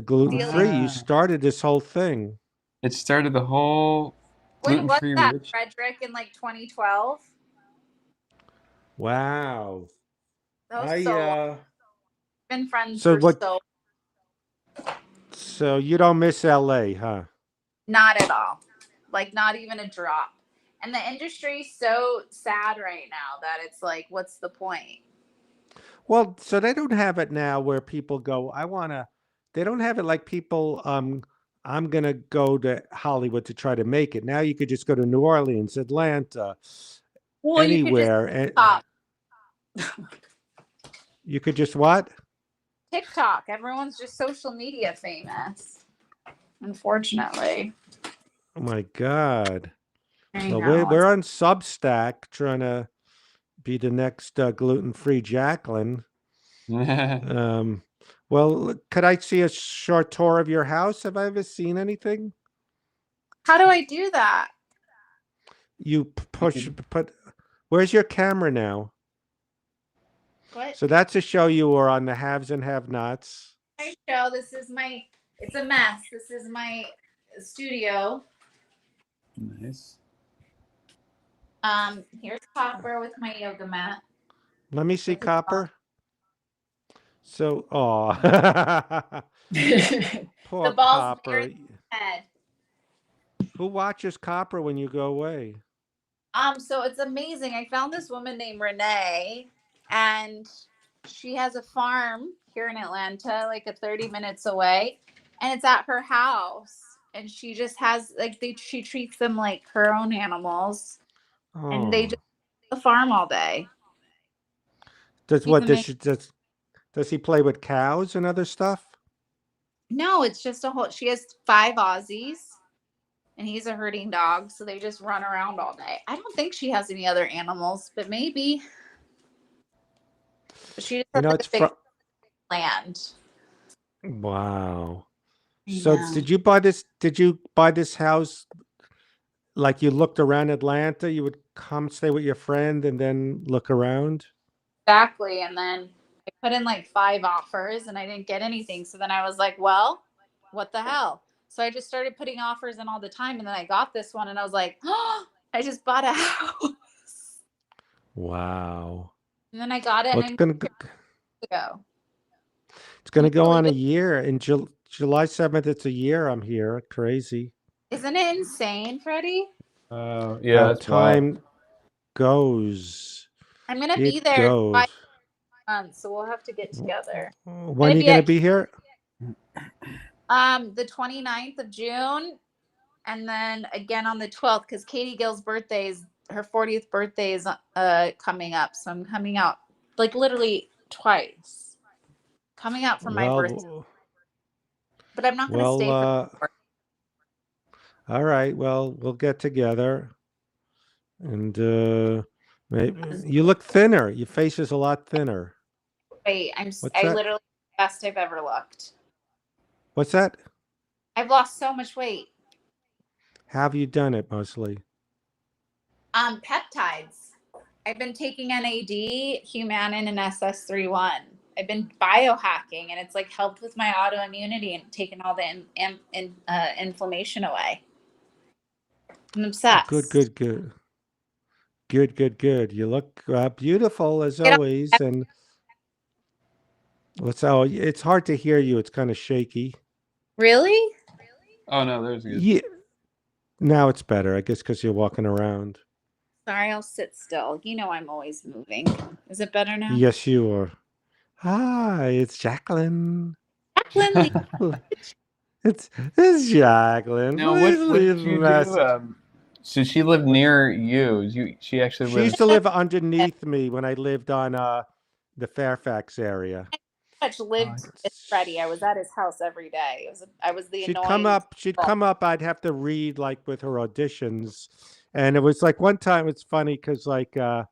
gluten free. Wow. You started this whole thing. It started the whole When was gluten-free that, rich. Frederick, in like 2012? Wow. That was so long. Been friends so for what- so So you don't miss LA, huh? not at all. Like not even a drop. And the industry's so sad right now that it's like, what's the point? Well, so they don't have it now where people go, they don't have it like people, I'm going to go to Hollywood to try to make it. Now you could just go to New Orleans, Atlanta, Well, anywhere. And Pop you could just what? TikTok. Everyone's just social media famous. Unfortunately. Oh my God. I Well, know. we're on Substack trying to be the next gluten-free Jacqueline. Well, could I see a short tour of your house? Have I ever seen anything? How do I do that? You push, put, where's your camera now? What? So that's to show you were on the haves and have-nots. I show this is my. It's a mess. This is my studio. Nice. Here's Copper with my yoga mat. Let me see, Copper. So, oh, poor The ball's Copper. near Head. Who watches Copper when you go away? So it's amazing. I found this woman named Renee, and she has a farm here in Atlanta, like 30 minutes away, and it's at her house. And she just has she treats them like her own animals, and they Oh. just the farm all day. Does He's what does amazing. she does he play with cows and other stuff? No, it's just a whole. She has 5 Aussies, and he's a herding dog, so they just run around all day. I don't think she has any other animals, but maybe. But she just has You know, like it's a big land. wow. I So know. did you buy this? Did you buy this house? Like you looked around Atlanta, you would come stay with your friend and then look around. Exactly. And then I put in like 5 offers and I didn't get anything. So then I was like, well, what the hell? So I just started putting offers in all the time. And then I got this one and I was like, oh, I just bought a house. Wow. And then I got it Well, and it's I gonna moved ago. it's gonna go Really on a good. year. In July 7th, it's a year I'm here. Crazy. Isn't it insane, Freddie? Yeah, How that's wild. time goes. I'm going to be It there in goes. 5 months. So we'll have to get together. When are you be gonna at- be here? The 29th of June. And then again on the 12th, because Katie Gill's birthday is her 40th birthday is coming up. So I'm coming out like literally twice. Coming out for my birthday. Well, But I'm not going to stay for all right. Well, we'll get together, and maybe you look thinner. Your face is a lot thinner. wait. What's I that? literally the best I've ever looked. What's that? I've lost so much weight. How have you done it mostly? Peptides. I've been taking NAD, Humanin, and SS31. I've been biohacking, and it's like helped with my autoimmunity and taken all the inflammation away. I'm obsessed. Good. You look beautiful as Get up. always. And it's hard to hear you. It's kind of shaky. Really? Oh no, there's good. Yeah. Now it's better, I guess, because you're walking around. Sorry, I'll sit still. You know I'm always moving. Is it better now? Yes, you are. Hi, it's Jacqueline. Jacqueline, It's Jacqueline. Now, Please what did leave a you message. do? So she lived near you. She actually She lived. used to live underneath me when I lived on the Fairfax area. much lived with Freddie. I was at his house every day. I was the She'd annoying. come up. I'd have to read like with her auditions, and it was like one time. It's funny because like there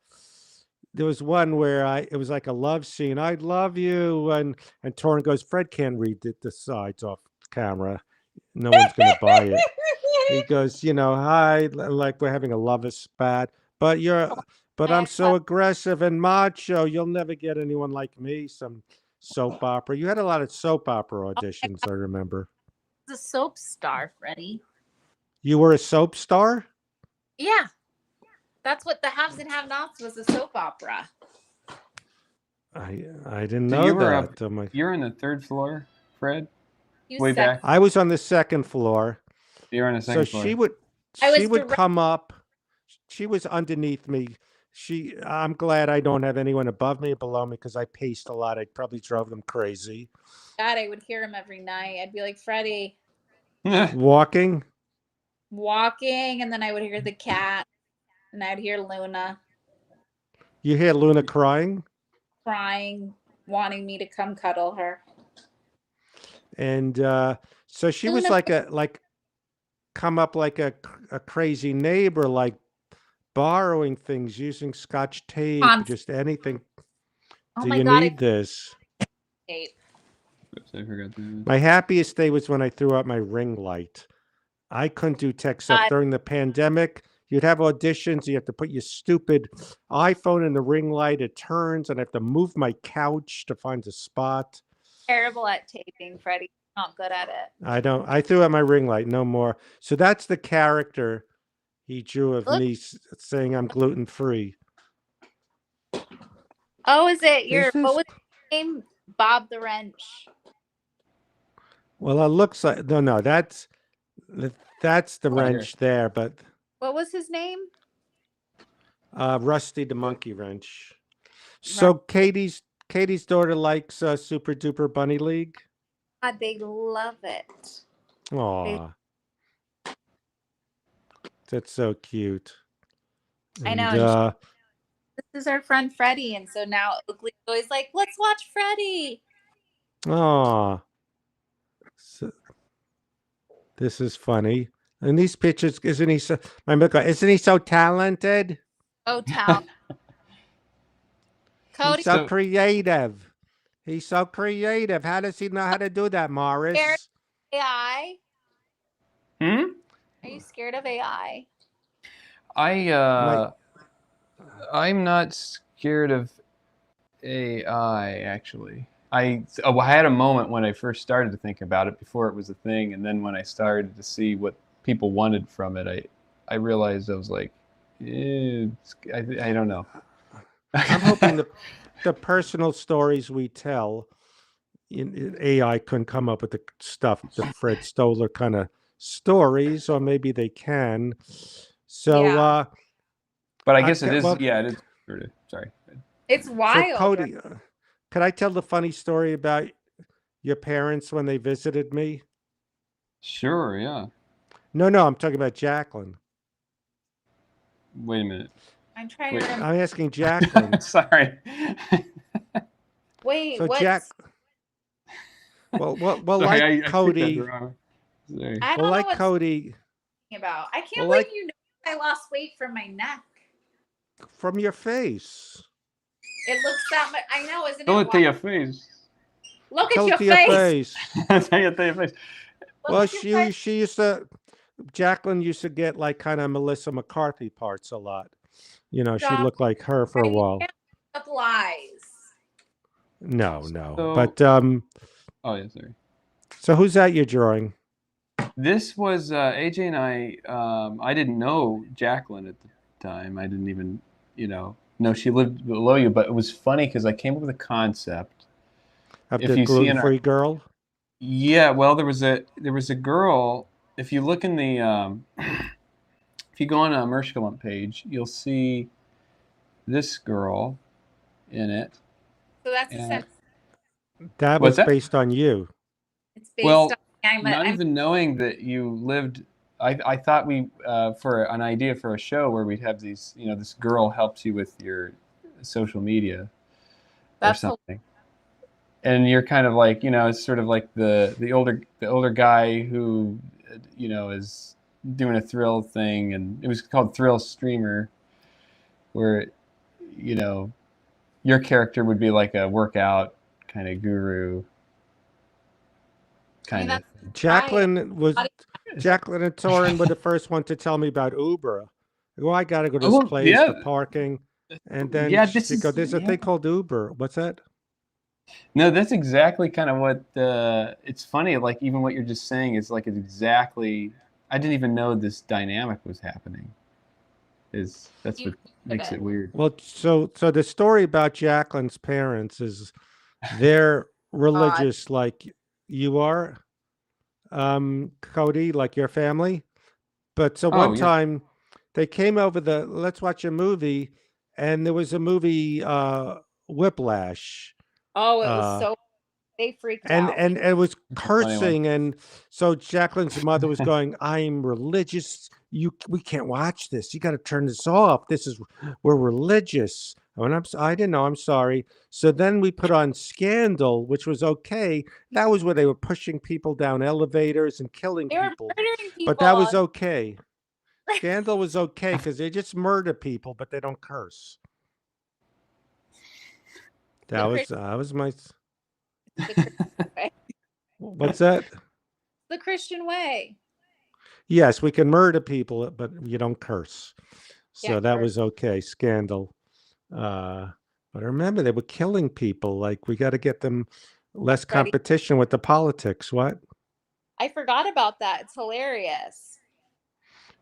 was one where it was like a love scene. I love you, and Torrin goes, Fred can't read the sides off camera. No one's gonna buy it. He goes, hi, like we're having a lover spat, but I'm so aggressive and macho. You'll never get anyone like me. Some soap opera. You had a lot of soap opera auditions, I remember. The soap star, Freddie. You were a soap star? Yeah. That's what the Haves and Have-Nots was, a soap opera. I didn't So know you were that. up- You're on the 3rd floor, Fred. You Way said back. I was on the 2nd floor. You're on the 2nd So floor. she would come up. She was underneath me. I'm glad I don't have anyone above me or below me because I paced a lot. I probably drove them crazy. God, I would hear him every night. I'd be like, Freddie, Walking. and then I would hear the cat, and I'd hear Luna You hear Luna crying? crying, wanting me to come cuddle her. And so she was Luna- like come up like a crazy neighbor, like borrowing things, using Scotch tape, just anything. Oh Do my you God, need this? tape. Oops, I forgot that. My happiest day was when I threw out my ring light. I couldn't do tech stuff God. during the pandemic. You'd have auditions. You have to put your stupid iPhone in the ring light. It turns, and I have to move my couch to find a spot. Terrible at taping, Freddie. Not good at it. I don't. I threw out my ring light. No more. So that's the character he drew of Look. me saying I'm gluten free. Oh, is it your This is- what was his name? Bob the Wrench. Well, it looks like no. That's the Oh, here. wrench there, but What was his name? Rusty the monkey wrench. So Katie's daughter likes Super Duper Bunny League. God, they love it. Aw. That's so cute. I know, And, and This is our friend Freddie, and so now Oakley's always like, "Let's watch Freddie." aw. So, this is funny. And these pictures, isn't he so? My Mika, isn't he so talented? Oh, Tal. Cody, He's so So- creative. He's so creative. How does he know how to do that, Morris? AI. Hmm? Are you scared of AI? I'm not scared of AI actually. I had a moment when I first started to think about it before it was a thing, and then when I started to see what people wanted from it, I realized I was like, I don't know. I'm hoping the personal stories we tell, AI couldn't come up with the stuff, the Fred Stoller kind of stories, or maybe they can. So, Yeah. But I guess it Okay, is. well- Yeah, it is. Sort of, sorry. It's so wild. Cody, could I tell the funny story about your parents when they visited me? Sure. Yeah. No, I'm talking about Jacqueline. Wait a minute. I'm trying Wait. to remember. I'm asking Jacqueline. Sorry. Wait, So what? well, Sorry, like I took that Cody, the wrong way. Sorry. I don't well, know like what Cody, you're talking about. I can't well, believe like- you know I lost weight from my neck. from your face. It looks that much. I know, isn't Tell it? it to your face. Look Tell at it to your your face. face. Tell it to your face. Look Well, at your face. she used to, Jacqueline used to get like kind of Melissa McCarthy parts a lot. You know, she Stop. looked like her for a You while. can't make up lies. No. So- But Oh yeah, sorry. so who's that you're drawing? This was AJ and I didn't know Jacqueline at the time. I didn't even, know she lived below you. But it was funny because I came up with a concept. Of If the you see in our- gluten-free girl? Yeah, well, there was a girl. If you look in the, if you go on a Mershkelump page, you'll see this girl in it. So that's Yeah. essentially That What's was that? based on you. it's based Well, on Not even knowing that you lived, I thought we for an idea for a show where we'd have these, this girl helps you with your social media That's or something, and you're kind of like, it's sort of like the older guy who, is doing a thrill thing, and it was called Thrill Streamer, where, your character would be like a workout kind of guru. Kind of. Jacqueline and Torin were the Yeah. first one to tell me about Uber. Well, I got to go to Oh, this place yeah. for parking. And then Yeah, she this is- go, there's a yeah. thing called Uber. What's that? No, that's exactly kind of what it's funny. Like even what you're just saying is like it's exactly. I didn't even know this dynamic was happening. That's what makes it weird. Well, so the story about Jacqueline's parents is they're religious like you are, Cody, like your family. But so Oh, one yeah. time they came over let's watch a movie, and there was a movie Whiplash. Oh, it was so they freaked And out. and it was funny one. cursing, and so Jacqueline's mother was going, "I'm religious. We can't watch this. You got to turn this off. We're religious." And I didn't know. I'm sorry. So then we put on Scandal, which was okay. That was where they were pushing people down elevators and killing They were people. murdering people. But that was okay. Scandal was okay because they just murder people, but they don't curse. That was my. the Christian way. What's that? The Christian way. Yes, we can murder people, but you don't curse. So Yeah, that curse. was okay. Scandal. But I remember they were killing people. Like we got to get them less Freddie. competition with the politics. What? I forgot about that. It's hilarious.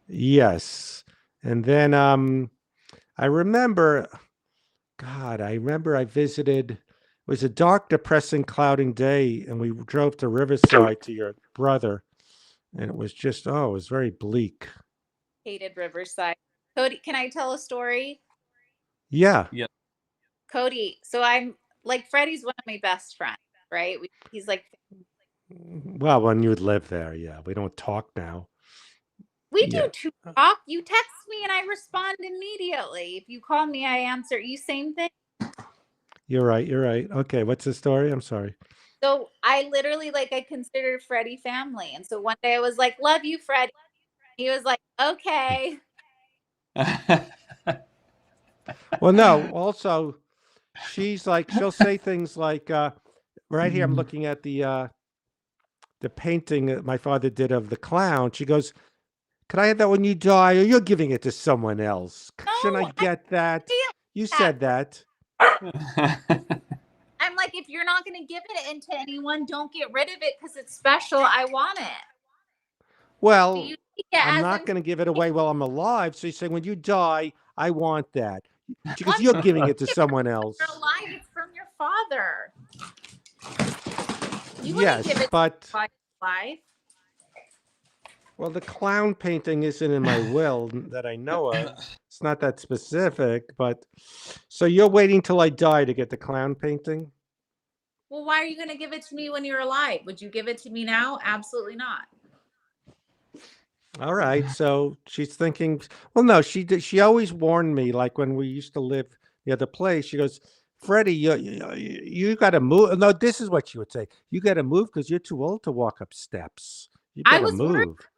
Yes. And then I remember, God, I remember I visited, it was a dark, depressing, clouding day, and we drove to Riverside to your brother. And it was just, oh, it was very bleak. Hated Riverside. Cody, can I tell a story? Yeah. Cody, so I'm like Freddie's one of my best friends, right? He's like Well, when you would live there, yeah. We don't talk now. we Yeah. do talk. You text me and I respond immediately. If you call me, I answer. You same thing. You're right. You're right. Okay. What's the story? I'm sorry. So I literally like I considered Freddie family. And so one day I was like, love you, Freddie. He was like, okay. Well, no. Also, she's like, she'll say things like, right here, I'm looking at the painting that my father did of the clown. She goes, "Could I have that when you die, or you're giving it to someone else? Shouldn't I No, get that? feel You that. said that." I'm like, if you're not going to give it into anyone, don't get rid of it because it's special. I want it. Do Well, you take it I'm as not in going to give it away while I'm alive. So you say, when you die, I want that. She goes, you're giving it to someone else. you're alive? It's from your father. You wouldn't Yes, give it but to my life. well, the clown painting isn't in my will that I know of. It's not that specific, but so you're waiting till I die to get the clown painting? Well, why are you going to give it to me when you're alive? Would you give it to me now? Absolutely not. All right. So she's thinking, well, no, she did. She always warned me, like when we used to live the other place. She goes, Freddie, you got to move. No, this is what she would say. You got to move because you're too old to walk up steps. You I better was worried move. for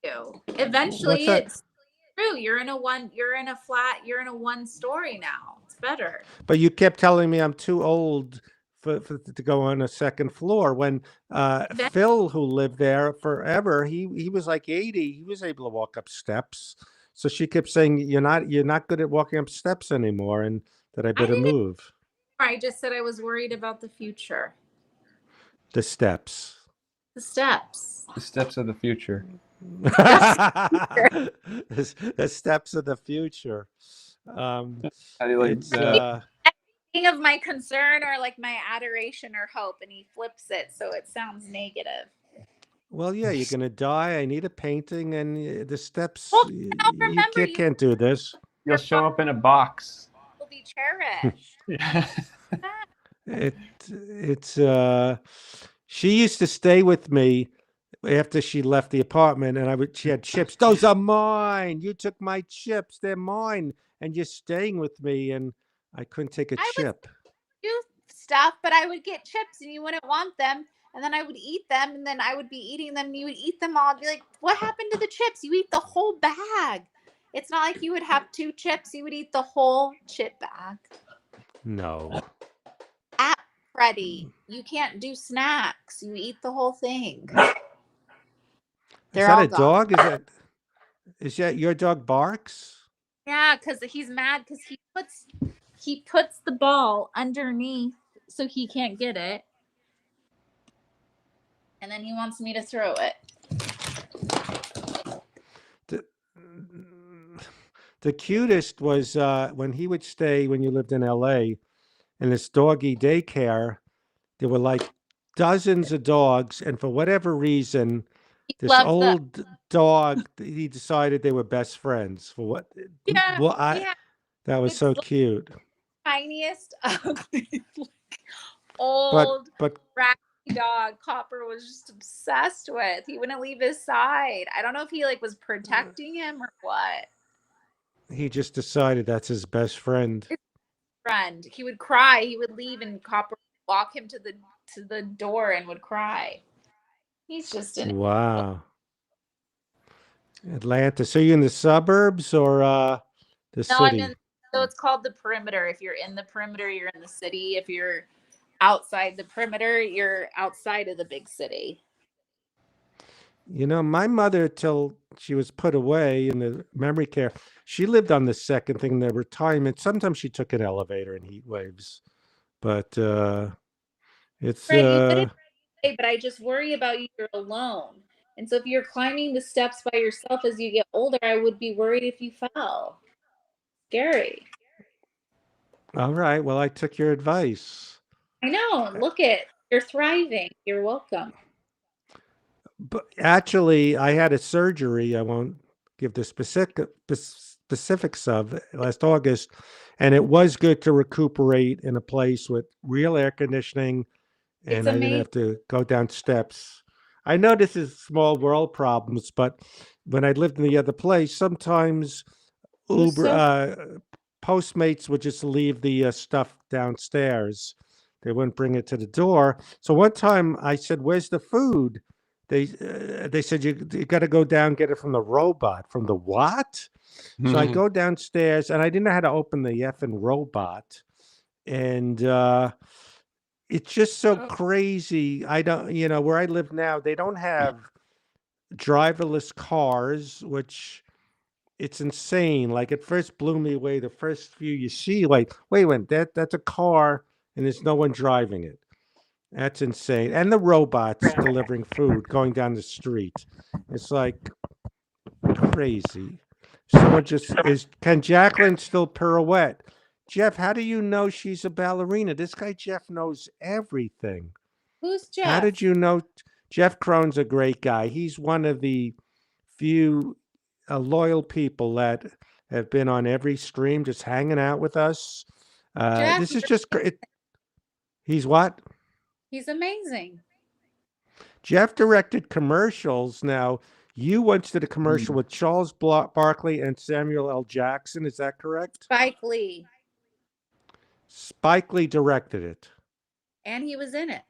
you. What's Eventually, that? it's true. You're in a one story now. It's better. But you kept telling me I'm too old to go on a second floor. When Then Phil, who lived there forever, he was like 80. He was able to walk up steps. So she kept saying, you're not good at walking up steps anymore, and that I I better didn't. move I just said I was worried about the future, the steps. the steps. The steps of the future. The steps of the future. How do you like It's Speaking of my concern or like my adoration or hope, and he flips it so it sounds negative. well, yeah, you're gonna die. I need a painting, and the steps. Well, now remember, You can't do this. You'll show up in a box. will be cherished. Yeah. It's she used to stay with me after she left the apartment, and she had chips. Those are mine. You took my chips. They're mine. And you're staying with me, and I couldn't take a I would chip. do stuff, but I would get chips and you wouldn't want them. And then I would eat them, and then I would be eating them, and you would eat them all. I'd be like, what happened to the chips? You eat the whole bag. It's not like you would have 2 chips. You would eat the whole chip bag. No. Freddie, you can't do snacks. You eat the whole thing. Is They're that all a gone. dog? Is that your dog barks? Yeah, because he's mad because he puts the ball underneath so he can't get it. And then he wants me to throw it. The cutest was when he would stay when you lived in LA, in this doggy daycare. There were like dozens of dogs, and for whatever reason, He this loves old dog, he decided they were best friends. For what? Yeah, Well, that was it's so like cute. tiniest, ugly, old, But raggedy dog Copper was just obsessed with. He wouldn't leave his side. I don't know if he like was protecting him or what. he just decided that's his best friend. Friend, he would cry. He would leave, and Copper would walk him to the door and would cry. He's just an Wow. Atlanta. So you in the suburbs or the No, I'm city? in. So it's called the perimeter. If you're in the perimeter, you're in the city. If you're outside the perimeter, you're outside of the big city. You know, my mother, till she was put away in the memory care, she lived on the second thing, the retirement. Sometimes she took an elevator in heat waves, but it's Fred, you did it right, but I just worry about you. You're alone. And so if you're climbing the steps by yourself as you get older, I would be worried if you fell. Scary. all right. Well, I took your advice. I know. Look it. You're thriving. You're welcome. But actually, I had a surgery. I won't give the specifics of last August, and it was good to recuperate in a place with real air conditioning, It's and I didn't amazing. have to go down steps. I know this is small world problems, but when I lived in the other place, sometimes It was Uber so Postmates would just leave the stuff downstairs. They wouldn't bring it to the door. So one time I said, "Where's the food?" They said, you got to go down, get it from the robot." From the what? So I go downstairs, and I didn't know how to open the effing robot, and it's just so crazy. I don't, where I live now, they don't have driverless cars, which it's insane. Like, it first blew me away. The first few you see, like, wait a minute, that's a car, and there's no one driving it. That's insane. And the robots delivering food going down the street. It's like crazy. Someone just is. Can Jacqueline still pirouette? Jeff, how do you know she's a ballerina? This guy Jeff knows everything. who's How Jeff? did you know? Jeff Crone's a great guy. He's one of the few loyal people that have been on every stream, just hanging out with us. Jeff, This is just great. He's what? he's amazing. Jeff directed commercials. Now, you once did a commercial with Charles Barkley and Samuel L. Jackson. Is that correct? Spike Lee. Spike Lee directed it. And he was in it.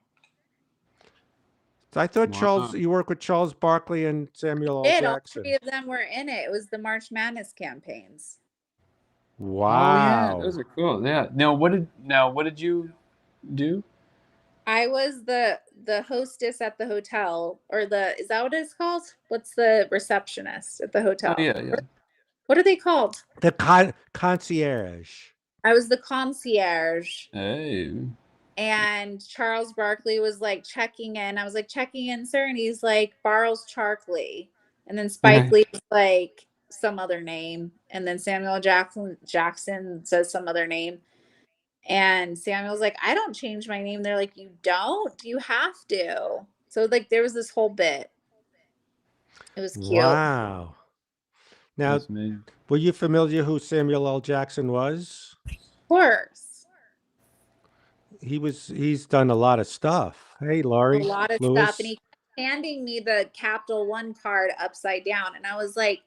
I thought Wow. you worked with Charles Barkley and Samuel L. Did all Jackson. 3 of them were in it. It was the March Madness campaigns. Wow. Oh yeah, those are cool. Yeah. Now what did you do? I was the hostess at the hotel, or is that what it's called? What's the receptionist at the hotel? Oh yeah. What are they called? The concierge. I was the concierge. Hey. And Charles Barkley was like checking in. I was like, checking in, sir. And he's like, Barles Charkley. And then Spike Lee was like some other name. And then Samuel Jackson says some other name. And Samuel's like, I don't change my name. They're like, you don't? You have to. So like there was this whole bit. It was cute. Wow. Now, That's me. were you familiar who Samuel L. Jackson was? Of course. He's done a lot of stuff. Hey, Laurie. A lot of Lewis. stuff. And he kept handing me the Capital One card upside down. And I was like,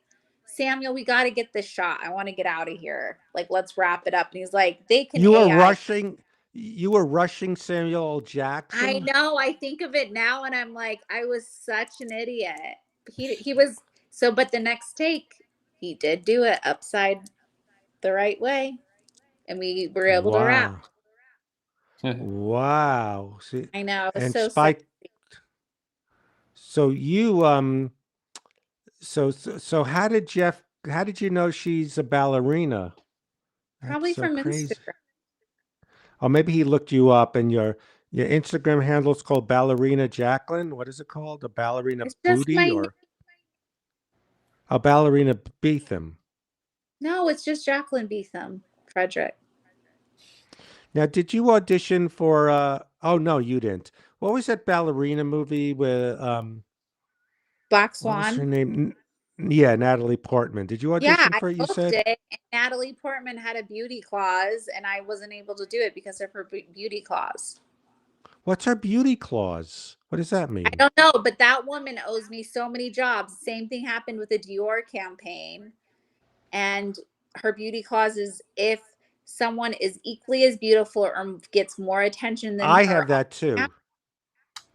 Samuel, we got to get this shot. I want to get out of here. Like, let's wrap it up. And he's like, they can. You were AI. rushing. You were rushing Samuel L. Jackson. I know. I think of it now, and I'm like, I was such an idiot. He was so. But the next take, he did do it upside the right way, and we were able to wrap. Wow. See, I know. It was and so Spike. sexy. So you So how did you know she's a ballerina? Probably so from crazy. Instagram. Or maybe he looked you up, and your Instagram handle is called Ballerina Jacqueline. What is it called? A ballerina It's just booty my or a ballerina Beetham? No, it's just Jacqueline Beetham Frederick. Now, did you audition for? Oh no, you didn't. What was that ballerina movie with Black what was her Swan. name? Yeah, Natalie Portman. Did you audition Yeah, for I it? You booked said. it. And Natalie Portman had a beauty clause, and I wasn't able to do it because of her beauty clause. What's her beauty clause? What does that mean? I don't know, but that woman owes me so many jobs. Same thing happened with the Dior campaign. And her beauty clause is if someone is equally as beautiful or gets more attention than I her. have that too.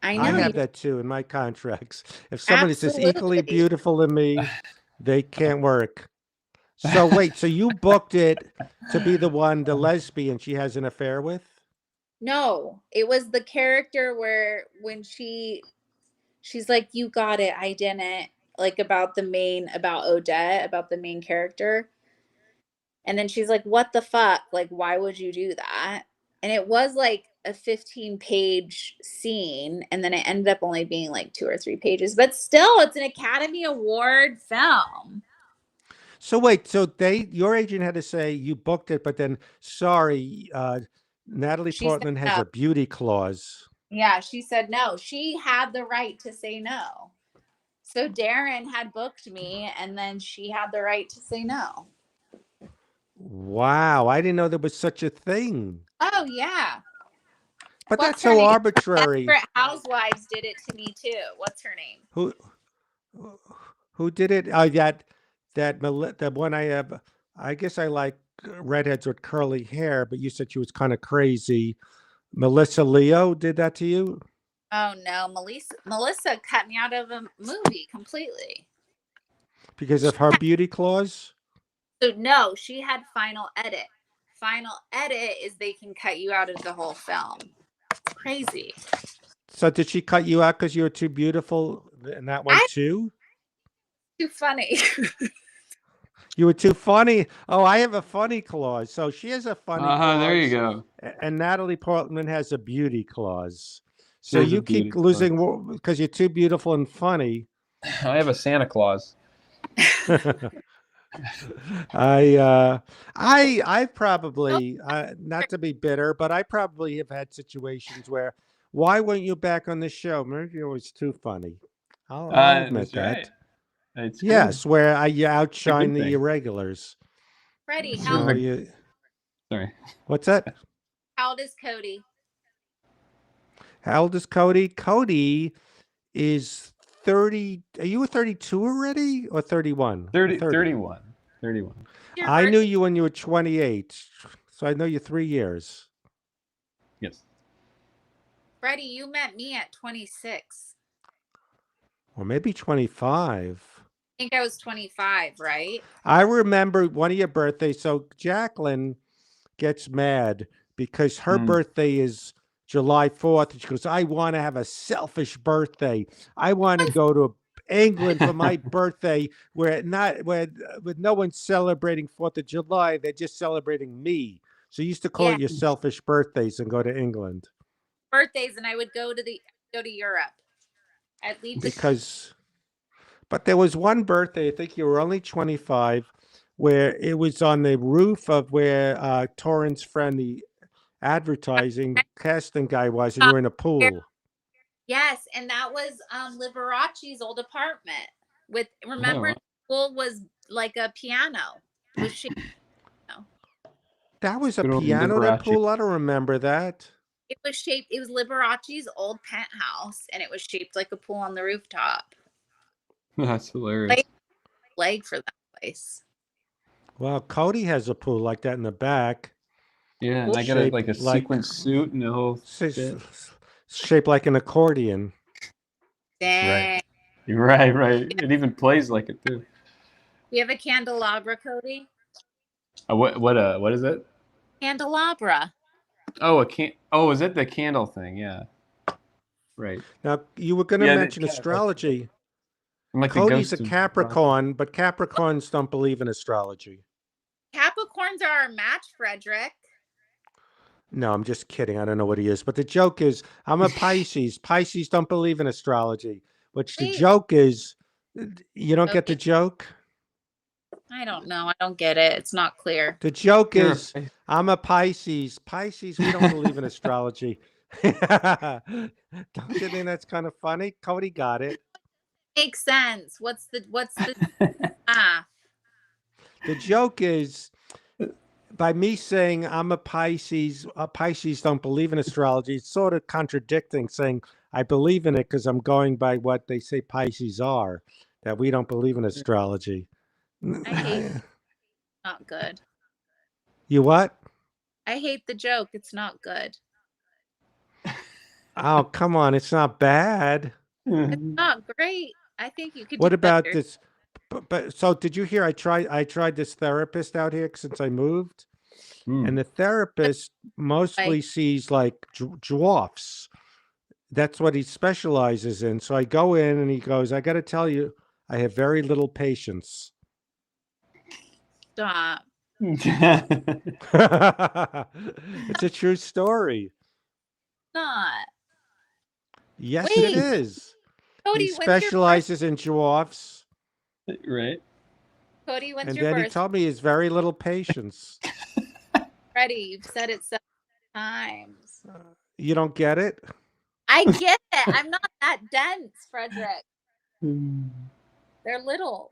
I know. I have you- that too in my contracts. If someone is just equally Absolutely. beautiful than me, they can't work. So wait, so you booked it to be the lesbian she has an affair with? No, it was the character where when she She's like, you got it. I didn't. Like about Odette, about the main character. And then she's like, what the fuck? Like, why would you do that? And it was like a 15-page scene. And then it ended up only being like 2 or 3 pages. But still, it's an Academy Award film. So wait, so your agent had to say you booked it, but then sorry, Natalie She said Portman has no. a beauty clause. Yeah, she said no. She had the right to say no. So Darren had booked me, and then she had the right to say no. Wow, I didn't know there was such a thing. Oh, yeah. But What's that's her so name? arbitrary. Desperate Housewives did it to me, too. What's her name? Who did it? That one I have. I guess I like redheads with curly hair, but you said she was kind of crazy. Melissa Leo did that to you? Oh, no. Melissa cut me out of a movie completely. Because of her beauty clause? So, no, she had final edit. Final edit is they can cut you out of the whole film. It's crazy. So did she cut you out because you were too beautiful in that one too? Too funny. You were too funny. Oh, I have a funny clause. So she has a funny clause. There you go. And Natalie Portman has a beauty clause. So She has a you keep beauty losing because you're too beautiful and funny. I have a Santa Claus. I probably not to be bitter, but I probably have had situations where why weren't you back on the show? Maybe it was too funny. I'll admit that's that. right. It's Yes, where you outshine the thing. irregulars. Freddie, So how, you- Sorry. What's that? how old is Cody? How old is Cody? Cody is 30. Are you 32 already or 31? 31. Your I knew birthday? you when you were 28. So I know you 3 years. Yes. Freddie, you met me at 26. Or maybe 25. I think I was 25, right? I remember one of your birthdays. So Jacqueline gets mad because her birthday is July 4th. And she goes, I want to have a selfish birthday. I want to go to England for my birthday where with no one celebrating 4th of July. They're just celebrating me. So you used to call Yeah. it your selfish birthdays and go to England. Birthdays, and I would go to Europe. I'd leave But there was one birthday, I think you were only 25, where it was on the roof of where Torrance friend, the advertising casting guy was, and you were in a pool. Yes, and that was Liberace's old apartment. Remember, wow. the pool was like a piano. Was she? That was a Good old piano, that Liberace. pool? I don't remember that. It was shaped. It was Liberace's old penthouse, and it was shaped like a pool on the rooftop. That's hilarious. Leg for that place. Well, Cody has a pool like that in the back. Yeah, and I got Shaped like a like- sequin suit and the whole bit. Shaped like an accordion. Dang. Right. It even plays like it too. We have a candelabra, Cody. What is it? Candelabra. Oh, is it the candle thing? Yeah. Right. Now, you were going to Yeah, mention kind of like- astrology. I'm like the Cody's ghost a of Capricorn, but Capricorns don't believe in astrology. Capricorns are our match, Frederick. No, I'm just kidding. I don't know what he is. But the joke is, I'm a Pisces. Pisces don't believe in astrology. Which the Wait. joke is, you don't get the Okay. joke? I don't know. I don't get it. It's not clear. The joke You're a is, I'm a Pisces. Pisces, we don't believe in astrology. Don't you think that's kind of funny? Cody got it. Makes sense. What's the The joke is, by me saying I'm a Pisces don't believe in astrology, it's sort of contradicting saying I believe in it because I'm going by what they say Pisces are, that we don't believe in astrology. I hate not good. You what? I hate the joke. It's not good. Oh, come on. It's not bad. It's not great. I think you could What do about better. this? But so did you hear I tried this therapist out here since I moved? And the therapist mostly sees like dwarfs. That's what he specializes in. So I go in and he goes, I got to tell you, I have very little patience. Stop. It's a true story. Not. Yes, Wait. it is. Cody, He when's your specializes in dwarfs. Right. Cody, when's And your then he birth? told me he has very little patience. Freddie, you've said it 7 times. You don't get it? I get it. I'm not that dense, Frederick. They're little.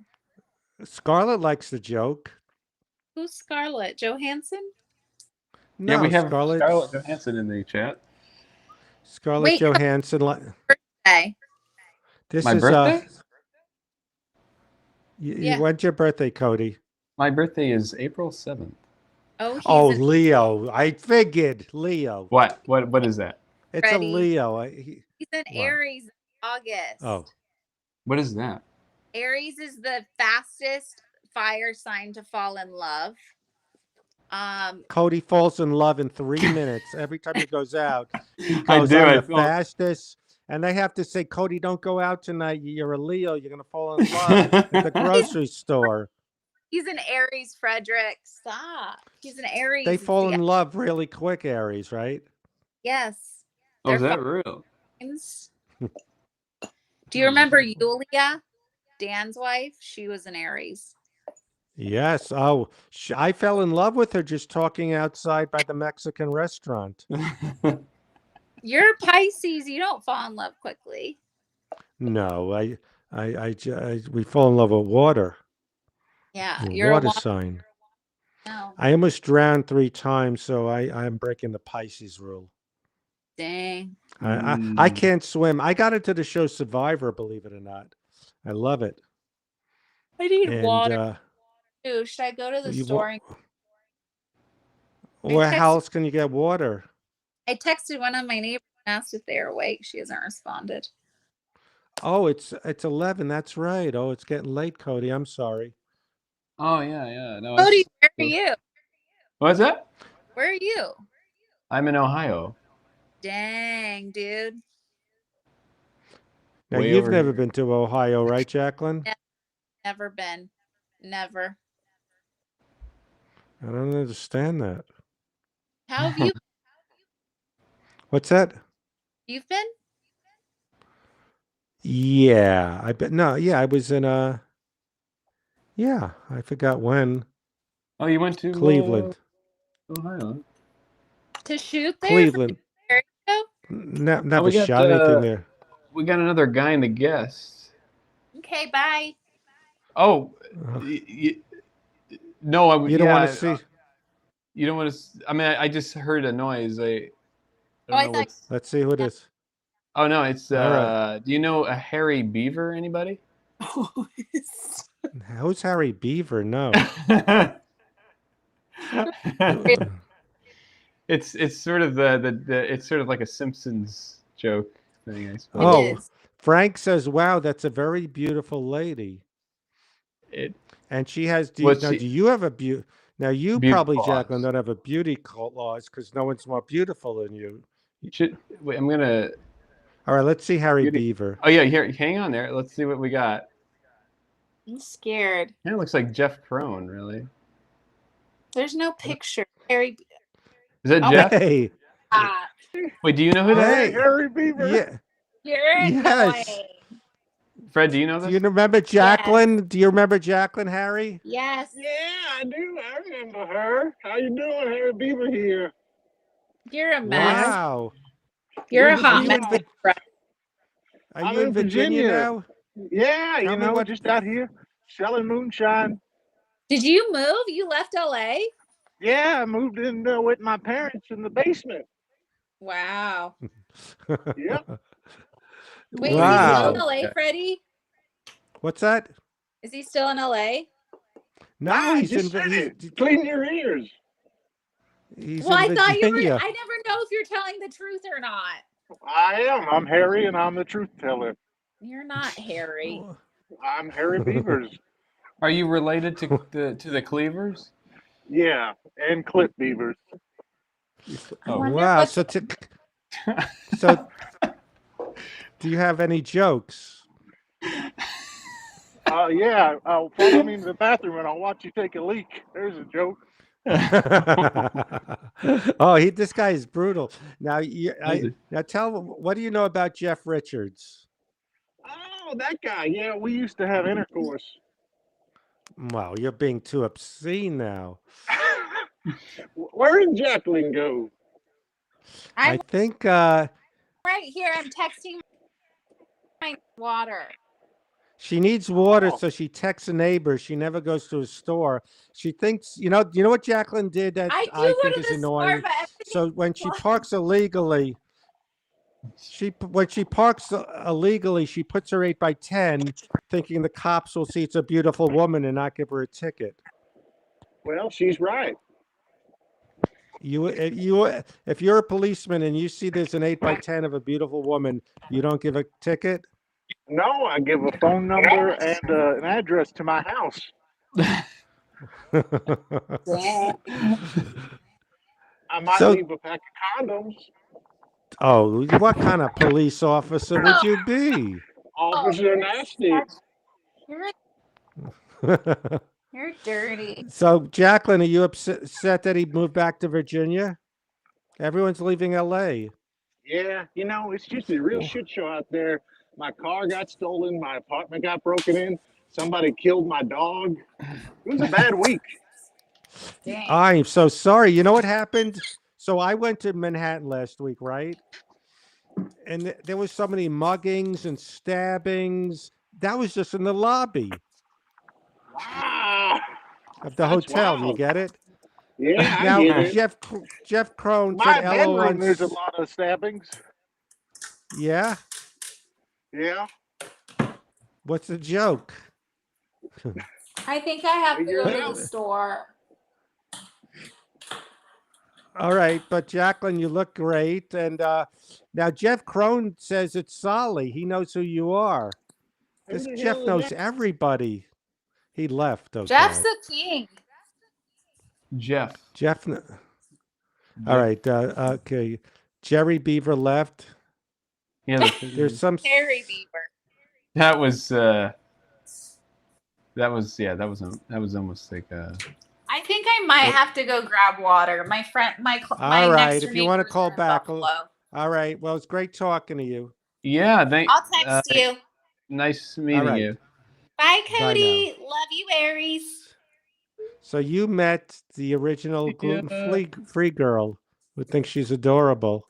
Scarlett likes the joke. Who's Scarlett Johansson? No, Yeah, we have Scarlett Scarlett Johansson in the chat. Wait, no. Johansson. Hey, This My is birthday? Yeah. When's your birthday, Cody? My birthday is April 7th. oh, he's Oh, an- Leo. I figured Leo. What? What is that? It's Freddie. a Leo. he's an What? Aries in August. Oh, What is that? Aries is the fastest fire sign to fall in love. Cody falls in love in 3 minutes every time he goes out. He I goes do. on I the feel- fastest, and they have to say, Cody, don't go out tonight. You're a Leo. You're gonna fall in love at the grocery store. He's an Aries, Frederick. Stop. He's an Aries. They It's fall the- in love really quick, Aries, right? Yes. Oh, is They're that real? signs. Do you remember Yulia, Dan's wife? She was an Aries. Yes. Oh, I fell in love with her just talking outside by the Mexican restaurant. You're Pisces. You don't fall in love quickly. No, we fall in love with water. Yeah, The you're water a water. sign. No. I almost drowned 3 times, so I'm breaking the Pisces rule. Dang. I can't swim. I got into the show Survivor, believe it or not. I love it. I need And water too. Should I go to the you store? and- where texted- how else can you get water? I texted one of my neighbors and asked if they're awake. She hasn't responded. Oh, it's 11. That's right. Oh, it's getting late, Cody. I'm sorry. Oh yeah. No. Cody, it's- where are you? What's that? Where are you? I'm in Ohio. Dang, dude. Now Way you've over never here. been to Ohio, right, Jacqueline? Never been. Never. I don't understand that. How have you? What's that? You've been? Yeah, I bet. No, yeah, I was in yeah, I forgot when. Oh, you went to Cleveland. Ohio. To shoot there? Cleveland. There you Never we got, shot anything there. We got another guy in the guest. go. Okay, bye. Oh, Uh, no, I. You don't want to see. You don't want to. I mean, I just heard a noise. I Oh, I don't know thought- what's. Let's see who it is. Oh no, it's. All right. Do you know a Harry Beaver? Anybody? Who's Harry Beaver? No. It's sort of the it's sort of like a Simpsons joke thing, I suppose. Oh. It is. Frank says, "Wow, that's a very beautiful lady." It And she has. Do Was now, she- do you have a beauty? Now you Beauty probably, clause. Jacqueline, don't have a beauty clause because no one's more beautiful than you. should wait. I'm gonna. All right, let's see Harry Beauty- Beaver. Oh yeah, here. Hang on there. Let's see what we got. I'm scared. Kind of looks like Jeff Crone, really. There's no picture. Harry. Is that Oh, Jeff? Hey, Ah, Wait, do you know who that Hey. is? Harry Beaver. yeah. you're Yes. annoying. Fred, do you know Do this? you remember Jacqueline? Do you remember Jacqueline, Harry? Yes. Yeah, I do. I remember her. How you doing, Harry Beaver here? You're a mess. Wow. You're a Are hot you mess. in Vi- Are I'm you in in Virginia, Virginia. now? Yeah, Tell you me know, what- just out here selling moonshine. Did you move? You left LA? Yeah, I moved in with my parents in the basement. Wow. Yep. Wait, Wow. is he still in LA, Freddie? What's that? Is he still in LA? No, Ah, he's just in. said He's, it. Clean your ears. he's Well, I in thought you were. Virginia. I never know if you're telling the truth or not. I am. I'm Harry, and I'm the truth teller. You're not Harry. I'm Harry Beavers. Are you related to the Cleavers? Yeah, and Clip Beavers. I Oh, wonder Wow. what- So, so Do you have any jokes? Yeah. Follow me into the bathroom and I'll watch you take a leak. There's a joke. Oh, this guy is brutal. Now, Is it? now tell what do you know about Jeff Richards? Oh, that guy. Yeah, we used to have intercourse. Wow, you're being too obscene now. Where did Jacqueline go? I I'm think right here. I'm texting my water. she needs water, Oh. so she texts a neighbor. She never goes to a store. She thinks, you know what Jacqueline did that I do I go think to is the store, annoying. but everything So when she water. parks illegally, she puts her 8x10, thinking the cops will see it's a beautiful woman and not give her a ticket. Well, she's right. If you're a policeman and you see there's an 8x10 of a beautiful woman, you don't give a ticket. No, I give a phone number and an address to my house. I might So- leave a pack of condoms. Oh, what kind of police officer would you be? Officer Nasty. You're dirty. So, Jacqueline, are you upset that he moved back to Virginia? Everyone's leaving LA. Yeah, you know, it's just a real shit show out there. My car got stolen. My apartment got broken in. Somebody killed my dog. It was a bad week. Dang. I'm so sorry. You know what happened? So I went to Manhattan last week, right? And there was so many muggings and stabbings. That was just in the lobby Wow. of the That's hotel. You wild. get it? Yeah, I Now, get it. Jeff Crone My said LO bedroom, on. there's a lot of stabbings. Yeah? Yeah. What's the joke? I think I have to Figure go it to out. the store. All right, but Jacqueline, you look great. And now Jeff Crone says it's Solly. He knows who you are. Who This the Jeff hell is knows that? everybody. He left. Okay. Jeff's the king. Jeff. Jeff. All right. Okay. Jerry Beaver left. Yeah, There's some. Harry Beaver. that was almost like I think I might have to go grab water. My friend, my All right, next if you wanna neighbors call are in back, Buffalo. All right. Well, it's great talking to you. yeah. I'll text you. Nice meeting right. you. Bye, Bye Cody. Love you, Aries. So you met the original gluten-free girl who thinks she's adorable.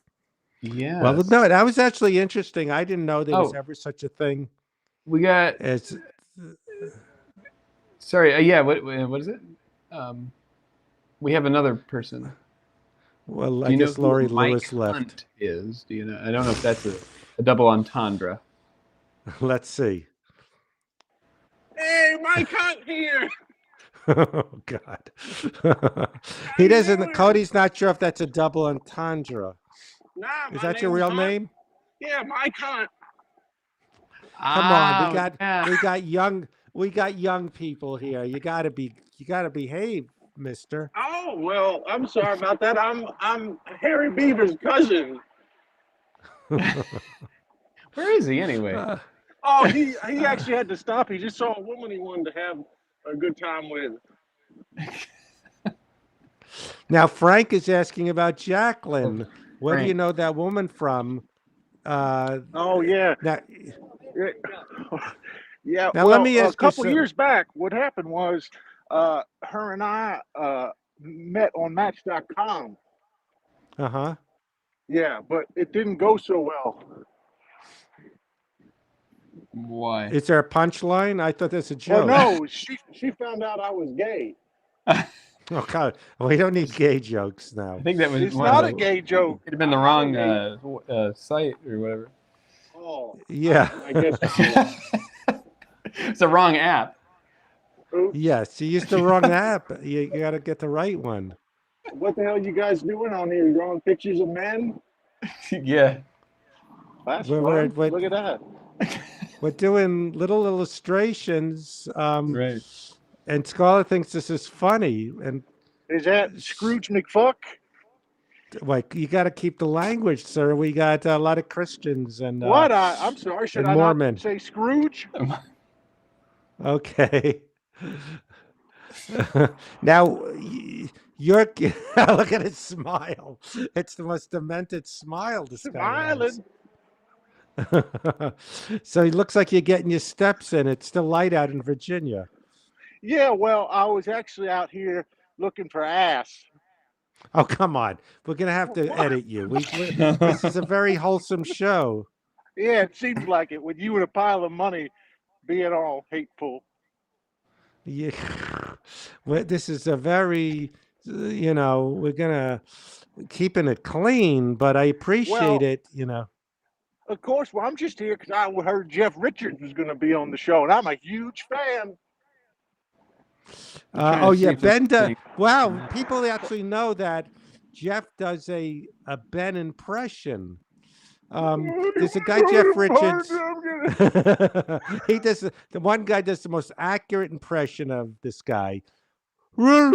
Yeah. Well, no, that was actually interesting. I didn't know there was Oh. ever such a thing we got. as. Sorry. Yeah. What is it? We have another person. Well, Do I you know guess who Lori Mike Lewis left. Hunt is? Do you know? I don't know if that's a double entendre. Let's see. Hey, Mike Hunt here. Oh God. He you doesn't. doing? Cody's not sure if that's a double entendre. Nah, Is my that your name's real Hunt. name? Yeah, Mike Hunt. Come on, we yeah. we got young people here. You gotta behave, mister. Oh well, I'm sorry about that. I'm Harry Beaver's cousin. Where is he anyway? Oh, he actually had to stop. He just saw a woman he wanted to have a good time with. Now Frank is asking about Jacqueline. Where do you Frank. know that woman from? Oh yeah, Now, yeah. Now, well, let me a ask you couple some- years back, what happened was, her and I met on Match.com. uh-huh. Yeah, but it didn't go so well. Why? Is there a punchline? I thought that's a joke. Well, no, she found out I was gay. Oh God, we don't need gay jokes now. I think that was It's one not of a the- gay joke. It'd have been the I'm wrong not a site or whatever. Oh, Yeah. I guess. It's the wrong app. Oops. Yes, you used the wrong app. You got to get the right one. What the hell you guys doing on here? Drawing pictures of men? Yeah. That's We're- fun. we're- Look at that. We're doing little illustrations. Right. And Scarlett thinks this is funny. And Is that Scrooge McFuck? Like you got to keep the language, sir. We got a lot of Christians and What? I'm sorry. Should and I Mormon. not say Scrooge? Okay. Now you're look at his smile. It's the most demented smile this guy has. Smiling. So he looks like you're getting your steps in. It's still light out in Virginia. Yeah, well, I was actually out here looking for ass. Oh, come on. We're going to have to edit you. This is a very wholesome show. Yeah, it seems like it with you and a pile of money being all hateful. Yeah. Well, this is a very, we're going to keeping it clean, but I appreciate it, Of course, well, I'm just here because I heard Jeff Richards was going to be on the show, and I'm a huge fan. trying Oh to see yeah, if this Ben. thing- Wow, people actually know that Jeff does a Ben impression. There's a guy, Jeff Richards. He does the one guy does the most accurate impression of this guy. I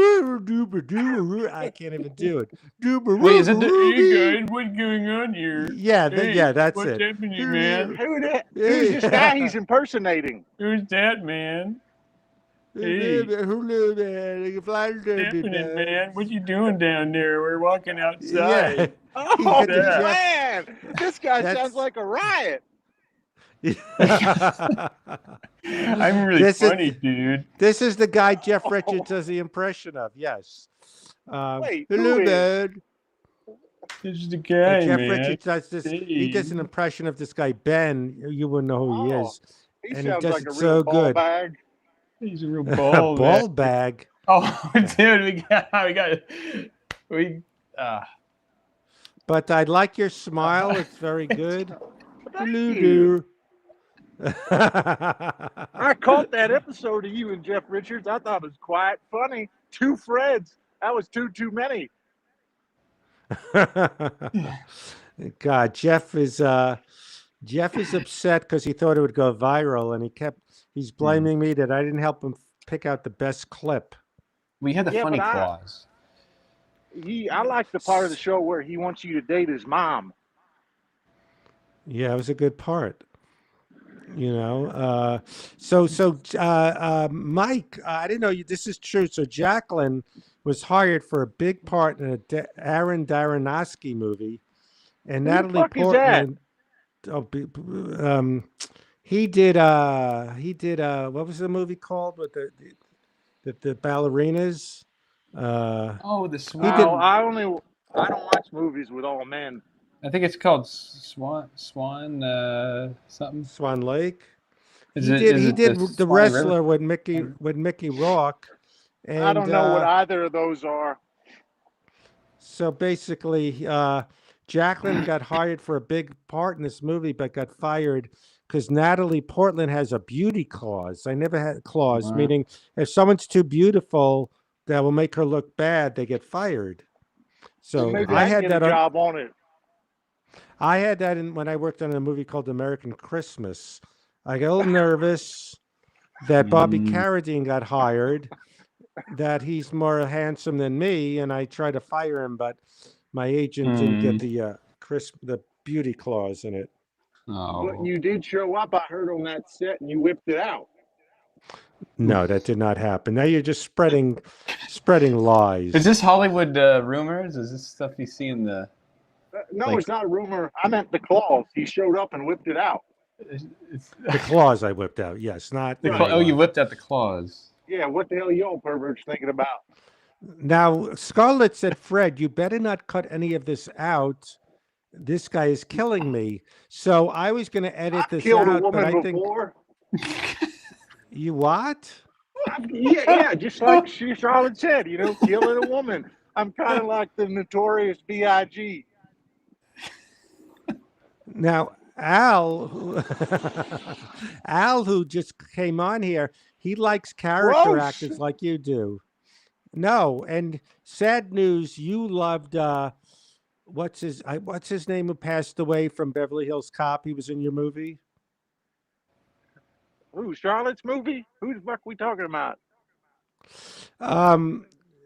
can't even do it. Wait, is it hey guys, what's going on here? Yeah, Hey, that's what's it. happening, man? Who's this guy he's impersonating? Who's that, man? Hey. What's happening, man? What you doing down there? We're walking outside. Yeah. Oh, did the man! This guy That's- sounds like a riot. I'm really This is- funny, dude. This is the guy Jeff Richards does the impression of. Yes. Wait, Hello, who is? man. This is the guy, Jeff man. Richards does this. He does an Hey. impression of this guy Ben. You wouldn't know who he Oh, is. He And he sounds does like it a real so ball good. bag. He's a real ball. Ball man. bag. Oh, dude, we But I like your smile. It's very good. Thank Hello, you. dear. I caught that episode of you and Jeff Richards. I thought it was quite funny. Two Freds. That was too many. God, Jeff is upset because he thought it would go viral, and he's blaming me that I didn't help him pick out the best clip. we had the Yeah, funny but I- clause. I like the part of the show where he wants you to date his mom. Yeah, it was a good part. Mike, I didn't know this is true. So Jacqueline was hired for a big part in a Aaron Darrenowski movie, and Who the Natalie fuck is that? Portman. He did what was the movie called with the ballerinas? Oh, the did- swan. I don't watch movies with all men. I think it's called Swan something. Swan Lake. Is He it- did is he it did the the Swanee River? wrestler with Mickey Rourke. And, I don't know what either of those are. So basically, Jacqueline got hired for a big part in this movie, but got fired because Natalie Portman has a beauty clause. I never had clause, Wow. meaning if someone's too beautiful that will make her look bad, they get fired. So Maybe I I had get that a on, job on it. I had that when I worked on a movie called American Christmas. I got a little nervous that Bobby Mm. Carradine got hired, that he's more handsome than me, and I tried to fire him, but my agent didn't get the beauty clause in it. Oh, But you did show up, I heard, on that set, and you whipped it out. No, that did not happen. Now you're just spreading lies. is this Hollywood rumors? Is this stuff you see in the? No, Like- it's not a rumor. I meant the clause. He showed up and whipped it out. It's, The clause I whipped out. Yes, not. the my cla- oh, you lies. whipped out the clause. Yeah, what the hell y'all perverts thinking about? Now Scarlett said, "Fred, you better not cut any of this out. This guy is killing me." So I was going to edit I've this killed a out, but woman I think before. you what? Yeah, just like Charlotte said, killing a woman. I'm kind of like the notorious B.I.G. Now, Al, who just came on here, he likes character Gross. actors like you do. No, and sad news, you loved what's his name who passed away from Beverly Hills Cop? He was in your movie. Who, Charlotte's movie? Who the fuck we talking about?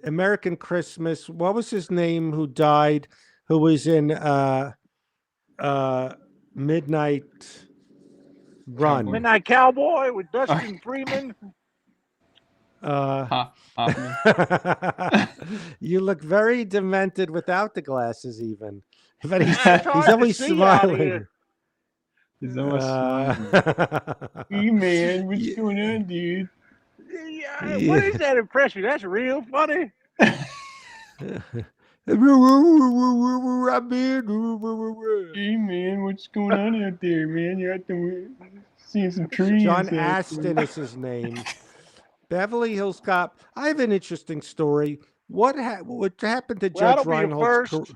American Christmas. What was his name who died? who was in Midnight Run. Cowboy. Midnight Cowboy with Dustin Freeman. Hoffman. You look very demented without the glasses, even. But he's It's hard to always see out smiling. here. He's almost smiling. Hey man, what's Yeah. going on, dude? Yeah, what is that impression? That's real funny. Hey man, what's going on out there, man? You're out there seeing some trees. John out there. Aston is his name. Beverly Hills Cop. I have an interesting story. What happened to Well, Judge that'll be a Reinhold's first.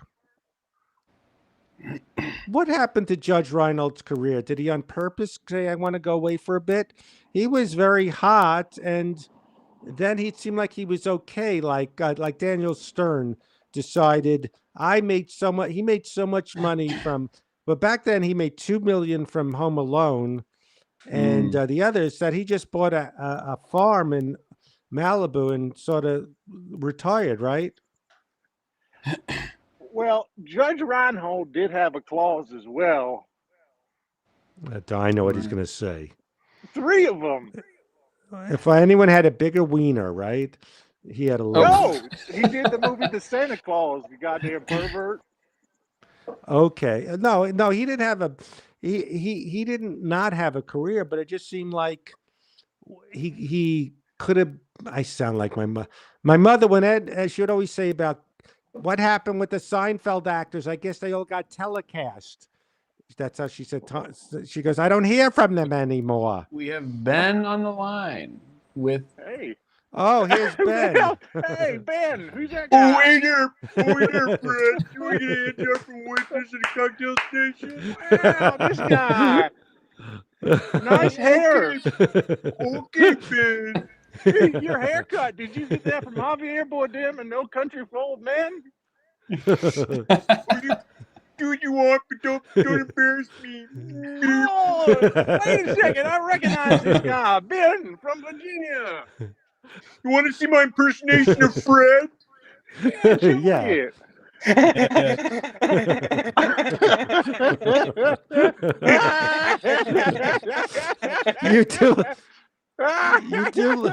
What happened to Judge Reinhold's career? Did he on purpose say, I want to go away for a bit? He was very hot, and then he seemed like he was okay. Like Daniel Stern decided, he made so much money from, but back then he made $2 million from Home Alone. And the others said he just bought a farm in Malibu and sort of retired, right? Well, Judge Reinhold did have a clause as well. I know what he's going to say. 3 of them. If anyone had a bigger wiener, right? He had a little. No, he did the movie The Santa Claus, the goddamn pervert. Okay. No, he didn't have a he didn't not have a career, but it just seemed like he could have. I sound like my mother when she would always say about what happened with the Seinfeld actors. I guess they all got telecast. That's how she said. She goes, I don't hear from them anymore. We have Ben on the line with. Hey. Oh, here's Ben. Hey, Ben, who's that guy? Hey there, Fred. You want to get in there for witness at a cocktail station? Wow, this guy. Nice hair. Okay, Ben. Hey, your haircut. Did you get that from Javier Bardem and No Country for Old Men? Do what you want, but don't embarrass me. Oh, wait a second. I recognize this guy. Ben from Virginia. You want to see my impersonation of Fred? Yeah. You do.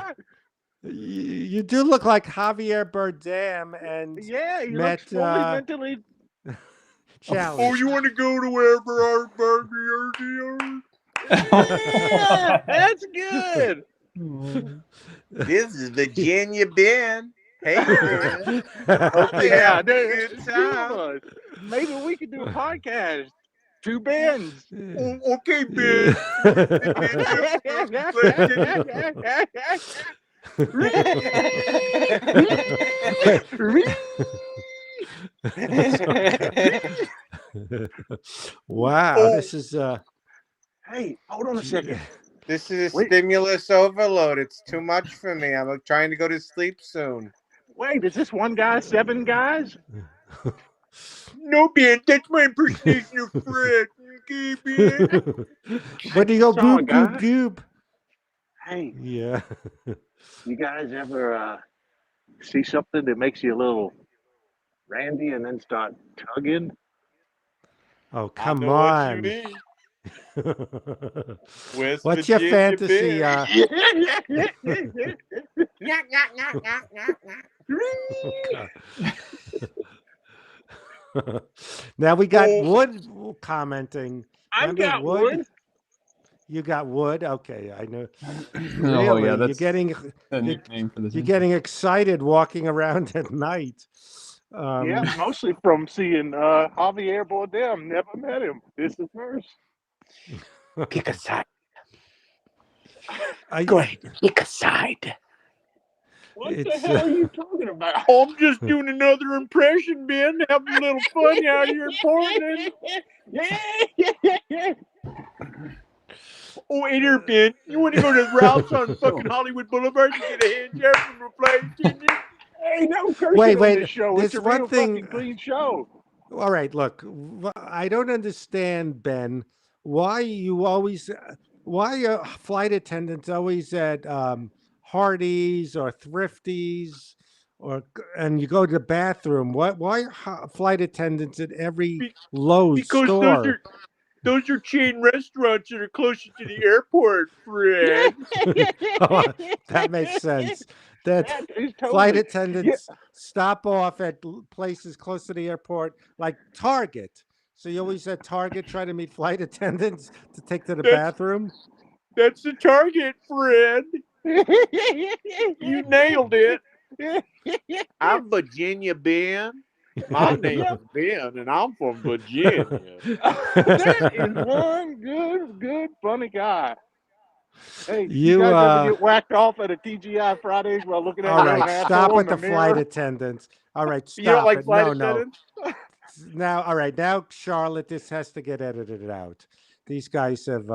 You do look like Javier Bardem and Yeah, he met, looks fully mentally. challenged. Oh, you want to go to wherever our Barbie Yeah, that's good. This is Virginia Ben. Hey, man. Hope you Yeah, have a there's good 2 time. of us. Maybe we could do a podcast. 2 Bens. Oh, okay, Ben. Wow, Oh. this is Hey, hold on a second. This is a Wait. stimulus overload. It's too much for me. I'm trying to go to sleep soon. Wait, is this one guy 7 guys? No, Ben, that's my impersonation of Fred. Okay, Ben. But you go Sorry, goop guy. goop goop. Hey, Yeah. you guys ever see something that makes you a little randy and then start tugging? Oh, I come know what on. you mean. West What's your Virginia fantasy? Ben. Now we got Oh. Wood commenting. I've Remember got wood. You got Wood. Okay, I know. Oh Really, yeah, you're that's getting the nickname for this. you're getting excited walking around at night. Yeah, mostly from seeing Javier Bardem. Never met him. This is first. Pick a side. I, Pick a side. What It's, the hell are you talking about? I'm just doing another impression, Ben. Having a little fun out here in Portland. Oh, hey there, Ben. You want to go to Ralph's on fucking Hollywood Boulevard and get a hand job from a flight attendant? Hey, no cursing Wait, on wait, this show. there's It's a one real thing- fucking clean show. all right, look, I don't understand, Ben, why flight attendants always at Hardee's or Thrifties and you go to the bathroom. Why flight attendants at every Be- Lowe's because store? those are chain restaurants that are closest to the airport, Fred. Oh, that makes sense. That He's flight totally. attendants stop off at places close to the airport, like Target. So you always at Target try to meet flight attendants to take to the That's- bathroom. That's the target, Fred. You nailed it. I'm Virginia Ben. My name's Ben, and I'm from Virginia. That is one good, funny guy. Hey, You, guys ever get whacked off at a TGI Fridays while looking at All your own right, stop asshole with in the the flight mirror? attendants. All right, stop You don't like it. flight No, attendants? Now, all right, now, Charlotte, this has to get edited out. These guys have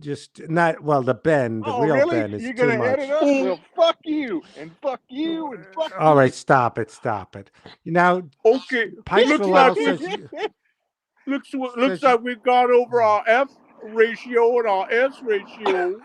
just not well. The Oh, real really? Ben is You're too gonna much. edit us? Well, fuck you, and fuck you, and fuck All you. right, stop it. Now, Okay. Pikes Looks Bilal like we- says you- Looks Says- like we've gone over our F ratio and our S ratio.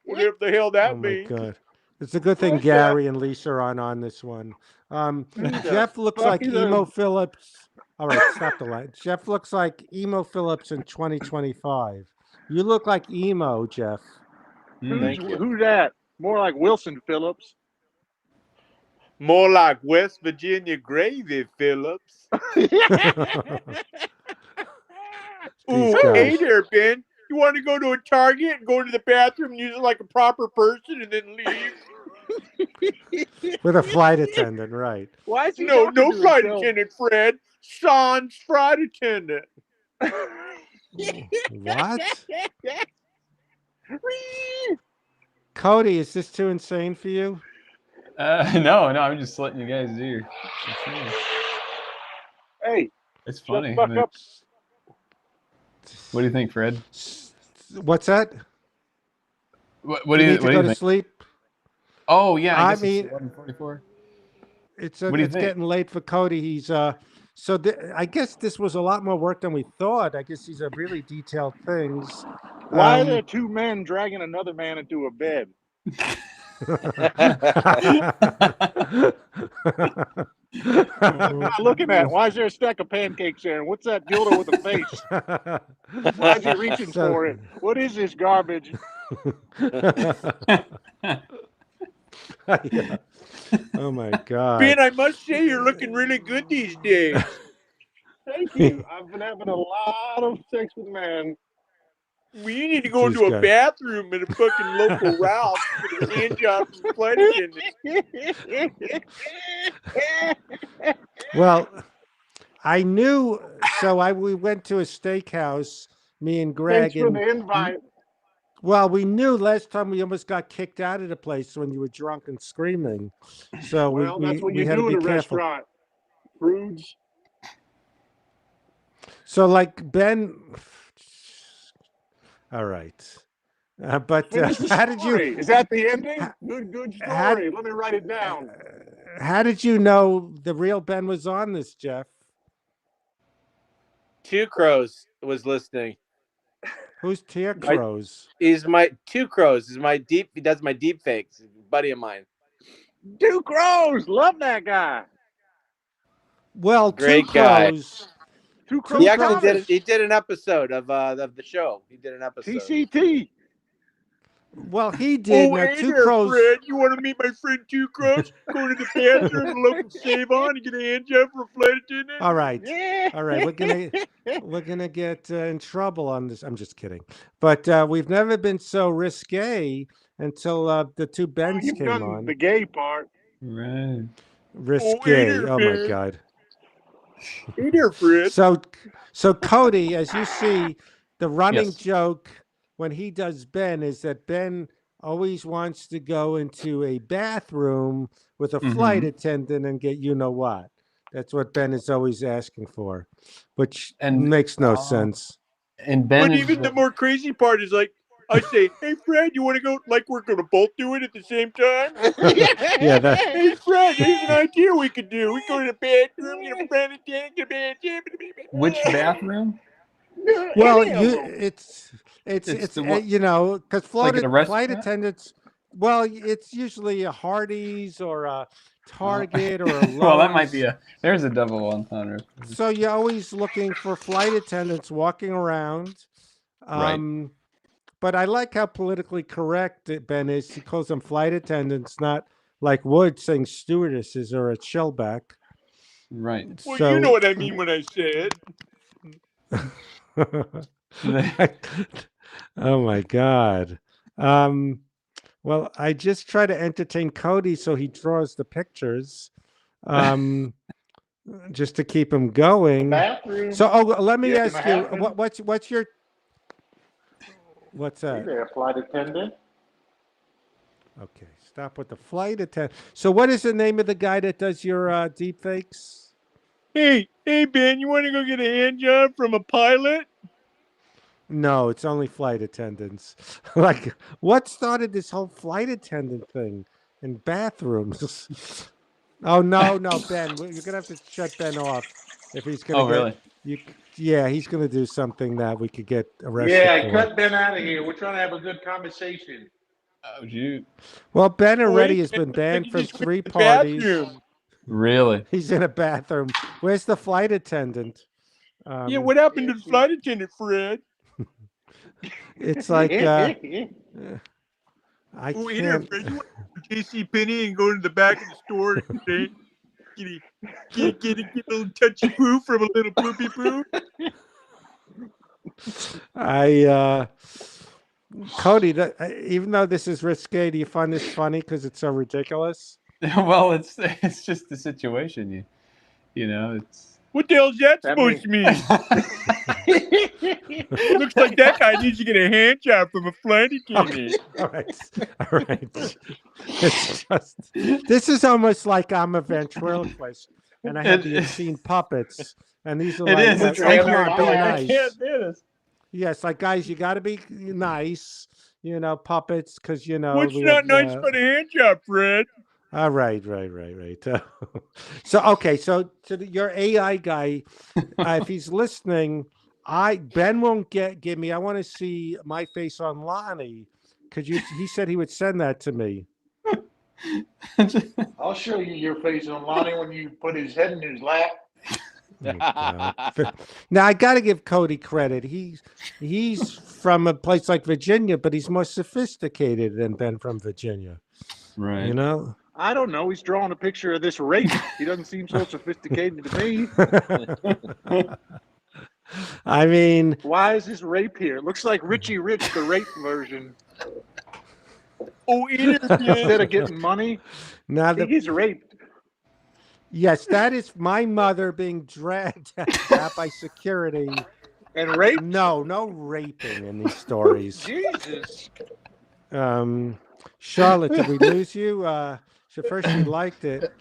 Whatever the hell that oh my means. God. It's a good thing What's that? Gary and Lisa are on this one. Jeff looks fuck like is Emo that? Phillips. All right, stop the line. Jeff looks like Emo Phillips in 2025. You look like Emo, Jeff. Thank you. Who's that? More like Wilson Phillips. More like West Virginia gravy, Phillips. These Ooh, hey guys. there, Ben. You want to go to a Target and go to the bathroom and use it like a proper person and then leave? With a flight attendant, right? Why is he No talking to flight himself? attendant, Fred. Sans flight attendant. What? Cody, is this too insane for you? No, I'm just letting you guys do. Hey, It's shut funny. the fuck up. What do you think, Fred? What's that? What Do do you you need to what do go you to think? sleep? Oh yeah, I I guess mean- it's 11:44. It's What do you it's think? getting late for Cody. He's so I guess this was a lot more work than we thought. I guess these are really detailed things. Why are Um, there two men dragging another man into a bed? What am I looking at? Why is there a stack of pancakes there? And what's that dildo with a face? Why is he reaching So- for it? What is this garbage? Yeah. Oh my God. Ben, I must say you're looking really good these days. Thank you. I've been having a lot of sex with men. Well, you need to go These into a guys. bathroom at a fucking local Ralph with a hand job from flight attendant. Well, I knew. So we went to a steakhouse. Me and Greg Thanks for and the invite. well, we knew last time we almost got kicked out of the place when you were drunk and screaming. So Well, that's what we you had do to in be a careful. restaurant. Prudes. So like Ben. All right, but Finish the how did story. you? Is that the ending? Ha- Good how- story. Let me write it down. How did you know the real Ben was on this, Jeff? Two Crows was listening. Who's Tear Crows? He's my Two Crows. Is my deep. He does my deep fakes. He's a buddy of mine. Two Crows. Love that guy. Well, Great Two guy. Crows. Two Crows. He actually Thomas. did. He did an episode of the show. He did an episode. TCT. Well, he did. Oh, Now, hey Two there, Crows. Fred. You want to meet my friend Two Crows? Go to the bathroom, the local Save-On, and get a hand job for a flight attendant? All right. Yeah. All right, we're gonna get in trouble on this. I'm just kidding, but we've never been so risque until the two Bens You've came done on. the gay part. Right. Risque. there, Oh my Ben. God. Hey there, Fred. So Cody, as you see, the running Yes. joke when he does Ben is that Ben always wants to go into a bathroom with a flight attendant and get you know what. That's what Ben is always asking for, which And, makes no sense. And Ben But is even the more crazy part is like, I say, hey, Fred, you want to go? Like, we're going to both do it at the same time? Yeah, that, Hey, Fred, here's an idea we could do. We go to the bathroom, get a friend attendant, get a which bathroom? well, Any of them. it's the one- you know, because Like at a flight restaurant? attendants Well, it's usually a Hardee's or a Target or a Lowe's. Well, that might be there's a double entendre. So you're always looking for flight attendants walking around. Right. But I like how politically correct Ben is. He calls them flight attendants, not like Wood saying stewardesses or a shellback. Right. Well, So you know what I mean when I say it. oh my God. Well, I just try to entertain Cody so he draws the pictures. Just to keep him going. Bathroom. So let me Yeah, ask you, what's your what's Hey that? there, flight attendant. Okay, stop with the flight attendant. So what is the name of the guy that does your deep fakes? Hey, Ben, you want to go get a hand job from a pilot? No, it's only flight attendants. Like, what started this whole flight attendant thing in bathrooms? Oh no, Ben, you're gonna have to shut Ben off if he's gonna Oh, really? Yeah, he's gonna do something that we could get arrested Yeah, for. cut Ben out of here. We're trying to have a good conversation. Oh, shoot. Well, Ben already Wait, has been I banned can from just 3 the parties. bathroom. Really? He's in a bathroom. Where's the flight attendant? Yeah, what happened to the flight attendant, Fred? It's like I Oh, hey there, can't. Fred. You want to J.C. Penney and go to the back of the store and get a little touchy poo from a little poopy poo? Cody, even though this is risque, do you find this funny because it's so ridiculous? Well, it's just the situation. You know, it's. What the hell is that supposed to mean? Looks like that guy needs to get a hand job from a flight attendant. All right. It's just this is almost like I'm a ventriloquist and I have the obscene puppets, and these are It like, is. It's come like on, be I nice. can't do this. Yes, like guys, you got to be nice, puppets, because What's we not have, nice about a hand job, Fred? right. So okay, so your AI guy, if he's listening, Ben won't give me. I want to see my face on Lonnie because he said he would send that to me. I'll show you your face on Lonnie when you put his head in his lap. Now I got to give Cody credit. He's from a place like Virginia, but he's more sophisticated than Ben from Virginia. Right. You know. I don't know. He's drawing a picture of this rape. He doesn't seem so sophisticated to me. I mean, why is this rape here? It looks like Richie Rich, the rape version. Oh, instead of getting money, now he gets raped. Yes, that is my mother being dragged out by security. And raped? No raping in these stories. Jesus. Charlotte, did we lose you? So first you liked it.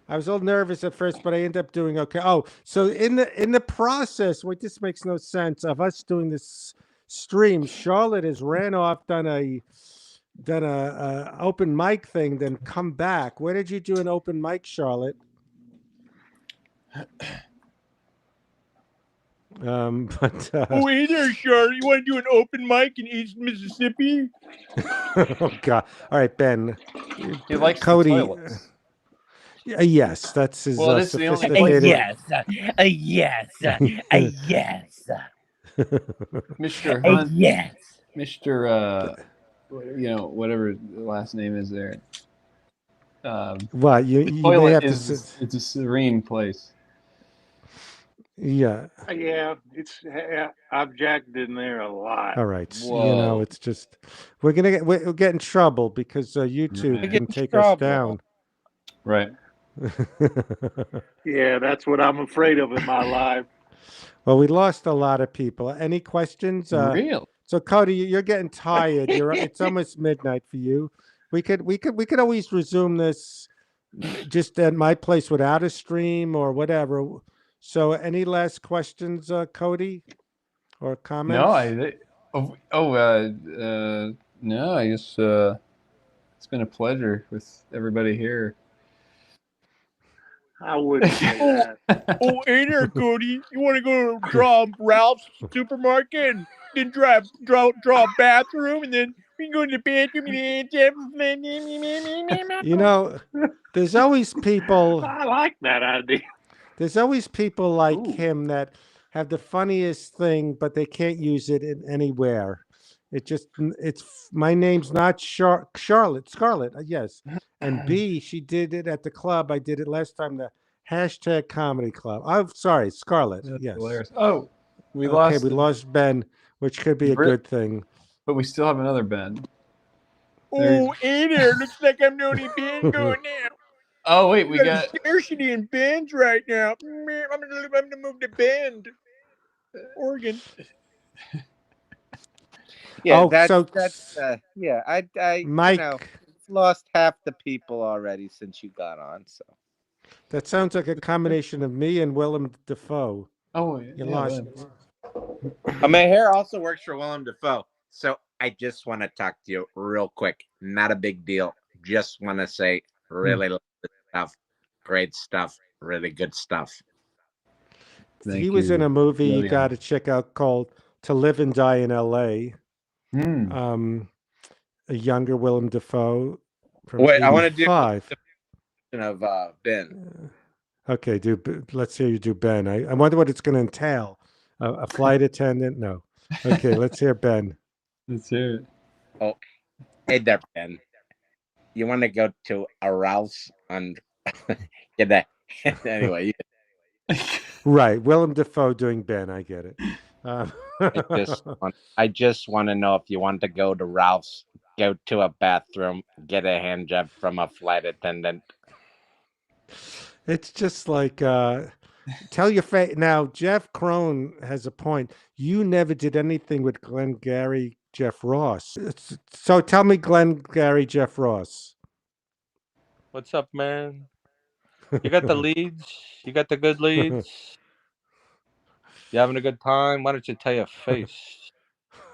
I was a little nervous at first, but I ended up doing okay. Oh, so in the process, this makes no sense of us doing this stream. Charlotte has ran off, done a open mic thing, then come back. Where did you do an open mic, Charlotte? Oh, hey there, Charlotte. You want to do an open mic in East Mississippi? Oh God! All right, Ben. He likes Cody. the toilets. Yes, that's his sophisticated. Yes. Mr. Hunt. Yes. Mr. Whatever the last name is there. What you toilet may have it's a serene place. Yeah. Yeah, I've jacked in there a lot. All right. Whoa. It's just we'll get in trouble because YouTube can take us down. Right. Yeah, that's what I'm afraid of in my life. Well, we lost a lot of people. Any questions? Real. So Cody, you're getting tired. It's almost midnight for you. We could always resume this just at my place without a stream or whatever. So any last questions, Cody, or comments? No, I guess it's been a pleasure with everybody here. I wouldn't say that. Oh, hey there, Cody. You want to go draw Ralph's supermarket and then draw a bathroom and then We go to the bathroom and Jeff. You know, there's always people. I like that idea. There's always people like Ooh. him that have the funniest thing, but they can't use it in anywhere. It's my name's not Charlotte, Scarlett, yes. And B, she did it at the club. I did it last time, the hashtag comedy club. I'm sorry, Scarlett. That's Yes. hilarious. Oh, we Okay, lost. we lost Ben, which could be a Brit- good thing. But we still have another Ben. Oh, hey there. Looks like I'm the only Ben going now. Oh wait, we We got. got a scarcity in Bends right now. I'm gonna move to Bend, Oregon. Yeah, Oh, so that's yeah. I Mike, lost half the people already since you got on. So that sounds like a combination of me and Willem Dafoe. Oh, You yeah, lost. Ben. my hair also works for Willem Dafoe. So I just want to talk to you real quick. Not a big deal. Just want to say, really love the stuff. Great stuff. Really good stuff. He was in a movie you William. got to check out called To Live and Die in L.A. Hmm. A younger Willem Dafoe from Wait, I want to do '85. of Ben. Okay, let's hear you do Ben. I wonder what it's going to entail. A flight attendant? No. Okay, let's hear Ben. Let's hear it. Oh, hey there, Ben. You want to go to a Ralph's and get that? Anyway, Right, Willem Dafoe doing Ben. I get it. I just want to know if you want to go to Ralph's, go to a bathroom, get a hand job from a flight attendant. It's just like tell your face. Now, Jeff Crone has a point. You never did anything with Glengarry Jeff Ross. So tell me, Glengarry Jeff Ross. What's up, man? You got the leads? You got the good leads? You having a good time? Why don't you tell your face?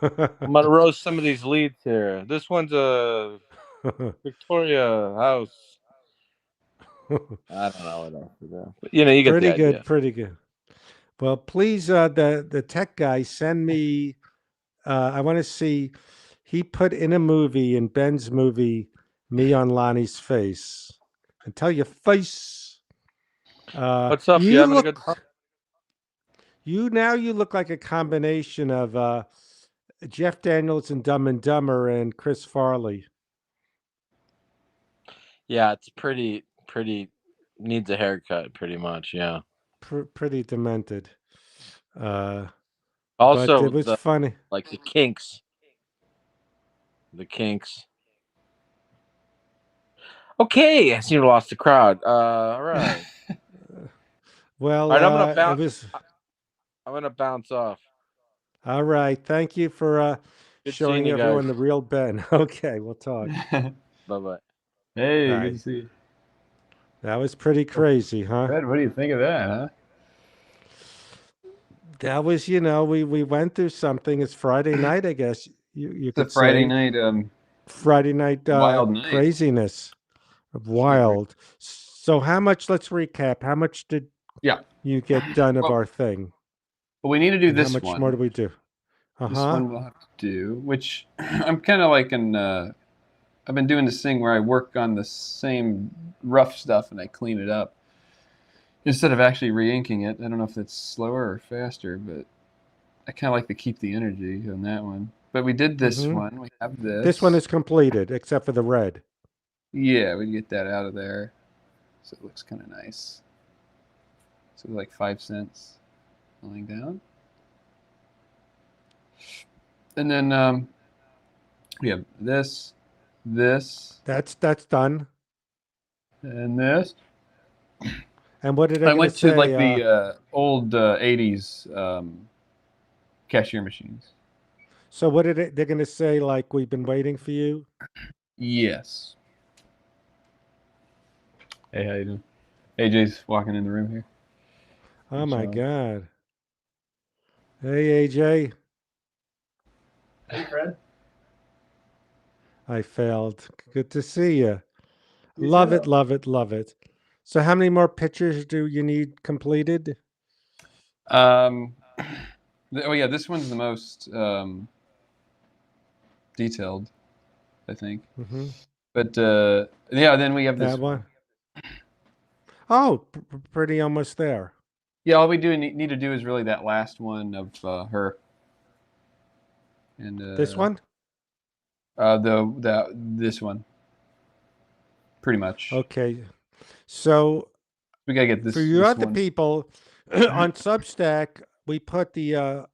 I'm gonna roast some of these leads here. This one's a Victoria House. I don't know what else to do. But, you get Pretty the good, idea. pretty good. Well, please, the tech guy, send me. I want to see. He put in a movie, in Ben's movie, me on Lonnie's face, and tell your face. What's up? You You having a look. good time? You look like a combination of Jeff Daniels and Dumb and Dumber and Chris Farley. Yeah, it's pretty needs a haircut, pretty much. Yeah. Pretty demented. But Also, it was funny. like the Kinks. The Kinks. Okay, I seem to lost the crowd. All right. Well, All right, I'm gonna bounce. it was I'm gonna bounce off. all right. Thank you for Good showing seeing you everyone guys. the real Ben. Okay, we'll talk. Bye bye. Hey, Bye. good to see you. That was pretty crazy, huh? Fred, what do you think of that, huh? That was, we went through something. It's Friday night, I guess. You It's a could Friday say. night. Friday night Wild night. craziness of wild. So how much? Let's recap. How much did you get done of Well, our thing? But we need to do And this how much one. more do we do? This one we'll have to do, which I'm kind of like I've been doing this thing where I work on the same rough stuff and I clean it up instead of actually re-inking it. I don't know if that's slower or faster, but I kind of like to keep the energy on that one. But we did this one. We have this. This one is completed, except for the red. Yeah, we get that out of there. So it looks kind of nice. So like 5 cents lying down. And then we have this. That's done. And this. And what did I I went say? to like the old 80s cashier machines. So what they're going to say? Like, we've been waiting for you. Yes. Hey, how you doing? AJ's walking in the room here. Oh my God. Hey, AJ. Hey, Fred. I failed. Good to see you. Love it, love it, love it. So how many more pictures do you need completed? Oh yeah, this one's the most detailed. I think. Hmm. But yeah, then we have this. That one. Oh, pretty almost there. Yeah, all we need to do is really that last one of her. And This one? this one. Pretty much. Okay. So We gotta get this. for you this other one. people on Substack, we put the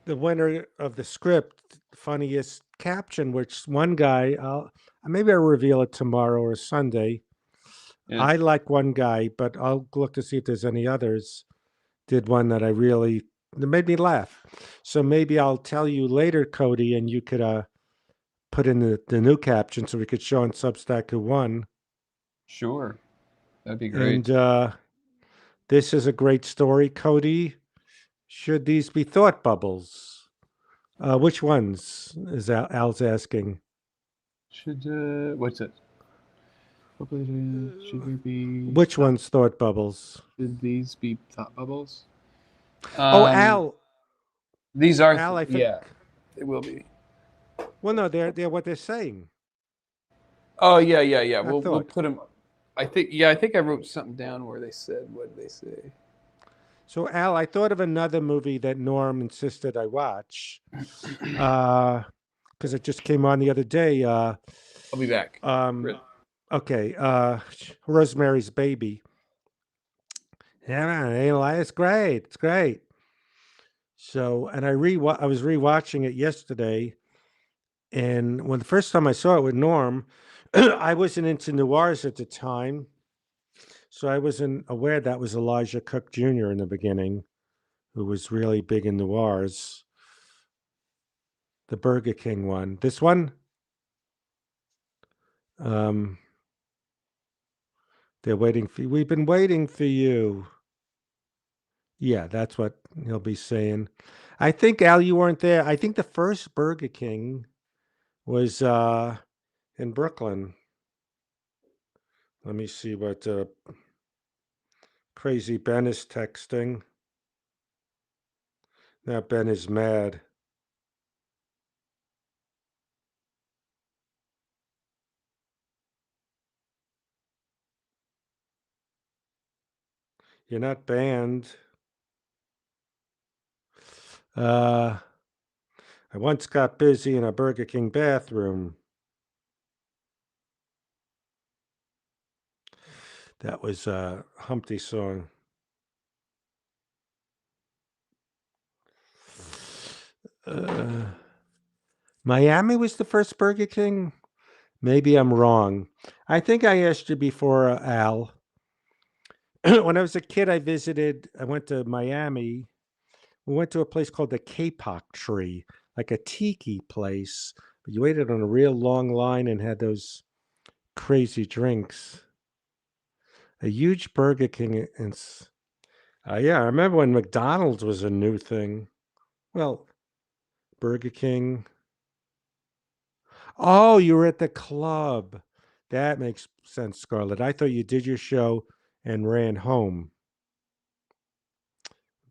winner of the script funniest caption, which one guy, maybe I'll reveal it tomorrow or Sunday. Yeah. I like one guy, but I'll look to see if there's any others. Did one that made me laugh. So maybe I'll tell you later, Cody, and you could put in the new caption so we could show on Substack who won. Sure, that'd be great. And this is a great story, Cody. Should these be thought bubbles? Which ones is Al's asking? Should what's it? Should there be? Which one's thought bubbles? Should these be thought bubbles? Al. These are. Al, I think. Yeah, they will be. Well, no, they're what they're saying. Oh yeah. We'll thought. put them. I think I wrote something down where they said, what did they say? So Al, I thought of another movie that Norm insisted I watch, because it just came on the other day. I'll be back. Okay. Rosemary's Baby. Yeah, it's great. It's great. So, and I was rewatching it yesterday, and when the first time I saw it with Norm, I wasn't into noirs at the time, so I wasn't aware that was Elijah Cook Jr. in the beginning, who was really big in noirs. The Burger King one. This one? They're waiting for you. We've been waiting for you. Yeah, that's what he'll be saying. I think, Al, you weren't there. I think the first Burger King was in Brooklyn. Let me see what Crazy Ben is texting. Now Ben is mad. You're not banned. I once got busy in a Burger King bathroom. That was a Humpty song. Miami was the first Burger King? Maybe I'm wrong. I think I asked you before, Al. When I was a kid, I went to Miami. We went to a place called the Kapok Tree, like a tiki place. But you waited on a real long line and had those crazy drinks. A huge Burger King. Yeah, I remember when McDonald's was a new thing. Well, Burger King. Oh, you were at the club. That makes sense, Scarlett. I thought you did your show and ran home.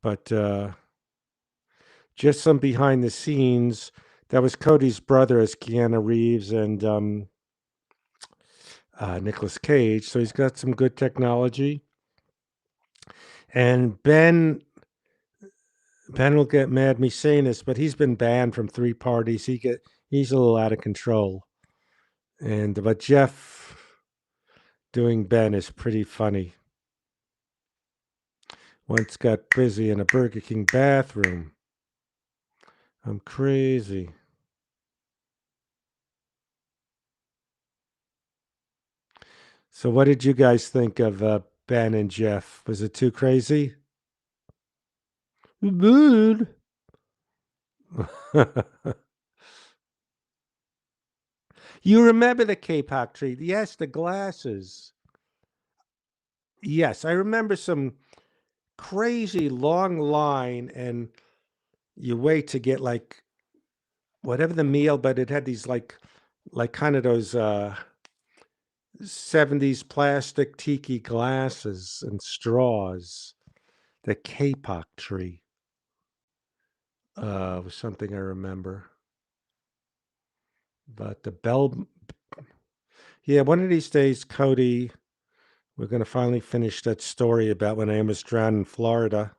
But just some behind the scenes. That was Cody's brother as Keanu Reeves and Nicolas Cage. So he's got some good technology. And Ben will get mad at me saying this, but he's been banned from 3 parties. He's a little out of control. But Jeff doing Ben is pretty funny. Once got busy in a Burger King bathroom. I'm crazy. So what did you guys think of Ben and Jeff? Was it too crazy? Good. You remember the Kapok Tree? Yes, the glasses. Yes, I remember some crazy long line, and you wait to get like whatever the meal, but it had these like kind of those 70s plastic tiki glasses and straws. The Kapok Tree was something I remember. But the bell, yeah, one of these days, Cody, we're going to finally finish that story about when I almost drowned in Florida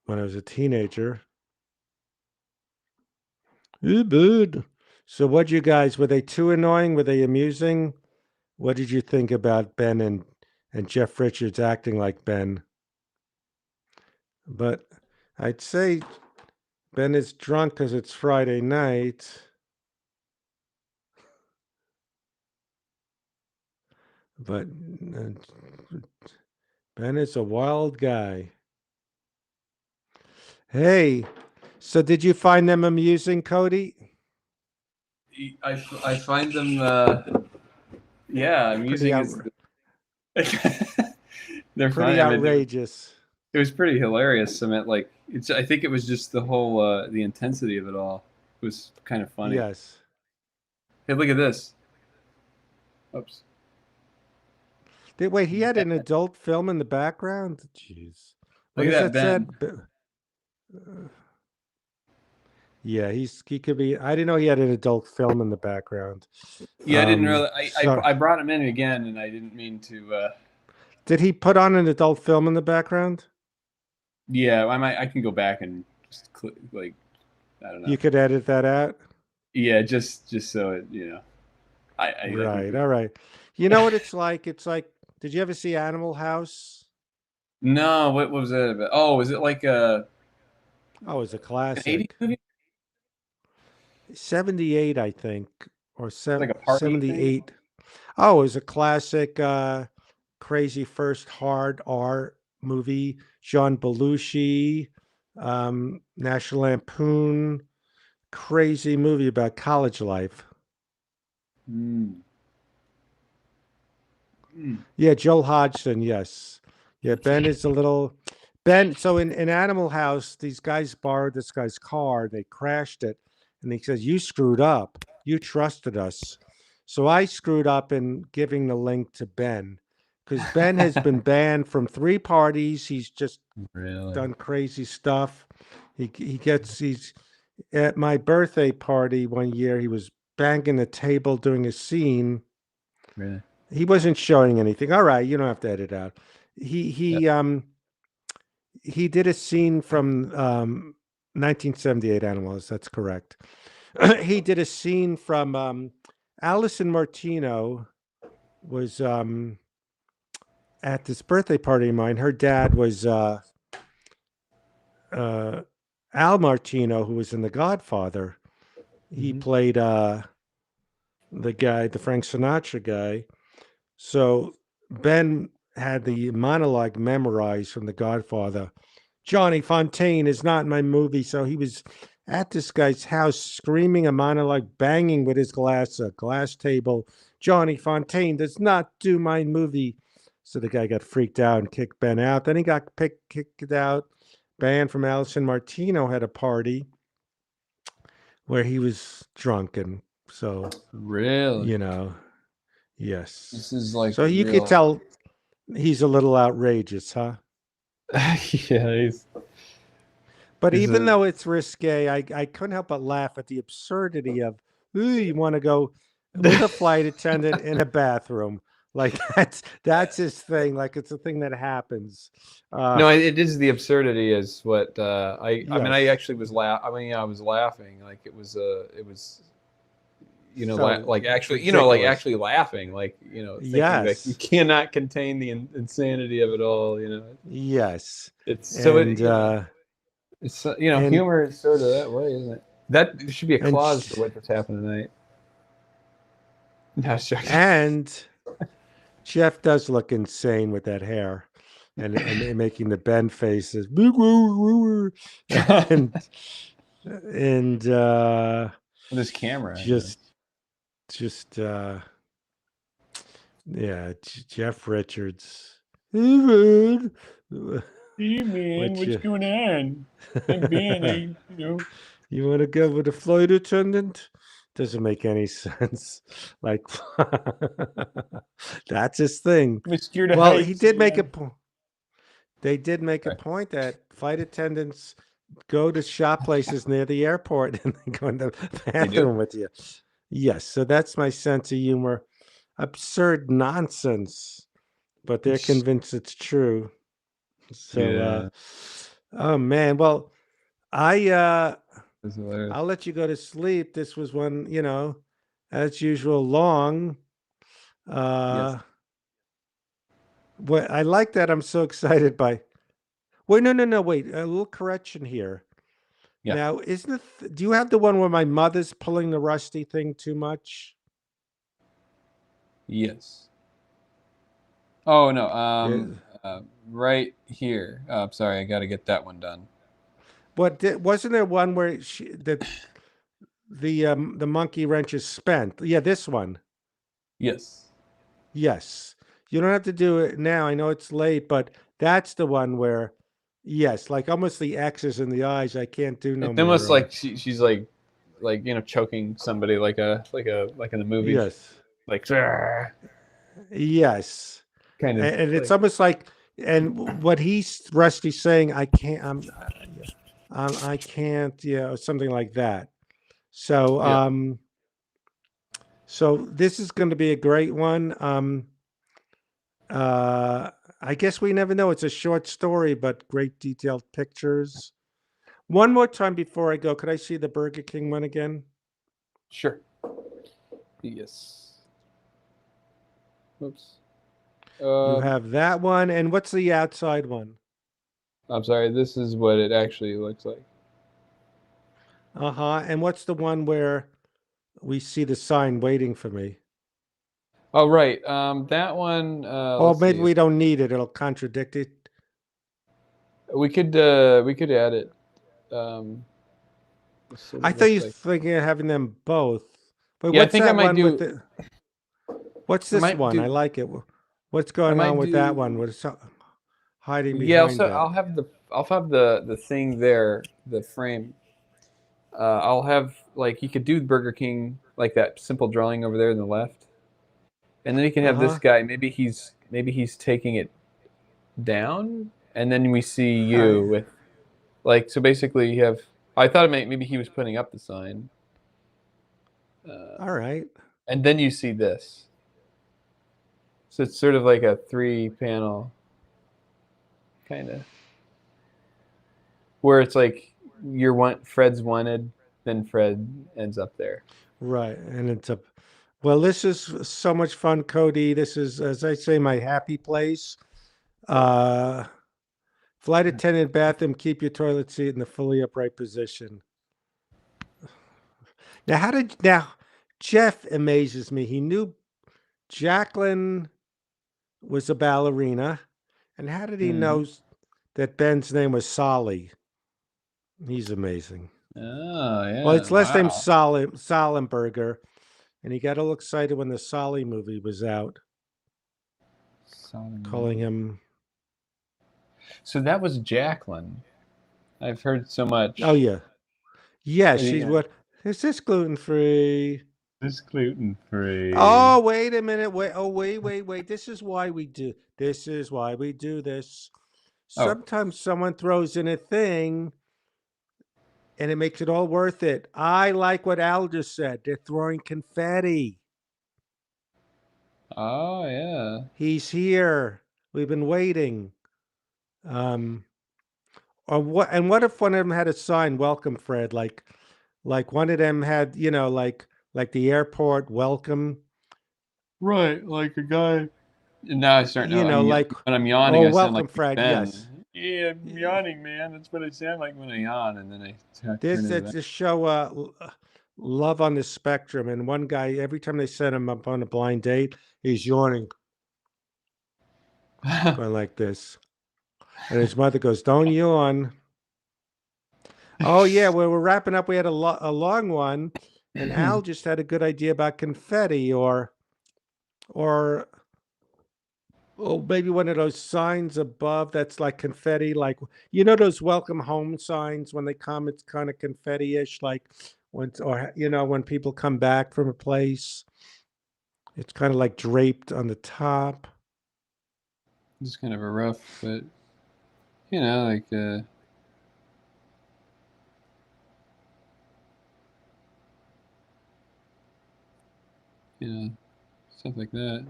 when I was a teenager. Ooh, bud. So, what you guys, were they too annoying? Were they amusing? What did you think about Ben and Jeff Richards acting like Ben? But I'd say Ben is drunk because it's Friday night. But Ben is a wild guy. Hey, so did you find them amusing, Cody? I find them, yeah, Pretty, amusing. They're pretty funny. I mean, outrageous. it was pretty hilarious. I mean, like, I think it was just the whole, the intensity of it all. It was kind of funny. Yes. Hey, look at this. Oops. Wait, he had an adult film in the background? Jeez. What Look is at that, said? Yeah, he could be. I didn't know he had an adult film in the background. Yeah, I didn't really. so- I brought him in again, and I didn't mean to. Did he put on an adult film in the background? Yeah, I can go back and just click, like, I don't know. You could edit that out. Yeah, just so it, you know. Right. All right. You know what it's like? It's like, did you ever see Animal House? No, what was that about? Oh, was it like a Oh, it's a an 80s classic. movie? 78, I think, or Like a party thing? 78. Oh, it was a classic, crazy first hard R movie. John Belushi, National Lampoon, crazy movie about college life. Yeah, Joel Hodgson, yes. Yeah, Ben is a little Ben. So in Animal House, these guys borrowed this guy's car, they crashed it, and he says, "You screwed up. You trusted us." So I screwed up in giving the link to Ben, because Ben has been banned from 3 parties. He's just Really? done crazy stuff. He's at my birthday party one year, he was banging the table doing a scene. Really? He wasn't showing anything. All right, you don't have to edit out. He did a scene from 1978 Animals. That's correct. He did a scene from Allison Martino was at this birthday party of mine. Her dad was Al Martino, who was in The Godfather. He played the guy, the Frank Sinatra guy. So Ben had the monologue memorized from The Godfather. Johnny Fontaine is not in my movie. So he was at this guy's house screaming a monologue, banging with his glass table. Johnny Fontaine does not do my movie. So the guy got freaked out and kicked Ben out. Then he got kicked out. Banned from Allison Martino had a party where he was drunk, and so Really? you know, yes. This is like So you could tell he's a little outrageous, huh? Yeah, he's. But He's even a- though it's risque, I couldn't help but laugh at the absurdity of, ooh, you want to go with a flight attendant in a bathroom. Like that's his thing. Like it's a thing that happens. No, it is the absurdity is what I mean. I Yes. actually was I was laughing. Like it was you know, So like actually, you know, like ridiculous. actually laughing. Like, you know, thinking Yes. that you cannot contain the insanity of it all. You know, Yes. it's so And it's you know, and- humor is sort of that way, isn't it? That should be a and clause sh- for what just happened tonight. No, it's joking. And Jeff does look insane with that hair and making the Ben faces. and With his camera. just yeah, Jeff Richards. Hey, man. Hey man, What's going on? I'm being You want to go with a flight attendant? Doesn't make any sense. Like that's his thing. I'm scared Well, he did make a point. They did make a point that flight attendants go to shop places near the airport and they go in the do? bathroom with you. Yes, so that's my sense of humor. Absurd nonsense, but they're convinced it's true. So, Yeah. oh man, well, That's hilarious. I'll let you go to sleep. This was one, as usual, long. Yes. What I like that I'm so excited by. Wait, no, wait. A little correction here. Yeah. Now, do you have the one where my mother's pulling the rusty thing too much? Yes. Oh no. Right here. Sorry, I got to get that one done. Wasn't there one where the monkey wrench is spent? Yeah, this one. Yes. Yes. You don't have to do it now. I know it's late, but that's the one where, yes, like almost the X's in the eyes. I can't do no It's more. almost like she's like choking somebody like in the movies. Yes. Like Yes. kind of. And it's almost like, and what Rusty's saying, I can't, I can't, or something like that. So, Yeah. so this is going to be a great one. I guess we never know. It's a short story, but great detailed pictures. One more time before I go, could I see the Burger King one again? Sure. Yes. Oops. You have that one, and what's the outside one? I'm sorry. This is what it actually looks like. And what's the one where we see the sign waiting for me? Oh right. That one. Oh, maybe we don't need it. It'll contradict it. We could add it. I thought you were thinking of having them both. But Yeah, I what's think that I might one do. with the? What's this might one? do- I like it. What's going might on with that one? do- What's hiding Yeah. behind So that? I'll have the thing there, the frame. I'll have you could do Burger King like that simple drawing over there in the left, and then you can have this guy. Maybe he's taking it down, and then we see you with so basically you have. I thought maybe he was putting up the sign. All right. And then you see this. So it's sort of like a 3-panel kind of where it's like Fred's wanted, then Fred ends up there. Right. And it's well, this is so much fun, Cody. This is, as I say, my happy place. Flight attendant bathroom, keep your toilet seat in the fully upright position. Now Jeff amazes me. He knew Jacqueline was a ballerina. And how did he know that Ben's name was Solly? He's amazing. Oh, yeah. Well, it's last name Sollenberger. And he got all excited when the Solly movie was out. Calling him. So that was Jacqueline. I've heard so much. Oh, yeah. Yeah, she's what? Is this gluten-free? This gluten-free. Oh, wait a minute. Wait. This is why we do this. Sometimes someone throws in a thing and it makes it all worth it. I like what Al just said. They're throwing confetti. Oh, yeah. He's here. We've been waiting. Or what? And what if one of them had a sign, "Welcome, Fred"? Like one of them had, like the airport welcome. Right, like a guy. Now I start. When I'm yawning, I welcome, sound like Fred. Ben. Yes. Yeah, I'm yawning, man. That's what I sound like when I yawn, and then I turn This into that's to show love on the spectrum. And one guy, every time they send him up on a blind date, he's yawning, going like this. And his mother goes, "Don't yawn." Oh yeah, well, we're wrapping up. We had a long one, and Al just had a good idea about confetti, or maybe one of those signs above that's like confetti, like those welcome home signs when they come, it's kind of confetti-ish, like when people come back from a place, it's kind of like draped on the top. Just kind of a rough, but like you know, stuff like that.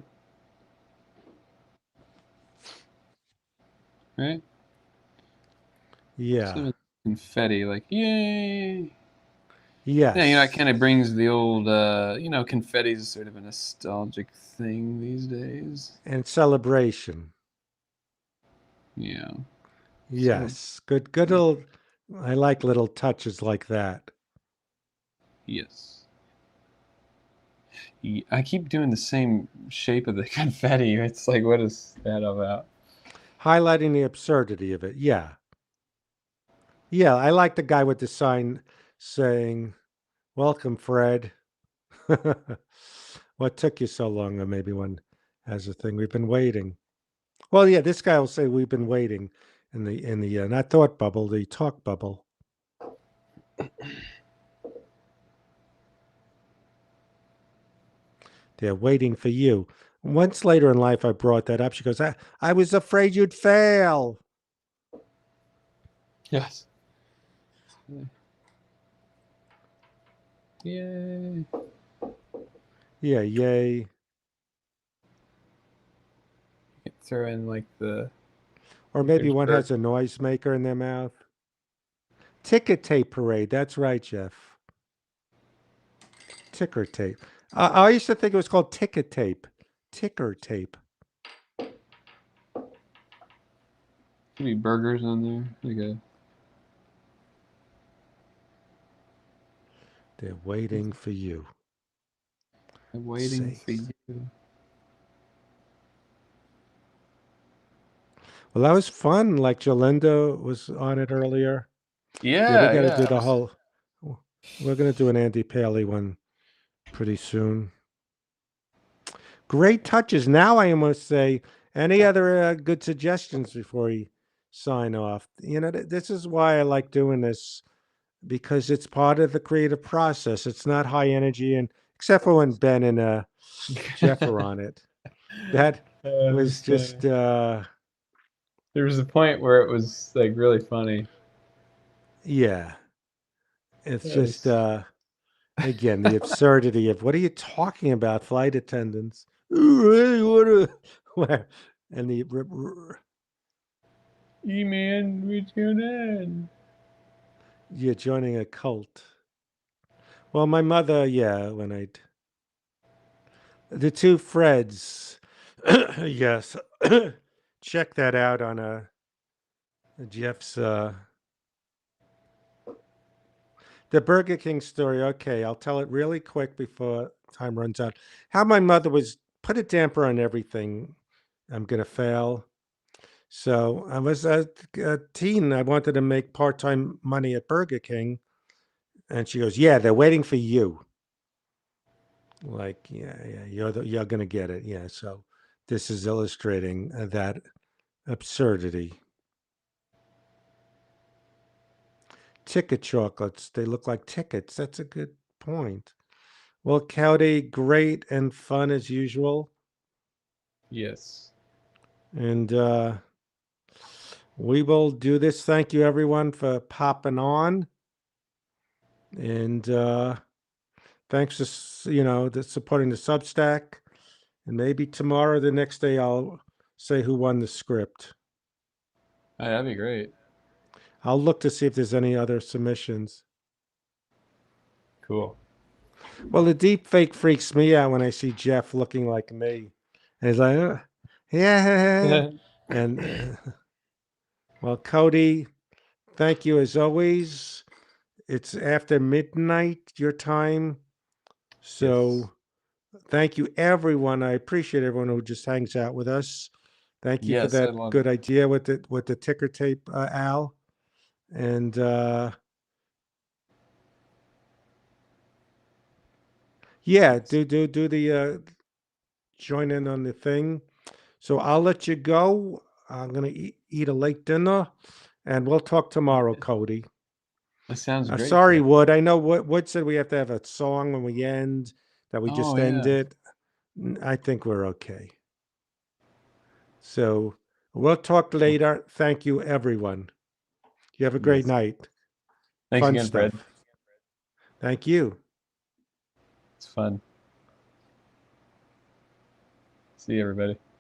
Right? Yeah. Some of the confetti, like, yay! Yes. Yeah, you know, it kind of brings the old, you know, confetti is sort of a nostalgic thing these days. And celebration. Yeah. Yes. Good little, I like little touches like that. Yes. I keep doing the same shape of the confetti. It's like, what is that about? Highlighting the absurdity of it. Yeah. Yeah, I like the guy with the sign saying, "Welcome, Fred." What took you so long? Or maybe one has a thing. We've been waiting. Well, yeah, this guy will say we've been waiting in the not thought bubble, the talk bubble. They're waiting for you. Once later in life, I brought that up. She goes, I was afraid you'd fail. Yes. Yay. Yeah, yay. You could throw in like the. Or maybe one has a noisemaker in their mouth. Ticker tape parade. That's right, Jeff. Ticker tape. I used to think it was called ticket tape. Ticker tape. Could be burgers on there. Like a. They're waiting for you. I'm waiting Sakes. for you. Well, that was fun. Like Jolinda was on it earlier. Yeah, we got to do the whole. We're going to do an Andy Paley one pretty soon. Great touches. Now I must say, any other good suggestions before we sign off? You know, this is why I like doing this, because it's part of the creative process. It's not high energy, and except for when Ben and Jeff are on it, that was just. There was a point where it was like really funny. Yeah, it's just again the absurdity of what are you talking about, flight attendants? And the E-man, we tune in. you're joining a cult. Well, my mother, yeah, when the two Freds, yes, check that out on Jeff's the Burger King story. Okay, I'll tell it really quick before time runs out. How my mother was put a damper on everything. I'm gonna fail. So I was a teen. I wanted to make part-time money at Burger King, and she goes, "Yeah, they're waiting for you." Like, yeah, you're gonna get it. Yeah. So this is illustrating that absurdity. Ticket chocolates. They look like tickets. That's a good point. Well, Cowdy, great and fun as usual. Yes. And we will do this. Thank you, everyone, for popping on. And thanks for, supporting the Substack. And maybe tomorrow, the next day, I'll say who won the script. Oh, that'd be great. I'll look to see if there's any other submissions. Cool. Well, the deep fake freaks me out when I see Jeff looking like me. And he's like, yeah. And, well, Cody, thank you as always. It's after midnight, your time. So thank you, everyone. I appreciate everyone who just hangs out with us. Thank you for Yes, I that love good idea with the ticker tape, Al. And yeah, do the join in on the thing. So I'll let you go. I'm gonna eat a late dinner, and we'll talk tomorrow, Cody. That sounds great. Sorry, Jeff. Wood. I know Wood said we have to have a song when we end, that we just Oh, end yeah. it. I think we're okay. So we'll talk later. Thank you, everyone. You have a great Yes. night. Thanks Fun again, stuff. Fred. Thank you. It's fun. See you, everybody.